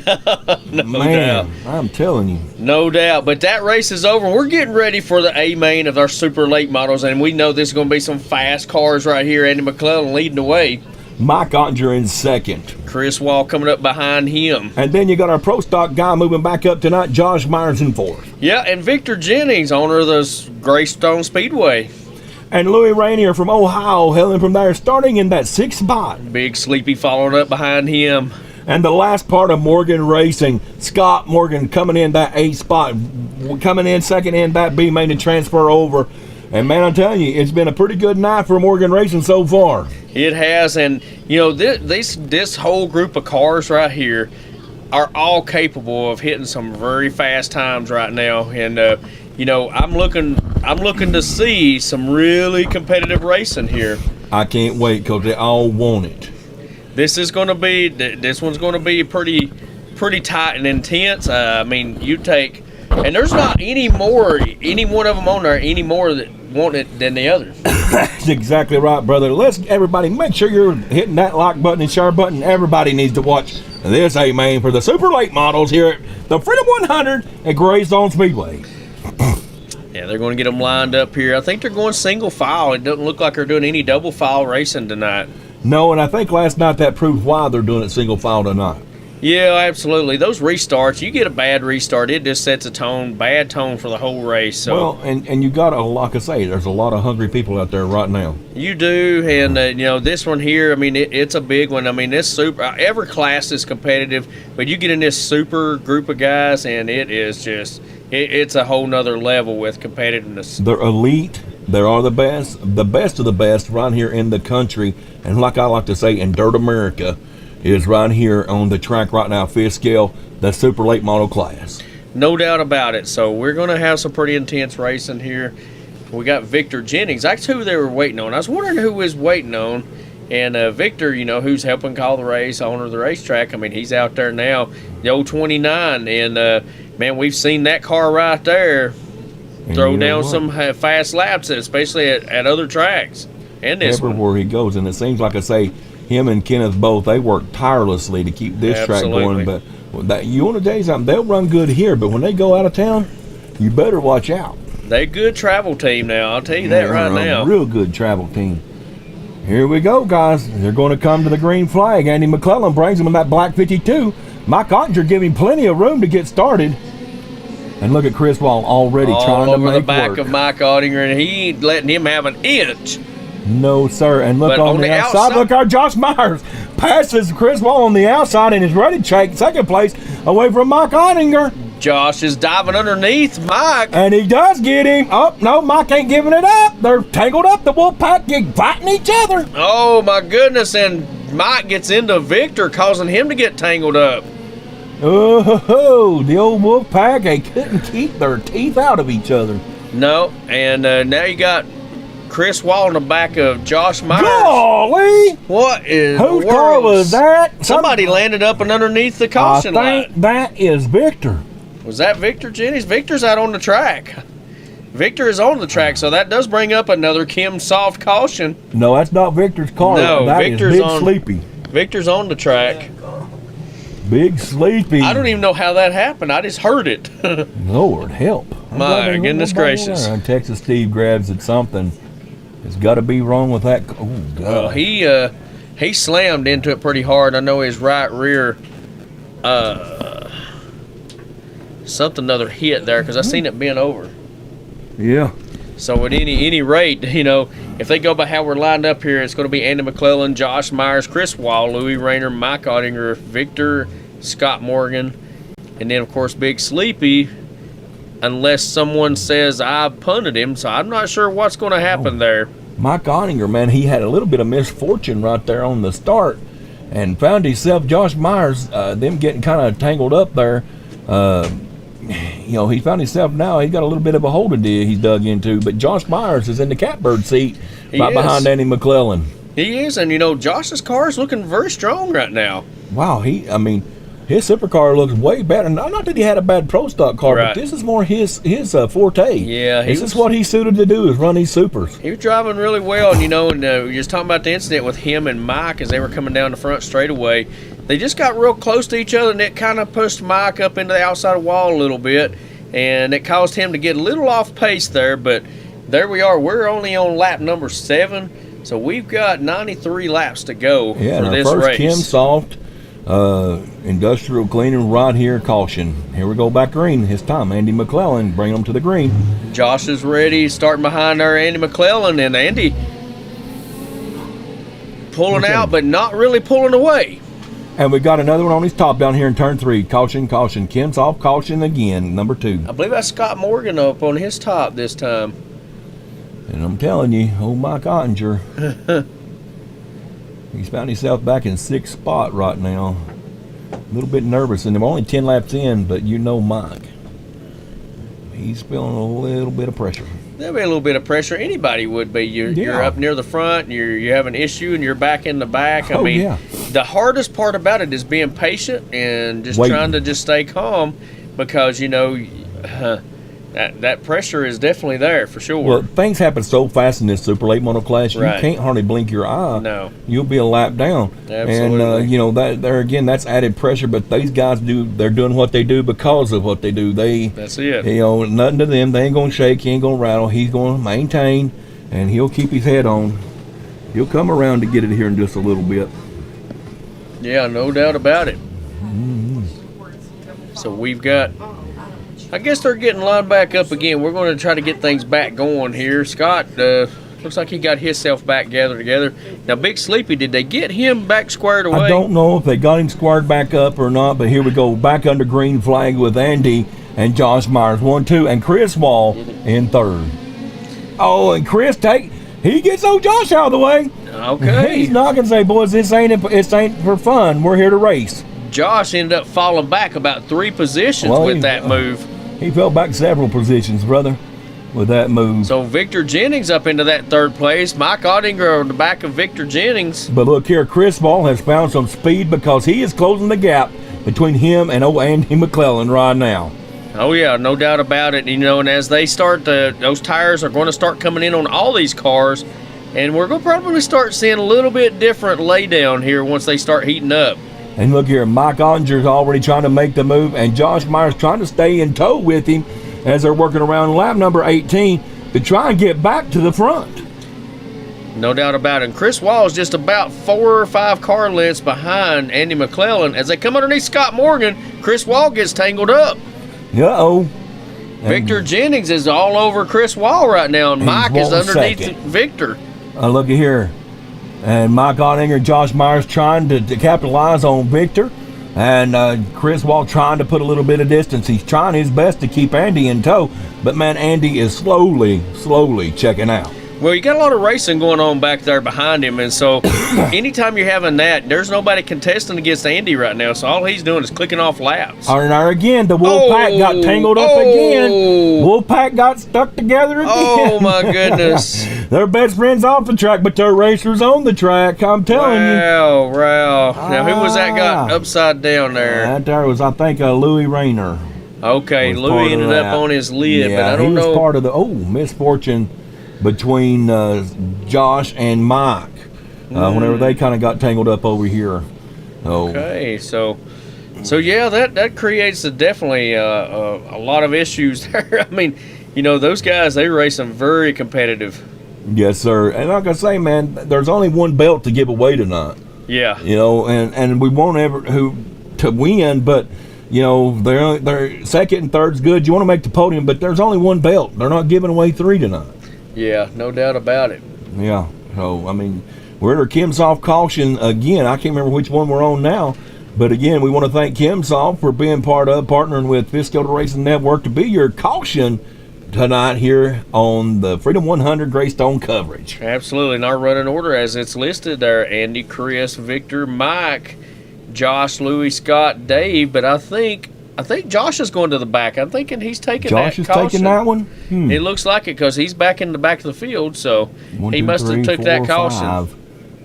no Man, doubt. I'm telling you. No doubt. But that race is over. We're getting ready for the A main of our super late models, and we know this is going to be some fast cars right here. Andy McClellan leading the way. Mike Ottinger in second. Chris Wall coming up behind him. And then you got our pro stock guy moving back up tonight, Josh Myers in fourth. Yeah, and Victor Jennings, owner of the Greystone Speedway. And Louis Rainier from Ohio hailing from there, starting in that sixth spot. Big Sleepy following up behind him. And the last part of Morgan Racing, Scott Morgan coming in that eighth spot, coming in second in that B main to transfer over. And man, I'm telling you, it's been a pretty good night for Morgan Racing so far. It has, and you know this whole group of cars right here are all capable of hitting some very fast times right now. And you know, I'm looking to see some really competitive racing here. I can't wait because they all want it. This one's going to be pretty tight and intense. I mean, you take, and there's not any one of them on there any more that want it than the other. That's exactly right, brother. Let's everybody make sure you're hitting that like button and share button. Everybody needs to watch this A-Main for the super late models here at the Freedom 100 at Greystone Speedway. Yeah, they're going to get them lined up here. I think they're going single file. It doesn't look like they're doing any double file racing tonight. No, and I think last night that proved why they're doing it single file tonight. Yeah, absolutely. Those restarts, you get a bad restart, it just sets a bad tone for the whole race. So Well, and you got to, like I say, there's a lot of hungry people out there right now. you do, and you know this one here. I mean, it's a big one. I mean, this super. Every class is competitive, but you get in this super group of guys, and it is just it's a whole nother level with competitiveness. They're elite. They are the best of the best right here in the country. And like I like to say, in Dirt America, is right here on the track right now, fifth scale, the super late model class. No doubt about it. So we're going to have some pretty intense racing here. We got Victor Jennings. That's who they were waiting on. I was wondering who was waiting on. And Victor, you know, who's helping call the race, owner of the racetrack. I mean, he's out there now, the old 29. And, man, we've seen that car right there And throw you know down what? some fast laps, especially at other tracks. And this one. Everywhere he goes. And it seems like I say, him and Kenneth both, they work tirelessly to keep this track Absolutely. going. But you want to tell you something, they'll run good here, but when they go out of town, you better watch out. They good travel team now. I'll tell you that right They're now. a real good travel team. Here we go, guys. They're going to come to the green flag. Andy McClellan brings them in that black 52. Mike Ottinger giving plenty of room to get started. And look at Chris Wall already All trying to over make the back work. of Mike Ottinger, and he ain't letting him have an inch. No, sir. And look But on the outside. Look, our Josh Myers passes Chris Wall on the outside and is ready to take second place away from Mike Ottinger. Josh is diving underneath Mike. And he does get him. Oh, no, Mike ain't giving it up. They're tangled up. The Wolfpack get fighting each other. Oh my goodness! And Mike gets into Victor, causing him to get tangled up. Oh, the old Wolfpack, they couldn't keep their teeth out of each other. No, and now you got Chris Wall in the back of Josh Myers. Golly! What is Whose the car world? was that? Somebody landed up and underneath the I caution think line. that is Victor. Was that Victor Jennings? Victor's out on the track. Victor is on the track, so that does bring up another Kim Soft caution. No, that's not Victor's car. No, that Victor's is Big on- Sleepy. Victor's on the track. Big Sleepy. I don't even know how that happened. I just heard it. Lord help. I'm My glad there's goodness nobody gracious. there. And Texas Steve grabs at something. It's got to be wrong with that. Oh, God. Well, he slammed into it pretty hard. I know his right rear, something other hit there because I seen it bent over. Yeah. So at any rate, you know, if they go by how we're lined up here, it's going to be Andy McClellan, Josh Myers, Chris Wall, Louis Rayner, Mike Ottinger, Victor, Scott Morgan, and then of course Big Sleepy. Unless someone says I punted him, so I'm not sure what's going to happen there. Mike Ottinger, man, he had a little bit of misfortune right there on the start and found himself, Josh Myers, them getting kind of tangled up there. He found himself now, he's got a little bit of a holding deal he's dug into, but Josh Myers is in the catbird seat behind Andy McClellan. He is, and Josh's car is looking very strong right now. Wow, his supercar looks way better. Not that he had a bad pro stock car, right. But this is more his forte. Yeah, this is what he's suited to do, is run these supers. He was driving really well, and we were just talking about the incident with him and Mike as they were coming down the front straightaway. They just got real close to each other, and it kind of pushed Mike up into the outside wall a little bit, and it caused him to get a little off pace there, but there we are. We're only on lap number 7, so we've got 93 laps to go for this first race. Kim Soft industrial cleaning right here, caution. Here we go back green. His time, Andy McClellan, bring them to the green. Josh is ready, starting behind there, Andy McClellan, and Andy pulling out, but not really pulling away. And we got another one on his top down here in turn 3. Caution, caution. Kim's off, caution again, number 2. I believe that's Scott Morgan up on his top this time. And I'm telling you, old Mike Ottinger, he's found himself back in 6th spot right now. A little bit nervous, and they're only 10 laps in, but Mike, he's feeling a little bit of pressure. There'll be a little bit of pressure. Anybody would be. You're up near the front, you have an issue, and you're back in the back. The hardest part about it is being patient and just trying to just stay calm, because that pressure is definitely there for sure. Well, things happen so fast in this Super Late Model class, you can't hardly blink your eye. No. You'll be a lap down. Absolutely. And, that there again, that's added pressure, but these guys they're doing what they do because of what they do. That's it. Nothing to them. They ain't going to shake, he ain't going to rattle. He's going to maintain, and he'll keep his head on. He'll come around to get it here in just a little bit. Yeah, no doubt about it. So we've got, I guess they're getting lined back up again. We're going to try to get things back going here. Scott, looks like he got himself back gathered together. Now, Big Sleepy, did they get him back squared away? I don't know if they got him squared back up or not, but here we go. Back under green flag with Andy and Josh Myers, 1, 2, and Chris Wall in 3rd. Oh, and Chris he gets old Josh out of the way. Okay. He's not going to say, boys, this ain't for fun. We're here to race. Josh ended up falling back about 3 positions with that move. He fell back several positions, brother, with that move. So Victor Jennings up into that 3rd place. Mike Ottinger on the back of Victor Jennings. But look here, Chris Ball has found some speed because he is closing the gap between him and old Andy McClellan right now. Oh, yeah, no doubt about it. And as they start, those tires are going to start coming in on all these cars. And we're going to probably start seeing a little bit different laydown here once they start heating up. And look here, Mike Ottinger's already trying to make the move, and Josh Myers trying to stay in tow with him as they're working around lap number 18 to try and get back to the front. No doubt about it. And Chris Wall is just about 4 or 5 car lengths behind Andy McClellan. As they come underneath Scott Morgan, Chris Wall gets tangled up. Uh-oh. Victor Jennings is all over Chris Wall right now, and Mike is underneath Victor. Look at here. And Mike Ottinger and Josh Myers trying to capitalize on Victor. And Chris Wall trying to put a little bit of distance. He's trying his best to keep Andy in tow. But, man, Andy is slowly checking out. Well, you got a lot of racing going on back there behind him, and so anytime you're having that, there's nobody contesting against Andy right now, so all he's doing is clicking off laps. And again, the Wolfpack got tangled up again. Wolfpack got stuck together again. Oh, my goodness. They're best friends off the track, but they're racers on the track, I'm telling you. Wow. Now, who was that got upside down there? That there was, I think, Louis Rayner. Okay, Louis ended up on his lid, but I don't know. He was part of the, misfortune between Josh and Mike whenever they kind of got tangled up over here. Okay, so yeah, that creates definitely a lot of issues there. I mean, those guys, they race them very competitive. Yes, sir. And like I say, man, there's only one belt to give away tonight. Yeah. And we won't ever to win, but they're second and third's good. You want to make the podium, but there's only one belt. They're not giving away 3 tonight. Yeah, no doubt about it. Yeah. So, I mean, we're at our Kimsoft caution again. I can't remember which one we're on now. But again, we want to thank Kimsoft for being partnering with Fisk Racing Network to be your caution tonight here on the Freedom 100 Greystone coverage. Absolutely. In our running order as it's listed there, Andy, Chris, Victor, Mike, Josh, Louis, Scott, Dave, but I think Josh is going to the back. I'm thinking he's taking Josh that is caution. taking that one? It looks like it because he's back in the back of the field, so 1, he 2, must 3, have took 4, that caution. 5.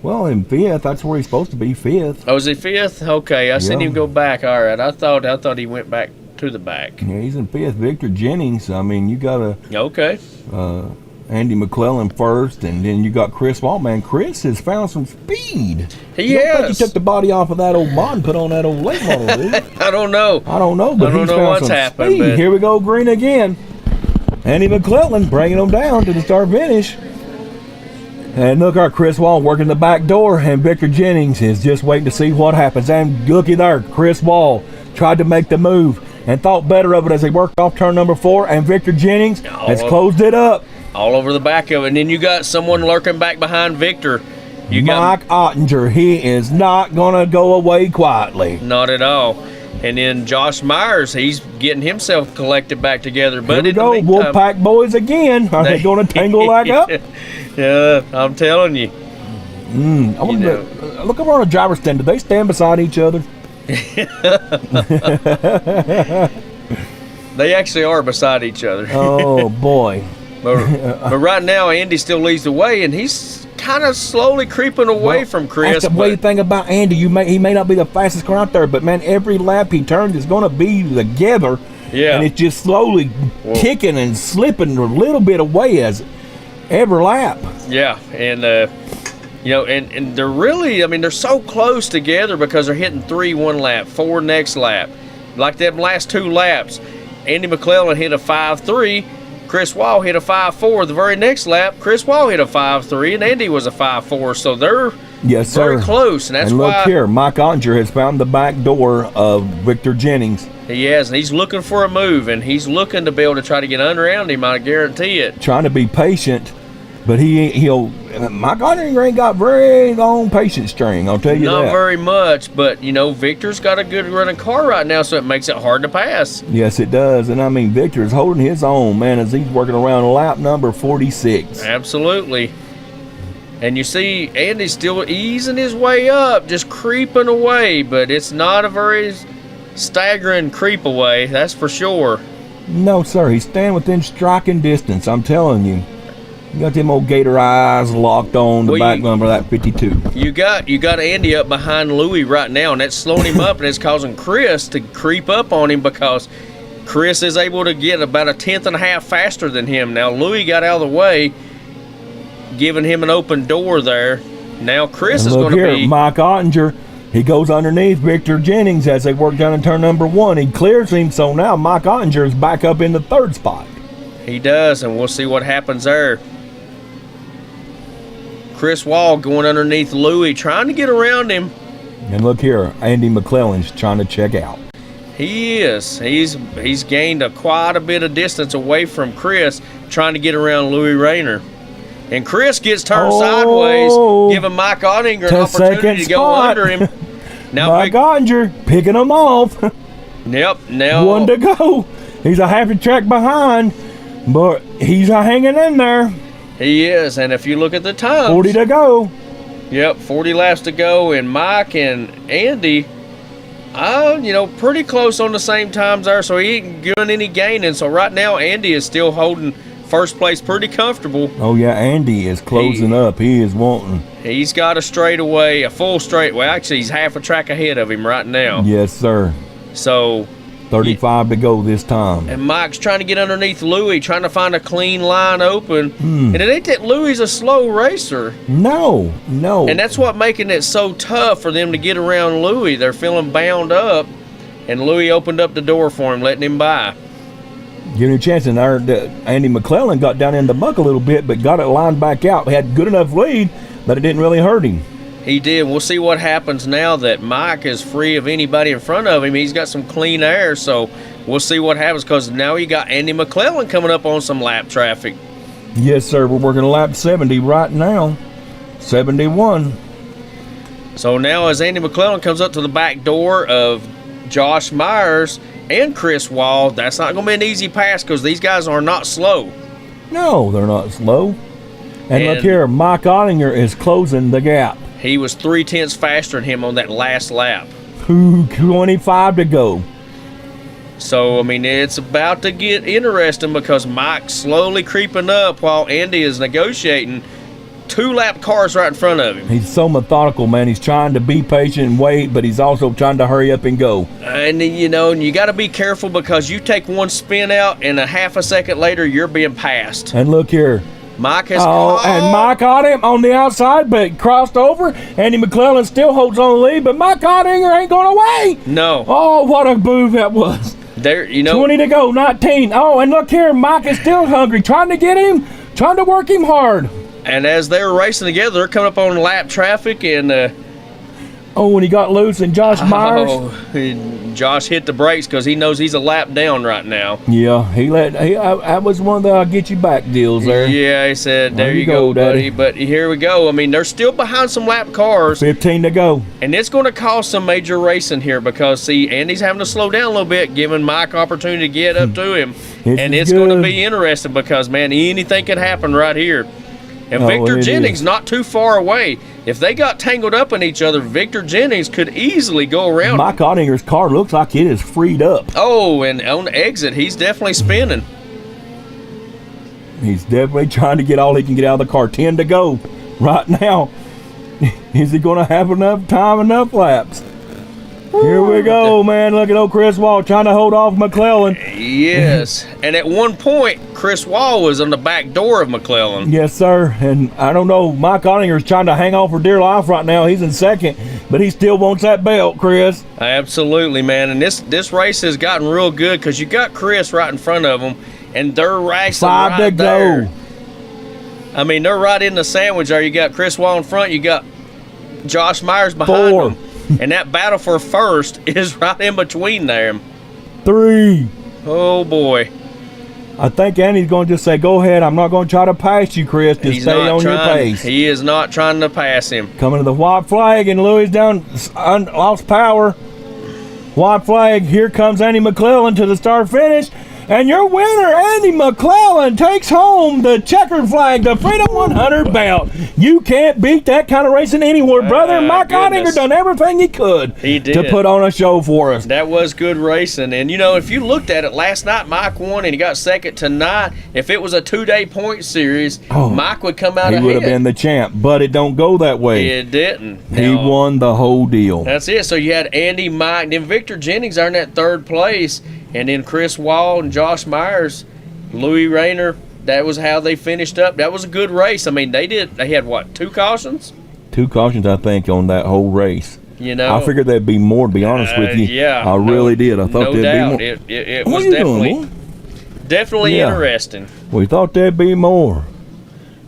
Well, in 5th, that's where he's supposed to be, 5th. Oh, is he 5th? Okay, I seen him go back. All right, I thought he went back to the back. Yeah, he's in 5th. Victor Jennings, I mean, you got Okay. Andy McClellan first, and then you got Chris Wall. Man, Chris has found some speed. He You don't think has. he took the body off of that old mod and put on that old late model, dude? I don't know. I don't know, but I don't he's know found what's some happened, speed. but- Here we go, green again. Andy McClellan bringing him down to the start finish. And look, our Chris Wall working the back door, and Victor Jennings is just waiting to see what happens. And looky there, Chris Wall tried to make the move and thought better of it as he worked off turn number 4, and Victor Jennings has closed it up. All over the back of it. And then you got someone lurking back behind Victor. You got Mike Ottinger, he is not going to go away quietly. not at all. And then Josh Myers, he's getting himself collected back together. But Here we in the go, meantime- Wolfpack boys again. Are they going to tangle like up? Yeah, I'm telling you. I wonder, look over on the driver's stand. Do they stand beside each other? They actually are beside each other. Oh, boy. But right now, Andy still leads the way, and he's kind of slowly creeping away from Chris. That's the way thing about Andy. He may not be the fastest car out there, but, man, every lap he turns is going to be together. Yeah. And it's just slowly kicking and slipping a little bit away as every lap. Yeah, and and they're really, I mean, they're so close together because they're hitting 3 one lap, 4 next lap. Like them last 2 laps, Andy McClellan hit a 5.3, Chris Wall hit a 5.4. The very next lap, Chris Wall hit a 5.3, and Andy was a 5.4. So they're Yes, very sir. close, and that's And look why here, Mike Ottinger has found the back door of Victor Jennings, he has, and he's looking for a move, and he's looking to be able to try to get around him. I guarantee it. trying to be patient, but Mike Ottinger ain't got very long patience string, I'll tell you Not that. very much, but Victor's got a good running car right now, so it makes it hard to pass. Yes, it does. And I mean, Victor is holding his own, man, as he's working around lap number 46. Absolutely. And you see Andy's still easing his way up, just creeping away, but it's not a very staggering creep away, that's for sure. No, sir, he's staying within striking distance, I'm telling you. You got them old gator eyes locked on the Well, back number of that 52. You got Andy up behind Louis right now, and that's slowing him up, and it's causing Chris to creep up on him because Chris is able to get about 1/10 and a half faster than him. Now Louis got out of the way, giving him an open door there. Now Chris And is look going to here, be Mike Ottinger, he goes underneath Victor Jennings as they work down in turn number 1. He clears him, so now Mike Ottinger is back up in the 3rd spot. He does, and we'll see what happens there. Chris Wall going underneath Louis, trying to get around him. And look here, Andy McClellan's trying to check out. He is. He's gained quite a bit of distance away from Chris, trying to get around Louis Rayner. And Chris gets turned sideways, giving Mike Ottinger an To opportunity second to go spot. under him. Now, Mike Ottinger picking him off. Yep. Now, 1 to go. He's a half a track behind, but he's hanging in there. he is. And if you look at the times, 40 to go. Yep, 40 laps to go, and Mike and Andy, pretty close on the same times there, so he ain't doing any gaining. So right now, Andy is still holding first place pretty comfortable. Oh, yeah, Andy is closing up. He is wanting. He's got a straightaway, a full straight. Well, actually, he's half a track ahead of him right now. Yes, sir. So, 35 to go this time. and Mike's trying to get underneath Louis, trying to find a clean line open. And it ain't that Louis a slow racer. No. And that's what making it so tough for them to get around Louis. They're feeling bound up, and Louis opened up the door for him, letting him by. Giving him a chance. And Andy McClellan got down in the muck a little bit, but got it lined back out. He had good enough lead that it didn't really hurt him. He did. We'll see what happens now that Mike is free of anybody in front of him. He's got some clean air, so we'll see what happens because now you got Andy McClellan coming up on some lap traffic. Yes, sir. We're working lap 70 right now. 71. So now as Andy McClellan comes up to the back door of Josh Myers and Chris Wall, that's not going to be an easy pass because these guys are not slow. No, they're not slow. And look here, Mike Ottinger is closing the gap. He was 0.3 faster than him on that last lap. 25 to go. So, I mean, it's about to get interesting because Mike's slowly creeping up while Andy is negotiating 2-lap cars right in front of him. He's so methodical, man. He's trying to be patient and wait, but he's also trying to hurry up and go. And, you know, you got to be careful because you take one spin out and a half a second later, you're being passed. And look here. Mike has and Mike got him on the outside, but crossed over. Andy McClellan still holds on the lead, but Mike Ottinger ain't going away. No. Oh, what a move that was. There, you know. 20 to go, 19. Oh, and look here, Mike is still hungry, trying to get him, trying to work him hard. And as they're racing together, they're coming up on lap traffic, and when he got loose, and Josh Myers. Josh hit the brakes because he knows he's a lap down right now. Yeah, that was one of the I'll get you back deals there. Yeah, he said, there you go, buddy. But here we go. I mean, they're still behind some lap cars. 15 to go. And it's going to cause some major racing here because, see, Andy's having to slow down a little bit, giving Mike opportunity to get up to him. And it's going to be interesting because, man, anything can happen right here. And Victor Jennings not too far away. If they got tangled up in each other, Victor Jennings could easily go around. Mike Ottinger's car looks like it is freed up. Oh, and on the exit, he's definitely spinning. He's definitely trying to get all he can get out of the car. 10 to go right now. Is he going to have enough time, enough laps? Here we go, man. Look at old Chris Wall trying to hold off McClellan. Yes. And at one point, Chris Wall was on the back door of McClellan. Yes, sir. And I don't know, Mike Ottinger's trying to hang on for dear life right now. He's in second, but he still wants that belt, Chris. Absolutely, man. And this race has gotten real good because you got Chris right in front of him, and they're racing 5 right to there. go. I mean, they're right in the sandwich there. You got Chris Wall in front. You got Josh Myers behind 4. him. And that battle for first is right in between there. 3. Oh, boy. I think Andy's going to just say, go ahead. I'm not going to try to pass you, Chris. Just stay on your pace. He is not trying to pass him. Coming to the white flag, and Louis down, lost power. White flag. Here comes Andy McClellan to the start finish. And your winner, Andy McClellan, takes home the checkered flag, the Freedom 100 belt. You can't beat that kind of racing anywhere, brother. Mike Ottinger done everything he could to put on a show for us. That was good racing. And, you know, if you looked at it last night, Mike won and he got second. Tonight, if it was a 2-day point series, Mike would come out ahead. He would have been the champ, but it don't go that way. It didn't. He won the whole deal. That's it. So you had Andy, Mike, then Victor Jennings are in that third place. And then Chris Wall and Josh Myers, Louis Rayner, that was how they finished up. That was a good race. I mean, they had, what, 2 cautions? 2 cautions, I think, on that whole race. You know, I figured there'd be more, to be honest with you. Yeah. I really did. I thought there'd be more. It was definitely interesting. We thought there'd be more.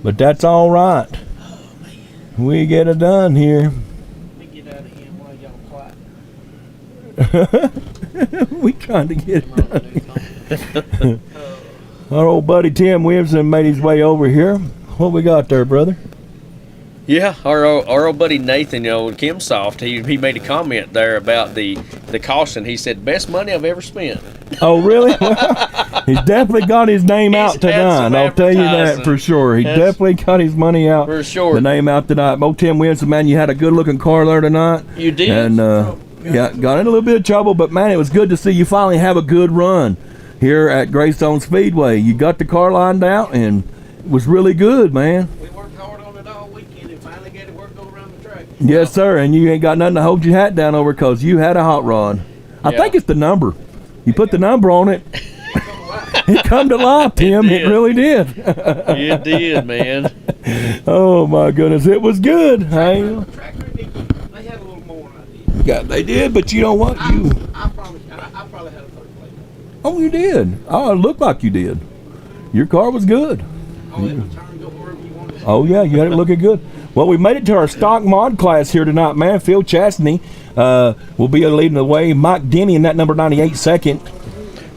But that's all right. Oh, man. We get it done here. Let me get out of here while y'all quiet. We trying to get it done. Our old buddy Tim Williamson made his way over here. What we got there, brother? Yeah, our old buddy Nathan, you know, Kimsoft, he made a comment there about the caution. He said, best money I've ever spent. Oh, really? Well, he's definitely got his name out tonight. I'll tell you that for sure. He definitely got his money out. For sure. The name out tonight. Old Tim Williamson, man, you had a good-looking car there tonight. You did. And, yeah, got in a little bit of trouble, but, man, it was good to see you finally have a good run here at Greystone Speedway. You got the car lined out, and it was really good, man. We worked hard on it all weekend and finally got it work go around the track. Yes, sir, and you ain't got nothing to hold your hat down over because you had a hot rod. I think it's the number. You put the number on it. It come to life, Tim. It really did. It did, man. Oh, my goodness. It was good. Hey. Tractor, they had a little more than I did. Yeah, they did, but you know what? I probably had a third place. Oh, you did. Oh, it looked like you did. Your car was good. Oh, it would turn, go wherever you wanted. Oh, yeah, you had it looking good. Well, we made it to our stock mod class here tonight, man. Phil Chastney will be leading the way. Mike Denny in that number 98 second.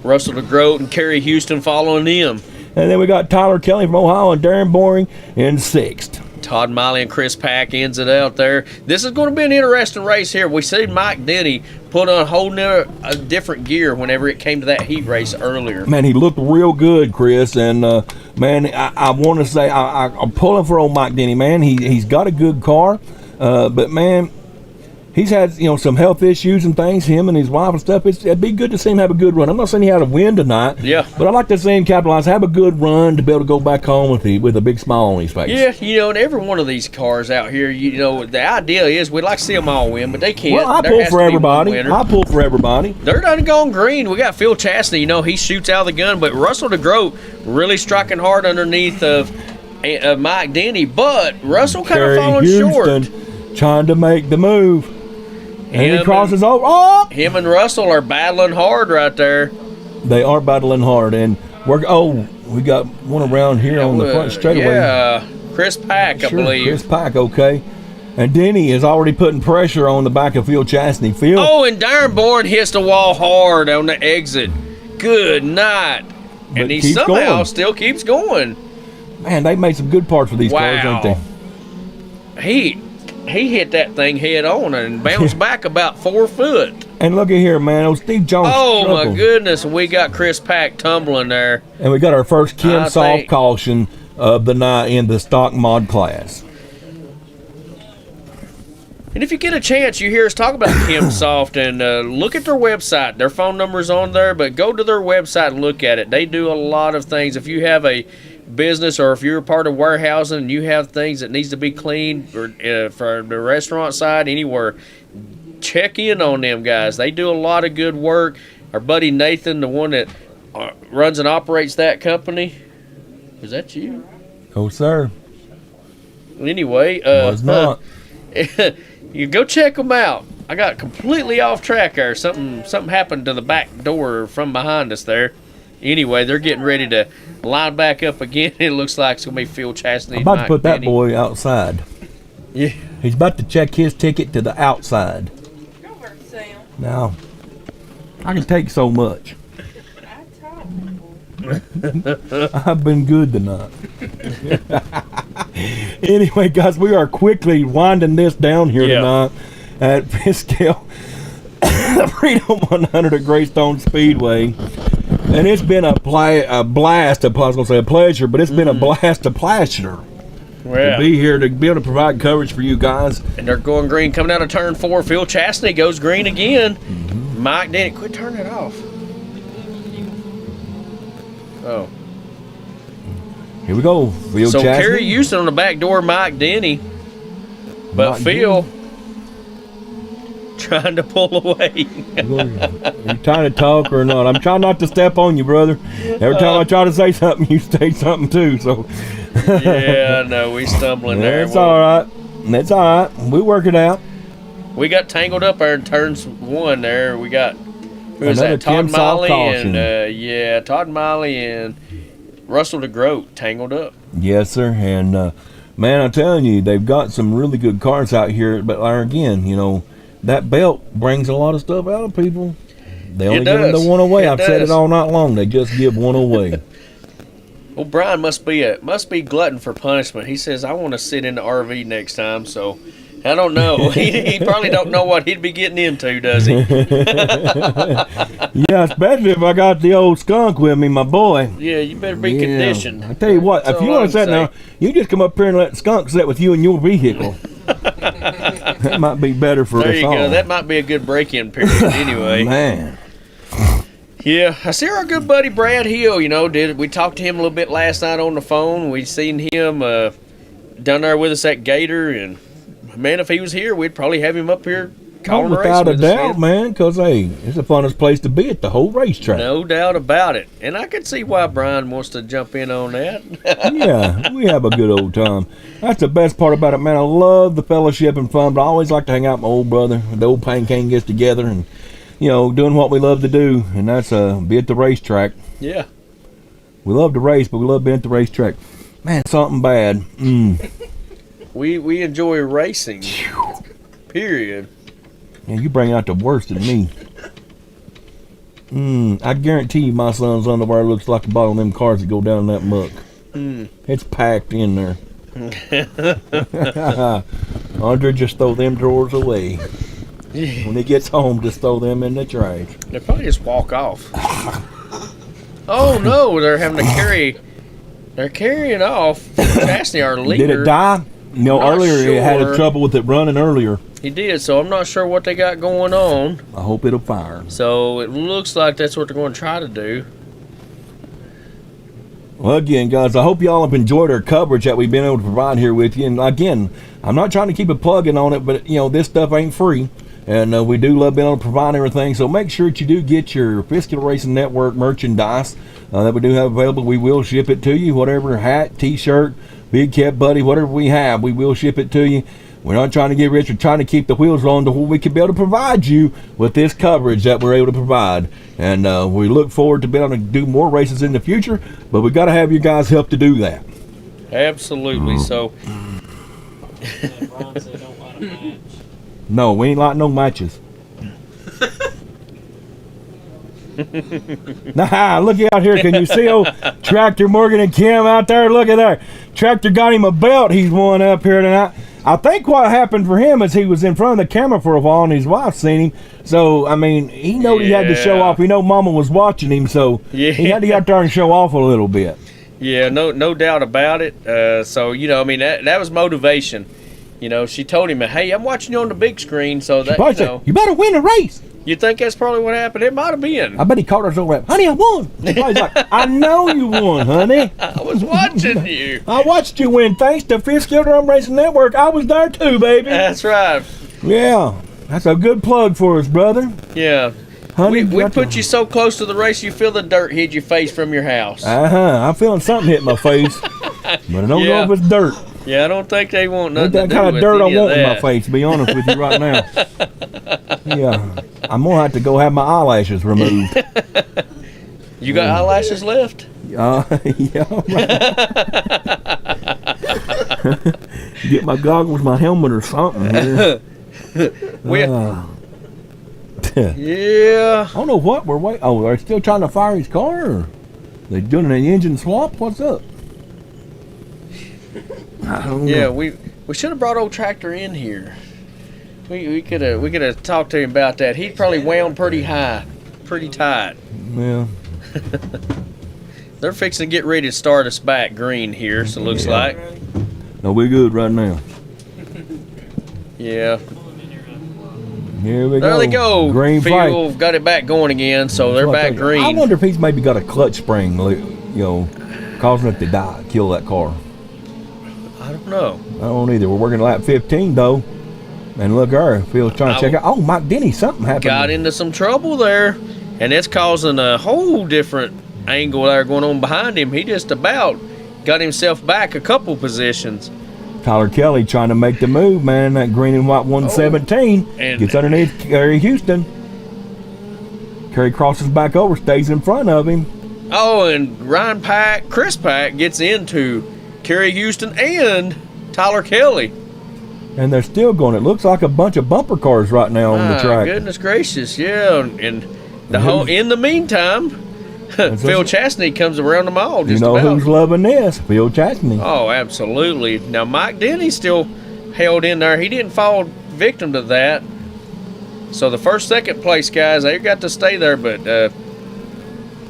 Russell DeGroat and Kerry Houston following them. And then we got Tyler Kelly from Ohio and Darren Boring in sixth. Todd Miley and Chris Pack ends it out there. This is going to be an interesting race here. We see Mike Denny put on a whole nother, a different gear whenever it came to that heat race earlier. Man, he looked real good, Chris. And, man, I want to say I'm pulling for old Mike Denny, man. He's got a good car. But, man, he's had, some health issues and things, him and his wife and stuff. It'd be good to see him have a good run. I'm not saying he had a win tonight. Yeah. But I'd like to see him capitalize, have a good run to be able to go back home with a big smile on his face. Yeah, and every one of these cars out here, the idea is we'd like to see them all win, but they can't. Well, I pull for everybody. They're done gone green. We got Phil Chastney. He shoots out of the gun, but Russell DeGroat really striking hard underneath of Mike Denny, but Russell kind of falling short. Trying to make the move. And he crosses over. Oh! Him and Russell are battling hard right there. They are battling hard, and we got one around here on the front straightaway. Yeah, Chris Pack, I believe. Chris Pack, okay. And Denny is already putting pressure on the back of Phil Chastney. Oh, and Darren Bourne hits the wall hard on the exit. Good night. And he somehow still keeps going. Man, they made some good parts for these cars, don't they? He hit that thing head on and bounced back about 4 foot. And look at here, man. Oh, Steve Jones. Oh, my goodness. We got Chris Pack tumbling there. And we got our first Kim Soft caution of the night in the stock mod class. And if you get a chance, you hear us talk about Kim Soft, and look at their website. Their phone number's on there, but go to their website and look at it. They do a lot of things. If you have a business or if you're a part of warehousing and you have things that needs to be cleaned or for the restaurant side, anywhere, check in on them guys. They do a lot of good work. Our buddy Nathan, the one that runs and operates that company, is that you? Oh, sir. Anyway, was not. You go check them out. I got completely off track there. Something happened to the back door from behind us there. Anyway, they're getting ready to line back up again. It looks like it's going to be Phil Chastney. I'm about to put that boy outside. Yeah. He's about to check his ticket to the outside. Now, I can take so much. I've been good tonight. Anyway, guys, we are quickly winding this down here tonight at Fiskell Freedom 100 at Greystone Speedway. And it's been a blast. I was going to say a pleasure, but it's been a blast, a pleasure to be here, to be able to provide coverage for you guys. And they're going green coming out of turn 4. Phil Chastney goes green again. Mike Denny, quit turning it off. Oh. Here we go. Phil So Chastney. Kerry Houston on the back door, Mike Denny. But Mike Phil trying to pull away. You trying to talk or not? I'm trying not to step on you, brother. Every time I try to say something, you say something too. So yeah, no, we stumbling there. That's all right. That's all right. We work it out. We got tangled up there in turns 1 there. We got who is Another that? Todd Kim Soft Miley caution. and Todd Miley and Russell DeGroat tangled up. Yes, sir. And man, I'm telling you, they've got some really good cars out here. But again, that belt brings a lot of stuff out of people. They only give the one away. I've said it all night long. They just give one away. Well, Brian must be glutton for punishment. He says, I want to sit in the RV next time, so I don't know. he probably don't know what he'd be getting into, does he? Yeah, especially if I got the old skunk with me, my boy. Yeah, you better be conditioned. I tell you what, if you want to sit now, you just come up here and let the skunk sit with you in your vehicle. That might be better for us all. There you go. That might be a good break-in period anyway. Man. Yeah, I see our good buddy Brad Hill, we talked to him a little bit last night on the phone. We seen him down there with us at Gator, and man, if he was here, we'd probably have him up here calling a race without a with doubt, us, man, because, hey, it's the funnest place to be at the whole racetrack. No doubt about it. And I could see why Brian wants to jump in on that. Yeah, we have a good old time. That's the best part about it, man. I love the fellowship and fun, but I always like to hang out with my old brother. The old Pain King gets together and, doing what we love to do, and that's be at the racetrack. Yeah. We love to race, but we love being at the racetrack. Man, something bad. We enjoy racing. Period. Yeah, you bring out the worst in me. I guarantee you my son's underwear looks like the bottom of them cars that go down in that muck. It's packed in there. Andre, just throw them drawers away. When he gets home, just throw them in the trash. They probably just walk off. Oh no, they're having to carry. They're carrying off Chastney, our leader. Did it die? No, Not earlier it had sure. trouble with it running earlier. He did, so I'm not sure what they got going on. I hope it'll fire. So it looks like that's what they're going to try to do. Well, again, guys, I hope y'all have enjoyed our coverage that we've been able to provide here with you. And again, I'm not trying to keep a plugging on it, but this stuff ain't free. And we do love being able to provide everything. So make sure that you do get your Fistula Racing Network merchandise that we do have available. We will ship it to you. Whatever hat, t-shirt, big cat buddy, whatever we have, we will ship it to you. We're not trying to get rich. We're trying to keep the wheels rolling to where we can be able to provide you with this coverage that we're able to provide. And we look forward to being able to do more races in the future, but we got to have you guys help to do that. Absolutely. So No, we ain't like no matches. Nah, look out here. Can you see old Tractor Morgan and Kim out there? Look at there. Tractor got him a belt he's won up here tonight. I think what happened for him is he was in front of the camera for a while and his wife seen him. So, I mean, he knew he had to show off. He know Mama was watching him, so he had to get out there and show off a little bit. yeah, no doubt about it. So I mean that was motivation. She told him, "Hey, I'm watching you on the big screen." So that Said, you better win the race. You think that's probably what happened? It might have been. I bet he called her over there. Honey, I won. He's like, I know you won, honey. I was watching you. I watched you win. Thanks to Fistula Racing Network. I was there too, baby. That's right. Yeah, that's a good plug for us, brother. Yeah. Honey, we put you so close to the race you feel the dirt hit your face from your house. I'm feeling something hit my face, but I don't know if it's dirt. Yeah, I don't think they want nothing That to do kind of with dirt I any want of in my that. face, to be honest with you right now. Yeah, I'm going to have to go have my eyelashes removed. You got eyelashes left? Yeah, right. Get my goggles, my helmet, or something here. Yeah. I don't know what we're waiting. Oh, they're still trying to fire his car? Or they doing an engine swap? What's up? I don't know. Yeah, we should have brought old Tractor in here. We could have talked to him about that. He'd probably wound pretty high, pretty tight. Yeah. They're fixing to get ready to start us back green here, so it looks like. No, we're good right now. Yeah. Here we go. There they go. Green Phil flag. got it back going again, so they're back green. I wonder if he's maybe got a clutch spring, causing it to die, kill that car. I don't know. I don't either. We're working lap 15 though, and look, Phil's trying to check out. Oh, Mike Denny, something happened. Got into some trouble there, and it's causing a whole different angle there going on behind him. He just about got himself back a couple positions. Tyler Kelly trying to make the move, man. That green and white 117 and- gets underneath Kerry Houston. Kerry crosses back over, stays in front of him. Oh, and Chris Pack gets into Kerry Houston and Tyler Kelly. And they're still going. It looks like a bunch of bumper cars right now on the track. Goodness gracious, yeah. And in the meantime, Phil Chastney comes around them all. Just about. Who's loving this? Phil Chastney. Oh, absolutely. Now, Mike Denny still held in there. He didn't fall victim to that. So the first, second place guys, they got to stay there. But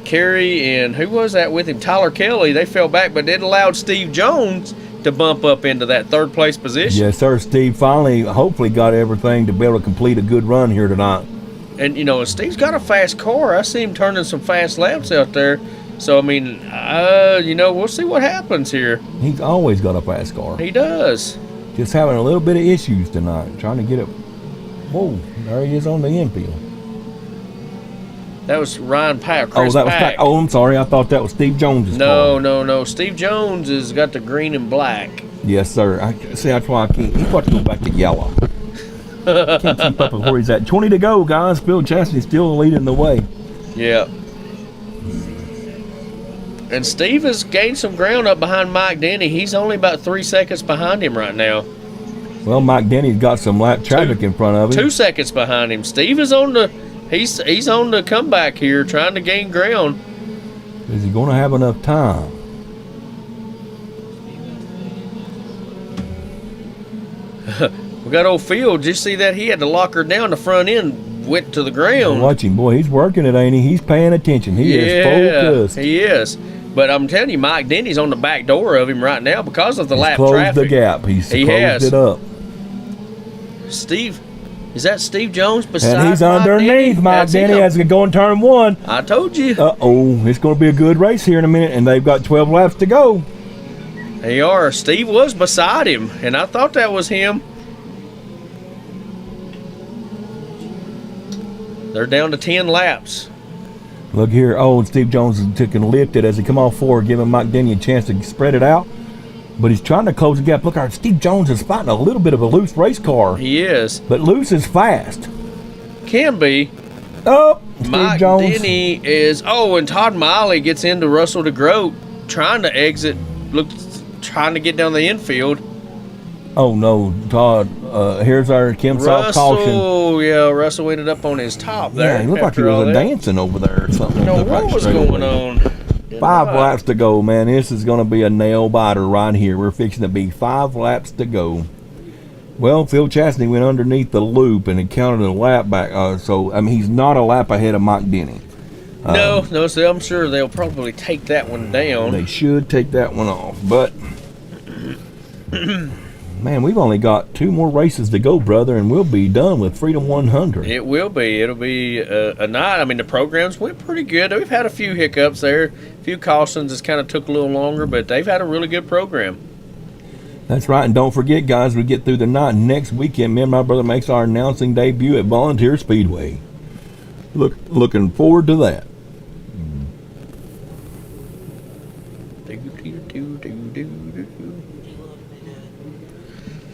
Kerry and who was that with him? Tyler Kelly, they fell back, but it allowed Steve Jones to bump up into that third place position. Yes, sir. Steve finally, hopefully, got everything to be able to complete a good run here tonight. And, Steve's got a fast car. I see him turning some fast laps out there. So, I mean, we'll see what happens here. He's always got a fast car. He does. Just having a little bit of issues tonight, trying to get it. Whoa, there he is on the infield. That was Ryan Pack. Oh, that was Pack. Oh, I'm sorry. I thought that was Steve Jones's car. No. Steve Jones has got the green and black. Yes, sir. See, that's why I can't. He's got to go back to yellow. Can't keep up with where he's at. 20 to go, guys. Phil Chastney's still leading the way. Yeah. And Steve has gained some ground up behind Mike Denny. He's only about 3 seconds behind him right now. Well, Mike Denny's got some lap traffic in front of him. 2 seconds behind him. Steve is on the he's on the comeback here, trying to gain ground. Is he going to have enough time? We got old Phil. Did you see that? He had to lock her down. The front end went to the ground. Watch him, boy. He's working it, ain't he? He's paying attention. He is focused. He is. But I'm telling you, Mike Denny's on the back door of him right now because of the lap closed traffic. the gap. He closed it up. Steve, is that Steve Jones beside And he's Mike underneath. Denny? Mike That's Denny him. has to go in turn 1. I told you. Uh-oh. It's going to be a good race here in a minute, and they've got 12 laps to go. They are. Steve was beside him, and I thought that was him. They're down to 10 laps. Look here. Oh, and Steve Jones is taking lifted as he come off forward, giving Mike Denny a chance to spread it out. But he's trying to close the gap. Look, Steve Jones is fighting a little bit of a loose race car. He is. But loose is fast. Can be. Oh, Steve Mike Jones. Denny is. Oh, and Todd Miley gets into Russell DeGroat trying to exit. Trying to get down the infield. Oh, no, Todd. Here's our Kim Soft caution. Yeah, Russell ended up on his top there. Yeah, he looked like he was dancing over there or something. No, what was going on? 5 laps to go, man. This is going to be a nail biter right here. We're fixing to be 5 laps to go. Well, Phil Chastity went underneath the loop and it counted a lap back. So, I mean, he's not a lap ahead of Mike Denny. No, so I'm sure they'll probably take that one down. They should take that one off. But, man, we've only got 2 more races to go, brother, and we'll be done with Freedom 100. It will be. It'll be a night. I mean, the programs went pretty good. We've had a few hiccups there. A few cautions. It's kind of took a little longer, but they've had a really good program. That's right, and don't forget, guys, we get through the night. Next weekend, me and my brother makes our announcing debut at Volunteer Speedway. Looking forward to that.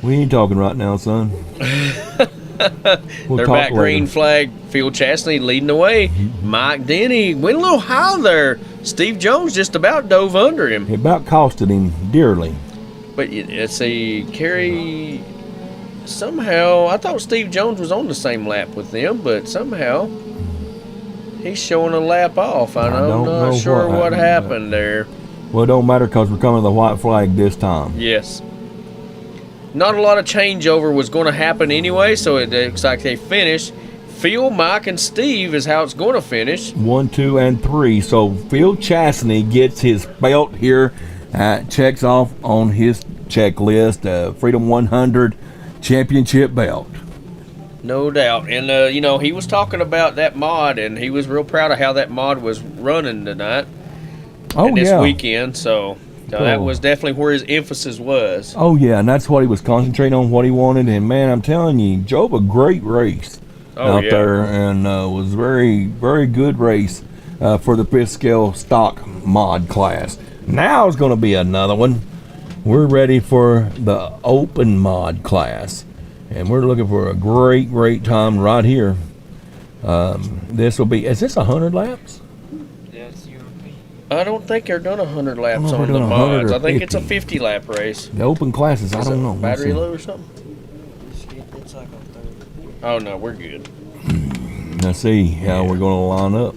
We ain't talking right now, son. They're back green flag. Phil Chastity leading the way. Mike Denny went a little high there. Steve Jones just about dove under him. It about costed him dearly. But let's see, Kerry, somehow, I thought Steve Jones was on the same lap with them, but somehow he's showing a lap off. I'm not sure what happened there. Well, it don't matter because we're coming to the white flag this time. Yes. Not a lot of changeover was going to happen anyway, so it looks like they finished. Phil, Mike, and Steve is how it's going to finish. 1, 2, and 3. So Phil Chastity gets his belt here. Checks off on his checklist, Freedom 100 championship belt. No doubt. And, he was talking about that mod, and he was real proud of how that mod was running tonight. Oh, this weekend, so that was definitely where his emphasis was. Oh, yeah, and that's what he was concentrating on, what he wanted. And, man, I'm telling you, he drove a great race out there, and was very, very good race for the 5th scale stock mod class. Now it's going to be another one. We're ready for the open mod class, and we're looking for a great, great time right here. This will be, is this 100 laps? I don't think they're done 100 laps on the mods. I think it's a 50 lap race. The open classes, I don't know. Battery low or something? It's like a 30. Oh, no, we're good. Let's see how we're going to line up.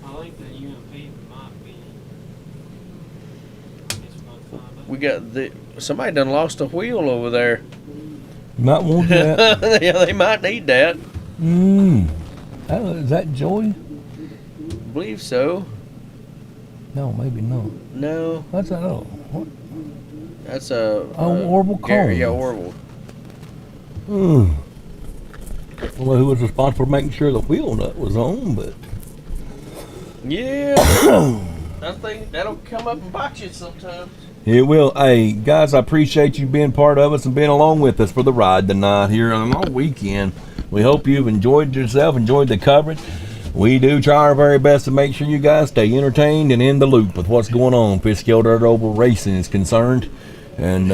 I think the UMP might be. We got somebody done lost a wheel over there. You might want that. Yeah, they might need that. Is that Joey? I believe so. No, maybe not. No. What's that? Oh, what? That's a Orville Combs. Yeah, Orville. Well, who was responsible for making sure the wheel nut was on, but yeah. I think that'll come up and bite you sometimes. it will. Hey, guys, I appreciate you being part of us and being along with us for the ride tonight here on all weekend. We hope you've enjoyed yourself, enjoyed the coverage. We do try our very best to make sure you guys stay entertained and in the loop with what's going on. 5th scale dirt oval racing is concerned, and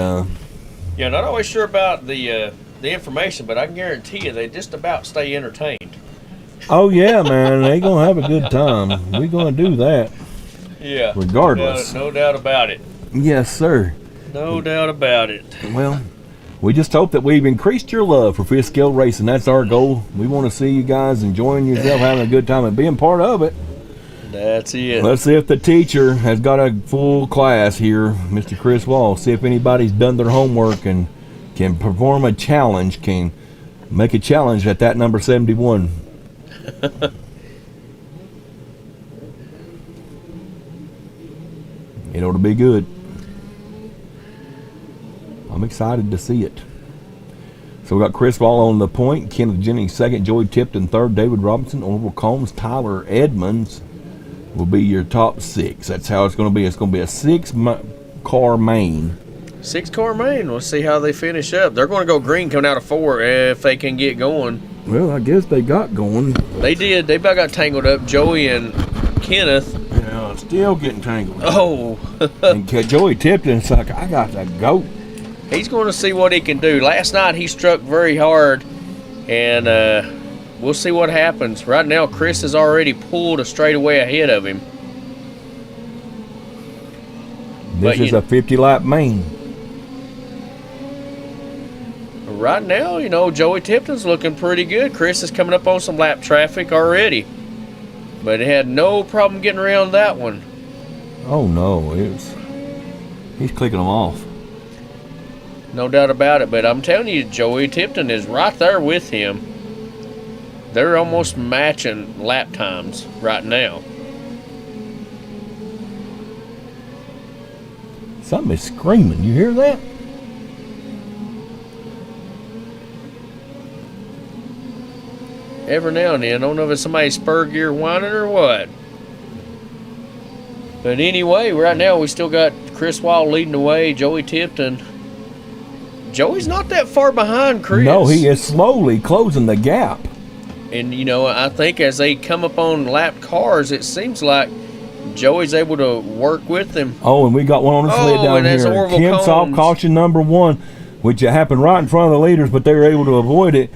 yeah, not always sure about the information, but I can guarantee you they just about stay entertained. oh yeah, man, they gonna have a good time. We're gonna do that. Yeah. Regardless. No doubt about it. Yes, sir. No doubt about it. Well, we just hope that we've increased your love for 5th scale racing. That's our goal. We want to see you guys enjoying yourself, having a good time, and being part of it. That's it. Let's see if the teacher has got a full class here, Mr. Chris Wall. See if anybody's done their homework and can perform a challenge, can make a challenge at that number 71. It ought to be good. I'm excited to see it. So we got Chris Wall on the point, Kenneth Jennings second, Joey Tipton third, David Robinson, Orville Combs, Tyler Edmonds will be your top 6. That's how it's going to be. It's going to be a 6-car main. 6-car main. We'll see how they finish up. They're going to go green coming out of 4 if they can get going. Well, I guess they got going. They did. They about got tangled up. Joey and Kenneth. Yeah, still getting tangled. Oh. And Joey Tipton's like, I got to go. He's going to see what he can do. Last night he struck very hard, and we'll see what happens. Right now, Chris has already pulled a straightaway ahead of him. This is a 50-lap main. Right now, you know, Joey Tipton's looking pretty good. Chris is coming up on some lap traffic already, but he had no problem getting around that one. Oh no, he's clicking them off. No doubt about it, but I'm telling you, Joey Tipton is right there with him. They're almost matching lap times right now. Something is screaming. You hear that? Every now and then, I don't know if it's somebody spur gear whining or what. But anyway, right now we still got Chris Wall leading the way, Joey Tipton. Joey's not that far behind Chris. No, he is slowly closing the gap. And, you know, I think as they come up on lapped cars, it seems like Joey's able to work with them. Oh, and we got one on the sled down and that's here. Orville Kim Saw Combs. caution number 1, which happened right in front of the leaders, but they were able to avoid it.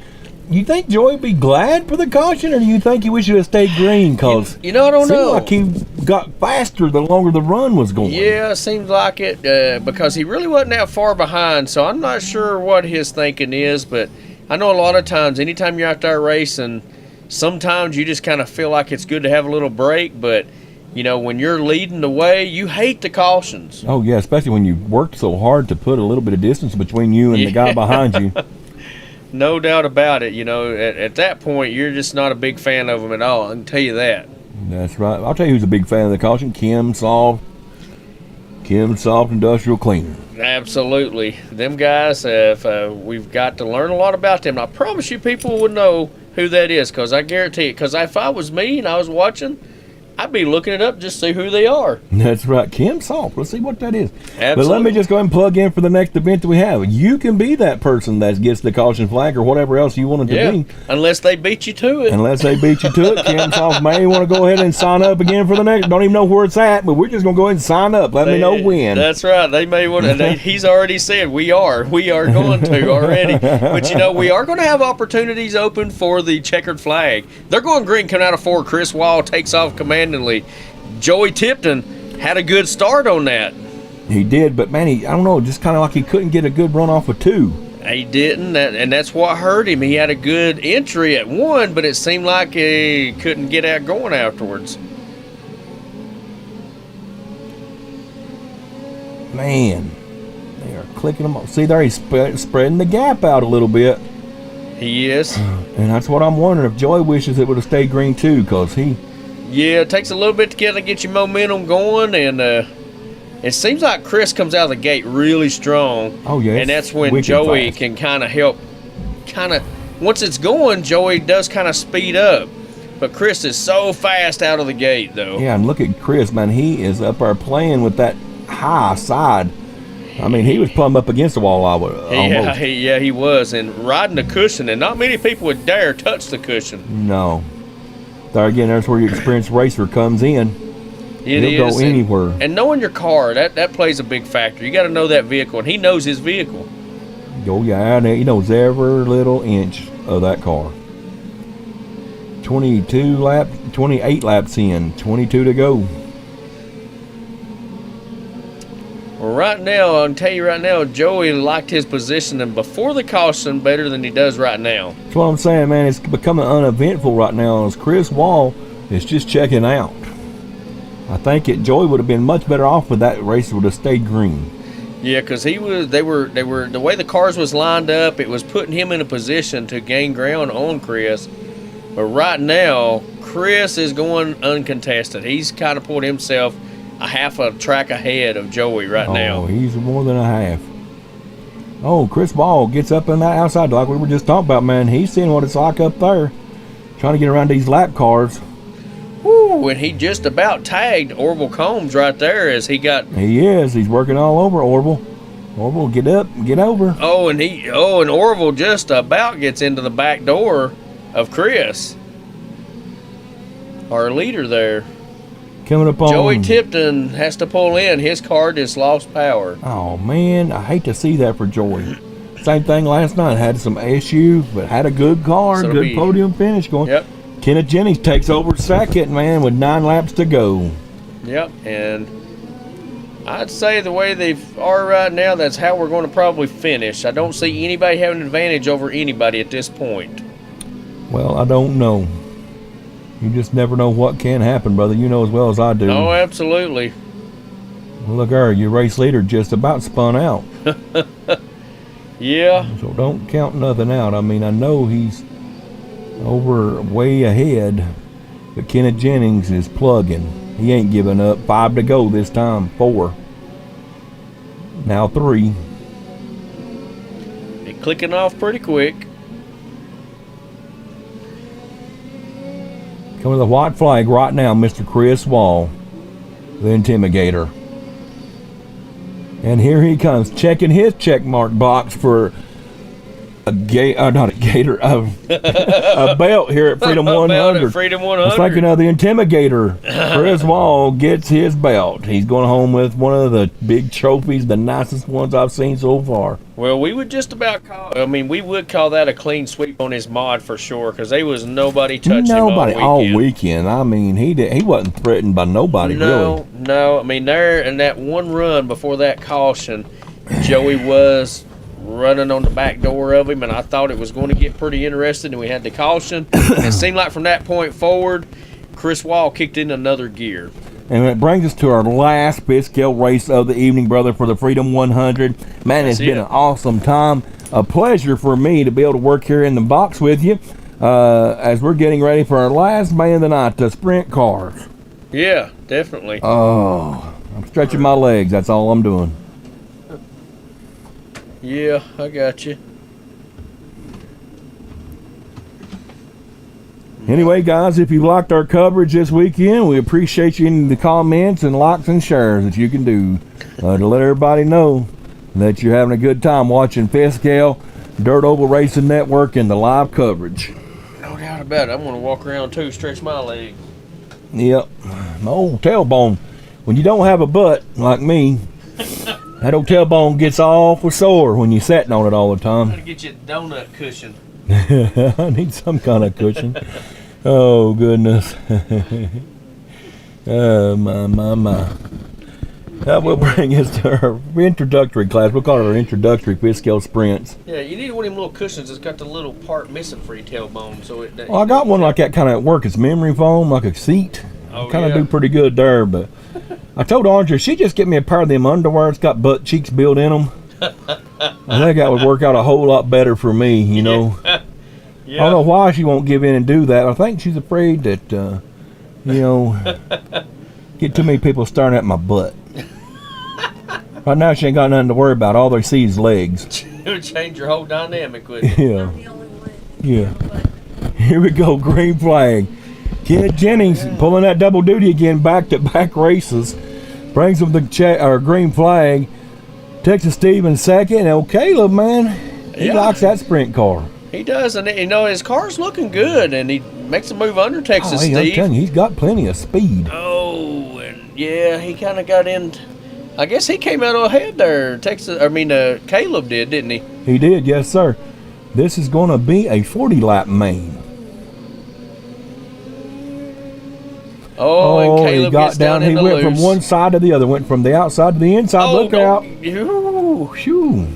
You think Joey would be glad for the caution, or do you think he wish he would have stayed green? Cause You know, I don't know. like he got faster the longer the run was going. Yeah, it seems like it because he really wasn't that far behind, so I'm not sure what his thinking is, but I know a lot of times, anytime you're out there racing, sometimes you just kind of feel like it's good to have a little break, but, you know, when you're leading the way, you hate the cautions. Oh, yeah, especially when you worked so hard to put a little bit of distance between you and the guy behind you. No doubt about it. You know, at that point, you're just not a big fan of them at all. I can tell you that. That's right. I'll tell you who's a big fan of the caution. Kim Soft Industrial Cleaner. Absolutely. Them guys, we've got to learn a lot about them. I promise you people would know who that is, because I guarantee it. Because if I was me and I was watching, I'd be looking it up just to see who they are. That's right. Kim Soft. Let's see what that is. Absolutely. But let me just go ahead and plug in for the next event that we have. You can be that person that gets the caution flag or whatever else you want it to be. Unless they beat you to it. Unless they beat you to it. Kim Soft may want to go ahead and sign up again for the next. Don't even know where it's at, but we're just going to go ahead and sign up. Let me know when. That's right. They may want to. He's already said we are going to already. But, you know, we are going to have opportunities open for the checkered flag. They're going green coming out of 4. Chris Wall takes off commandingly. Joey Tipton had a good start on that. He did, but man, I don't know, just kind of like he couldn't get a good run off of 2. He didn't, and that's what hurt him. He had a good entry at 1, but it seemed like he couldn't get out going afterwards. Man, they are clicking them off. See there, he's spreading the gap out a little bit. He is. And that's what I'm wondering if Joey wishes it would have stayed green too, because he... Yeah, it takes a little bit to get your momentum going, and it seems like Chris comes out of the gate really strong. Oh, yeah. And that's when Joey can kind of help. Once it's going, Joey does kind of speed up. But Chris is so fast out of the gate, though. Yeah, and look at Chris, man. He is up there playing with that high side. I mean, he was plumb up against the wall almost. Yeah, he was. And riding the cushion, and not many people would dare touch the cushion. No. There again, that's where your experienced racer comes in. He'll go anywhere. And knowing your car, that plays a big factor. You got to know that vehicle, and he knows his vehicle. Oh, yeah, he knows every little inch of that car. 28 laps in, 22 to go. Well, right now, I can tell you right now, Joey liked his positioning before the caution better than he does right now. That's what I'm saying, man. It's becoming uneventful right now as Chris Wall is just checking out. I think Joey would have been much better off with that race would have stayed green. Yeah, because they were the way the cars was lined up, it was putting him in a position to gain ground on Chris. But right now, Chris is going uncontested. He's kind of pulled himself a half a track ahead of Joey right now. Oh, he's more than a half. Oh, Chris Ball gets up in that outside like we were just talking about, man. He's seeing what it's like up there, trying to get around these lap cars. Woo, and he just about tagged Orville Combs right there as he got. He is. He's working all over Orville. Orville, get up, get over. And Orville just about gets into the back door of Chris, our leader there. Coming up on Joey Tipton has to pull in. His car just lost power. Oh man, I hate to see that for Joey. Same thing last night. Had some issues, but had a good car, So good podium finish going. Yep. Kenneth Jennings takes over second, man, with 9 laps to go. Yep, and I'd say the way they are right now, that's how we're going to probably finish. I don't see anybody having an advantage over anybody at this point. Well, I don't know. You just never know what can happen, brother. You know as well as I do. Oh, absolutely. Look there, your race leader just about spun out. Yeah. So don't count nothing out. I mean, I know he's over way ahead, but Kenneth Jennings is plugging. He ain't giving up. 5 to go this time. 4. Now 3. They're clicking off pretty quick. Coming to the white flag right now, Mr. Chris Wall, the Intimigator. And here he comes, checking his check mark box for a belt here at Freedom 100. Freedom I 100. was thinking of the Intimigator. Chris Wall gets his belt. He's going home with one of the big trophies, the nicest ones I've seen so far. Well, we would just about we would call that a clean sweep on his mod for sure, because there was nobody touching Nobody him all weekend. all weekend. I mean, he wasn't threatened by nobody, really. No. I mean, there in that one run before that caution, Joey was running on the back door of him, and I thought it was going to get pretty interesting, and we had the caution. And it seemed like from that point forward, Chris Wall kicked in another gear. And it brings us to our last big scale race of the evening, brother, for the Freedom 100. Man, it's been an awesome time. A pleasure for me to be able to work here in the box with you as we're getting ready for our last main of the night, the sprint cars. Yeah, definitely. Oh, I'm stretching my legs. That's all I'm doing. Yeah, I got you. Anyway, guys, if you liked our coverage this weekend, we appreciate you in the comments and likes and shares that you can do to let everybody know that you're having a good time watching Fifth Scale, Dirt Oval Racing Network, and the live coverage. No doubt about it. I'm going to walk around too, stretch my leg. Yep, my old tailbone. When you don't have a butt like me, that old tailbone gets awful sore when you're sitting on it all the time. Gotta get you a donut cushion. I need some kind of cushion. Oh, goodness. Oh, my. That will bring us to our introductory class. We'll call it our introductory fifth scale sprints. Yeah, you need one of them little cushions that's got the little part missing for your tailbone. So it. Well, I got one like that kind of at work. It's memory foam, like a seat. Oh, Kind of yeah. do pretty good there, but I told Andrea she just get me a pair of them underwear. It's got butt cheeks built in them. I think that would work out a whole lot better for me, you know. Yeah. I don't know why she won't give in and do that. I think she's afraid that, get too many people staring at my butt. Right now, she ain't got nothing to worry about. All they see is legs. It would change your whole dynamic, wouldn't it? Yeah. Yeah. Here we go, green flag. Kenneth Jennings pulling that double duty again, back-to-back races. Brings him the green flag. Texas Steve in second. And Caleb, man, he likes that sprint car. He does, and his car's looking good, and he makes a move under Texas I'm Steve. telling you, he's got plenty of speed. Oh, and yeah, he kind of got in. I guess he came out ahead there. Caleb did, didn't he? He did, yes, sir. This is going to be a 40-lap main. Oh, and Caleb he got gets down He in the went from loose. one side to the other. Went from the outside to the inside. Look out. Ooh. Phew.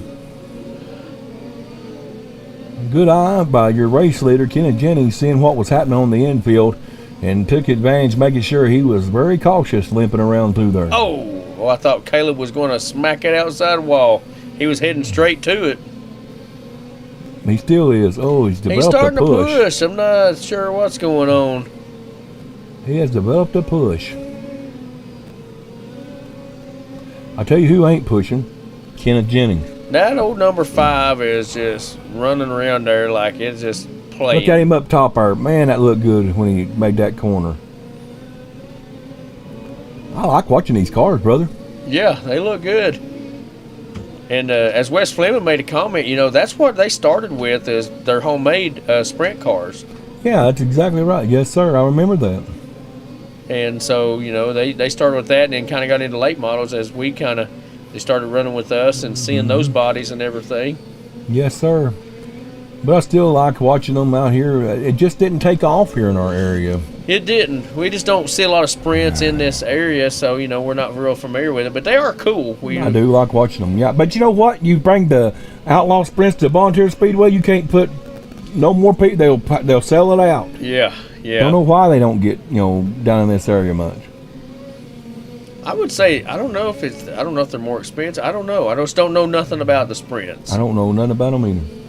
Good eye by your race leader, Kenneth Jennings, seeing what was happening on the infield and took advantage, making sure he was very cautious limping around through there. Oh, Oh, I thought Caleb was going to smack it outside wall. He was heading straight to it. He still is. Oh, he's developed He's starting a push. to push. I'm not sure what's going on. He has developed a push. I tell you who ain't pushing. Kenneth Jennings. That old number 5 is just running around there like it's just playing. Look at him up top there. Man, that looked good when he made that corner. I like watching these cars, brother. Yeah, they look good. And as Wes Fleming made a comment, you know, that's what they started with is their homemade sprint cars. Yeah, that's exactly right. Yes, sir. I remember that. And so, you know, they started with that and then kind of got into late models as they started running with us and seeing those bodies and everything. Yes, sir. But I still like watching them out here. It just didn't take off here in our area. It didn't. We just don't see a lot of sprints in this area, so, you know, we're not real familiar with it. But they are cool. I do like watching them, yeah. But you know what? You bring the Outlaw Sprints to Volunteer Speedway, you can't put no more people. They'll sell it out. Yeah, yeah. Don't know why they don't get, down in this area much. I would say, I don't know if they're more expensive. I don't know. I just don't know nothing about the sprints. I don't know nothing about them either.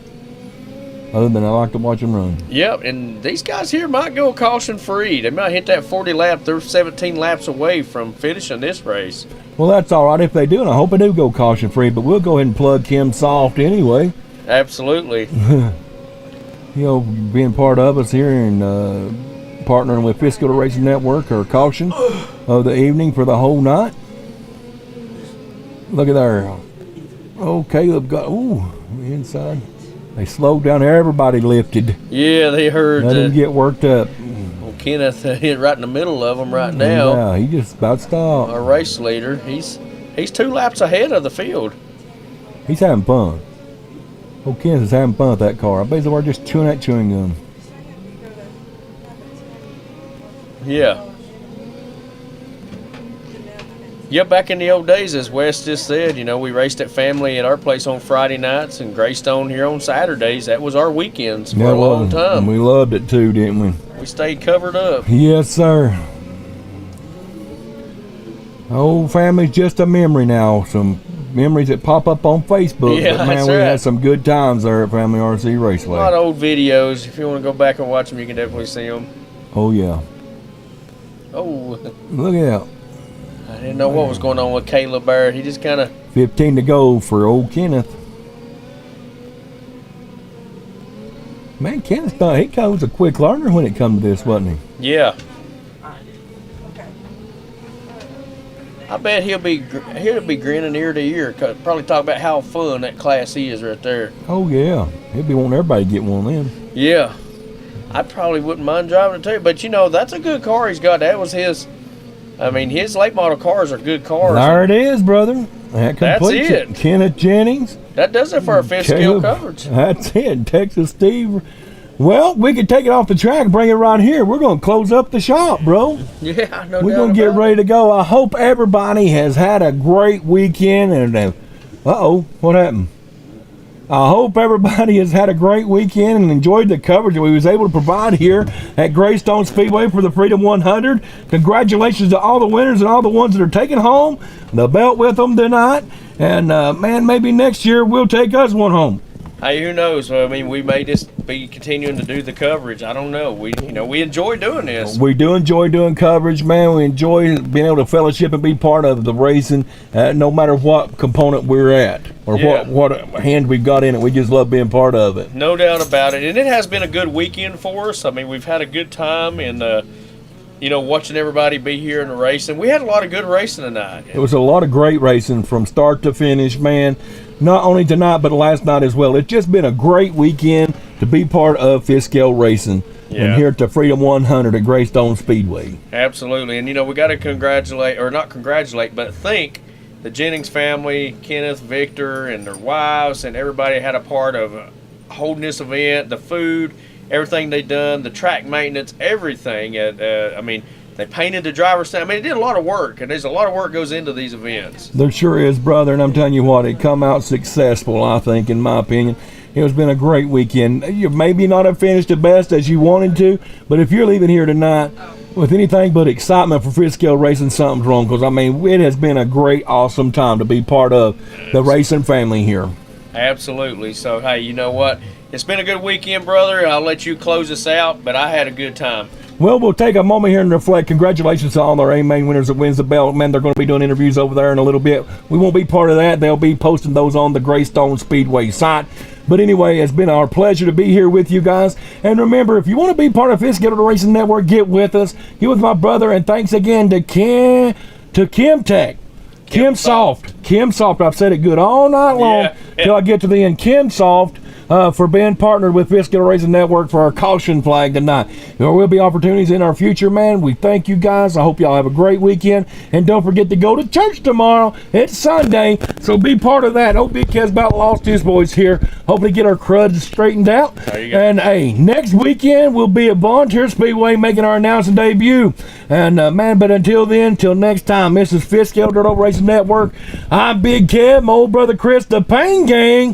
Other than I like to watch them run. Yep, and these guys here might go caution free. They might hit that 40 lap. They're 17 laps away from finishing this race. Well, that's all right if they do, and I hope they do go caution free, but we'll go ahead and plug Kim Soft anyway. Absolutely. Being part of us here and partnering with Fiscal Racing Network or caution of the evening for the whole night. Look at there. Oh, Caleb got, inside. They slowed down. Everybody lifted. Yeah, they heard. Let him get worked up. Well, Kenneth hit right in the middle of them right now. Yeah, he just about stopped. Our race leader. He's 2 laps ahead of the field. He's having fun. Oh, Kenneth is having fun with that car. I bet they were just chewing that chewing gum. Yeah. Yeah, back in the old days, as Wes just said, we raced at family at our place on Friday nights and Greystone here on Saturdays. That was our weekends for a long time. And we loved it too, didn't we? We stayed covered up. Yes, sir. Old family's just a memory now. Some memories that pop up on Facebook. Yeah, but man, that's we right. had some good times there at Family RC Raceway. A lot of old videos. If you want to go back and watch them, you can definitely see them. Oh, yeah. Oh, Look out. I didn't know what was going on with Caleb Barrett. He just kind of... 15 to go for old Kenneth. Man, Kenneth, he was a quick learner when it comes to this, wasn't he? Yeah. I bet he'll be grinning ear to ear. Probably talk about how fun that Class E is right there. Oh, yeah. He'll be wanting everybody to get one of them. Yeah. I probably wouldn't mind driving it too. But, that's a good car he's got. That was his... his late model cars are good cars. There it is, brother. That completes That's it. Kenneth Jennings. That does it for our fifth scale coverage. That's it. Texas Steve. Well, we could take it off the track and bring it right here. We're going to close up the shop, bro. Yeah, no doubt. We're going to get ready to go. I hope everybody has had a great weekend. And what happened? I hope everybody has had a great weekend and enjoyed the coverage that we was able to provide here at Greystone Speedway for the Freedom 100. Congratulations to all the winners and all the ones that are taking home the belt with them tonight. And, maybe next year we'll take us one home. Hey, who knows? We may just be continuing to do the coverage. I don't know. We enjoy doing this. We do enjoy doing coverage, man. We enjoy being able to fellowship and be part of the racing, no matter what component we're at or what hand we've got in it. We just love being part of it. No doubt about it. And it has been a good weekend for us. We've had a good time and, watching everybody be here in the racing. We had a lot of good racing tonight. It was a lot of great racing from start to finish, man. Not only tonight, but last night as well. It's just been a great weekend to be part of Fifth Scale Racing and here at the Freedom 100 at Greystone Speedway. Absolutely. And, we got to thank the Jennings family, Kenneth, Victor, and their wives, and everybody had a part of holding this event, the food, everything they done, the track maintenance, everything. They painted the driver's stand. It did a lot of work, and there's a lot of work goes into these events. There sure is, brother, and I'm telling you what, it come out successful, I think, in my opinion. It has been a great weekend. You maybe not have finished the best as you wanted to, but if you're leaving here tonight with anything but excitement for Fitzgerald Racing, something's wrong. Because, I mean, it has been a great, awesome time to be part of the racing family here. Absolutely. So, hey, you know what? It's been a good weekend, brother. I'll let you close us out, but I had a good time. Well, we'll take a moment here and reflect. Congratulations to all our A-Main winners that wins the belt. Man, they're going to be doing interviews over there in a little bit. We won't be part of that. They'll be posting those on the Greystone Speedway site. But anyway, it's been our pleasure to be here with you guys. And remember, if you want to be part of Fitzgerald Racing Network, get with us. Get with my brother. And thanks again to Kim Tech. Kim Soft. I've said it good all night long till I get to the end. Kim Soft. For being partnered with Fitzgerald Racing Network for our caution flag tonight. There will be opportunities in our future, man. We thank you guys. I hope y'all have a great weekend. And don't forget to go to church tomorrow. It's Sunday, so be part of that. Hope Big Kev's about lost his boys here. Hopefully get our cruds straightened out. There you go. And, hey, next weekend we'll be at Volunteer Speedway making our announcing debut. And, man, but until then, till next time, this is Fitzgerald Racing Network. I'm Big Kev, my old brother Chris, the Pain Gang.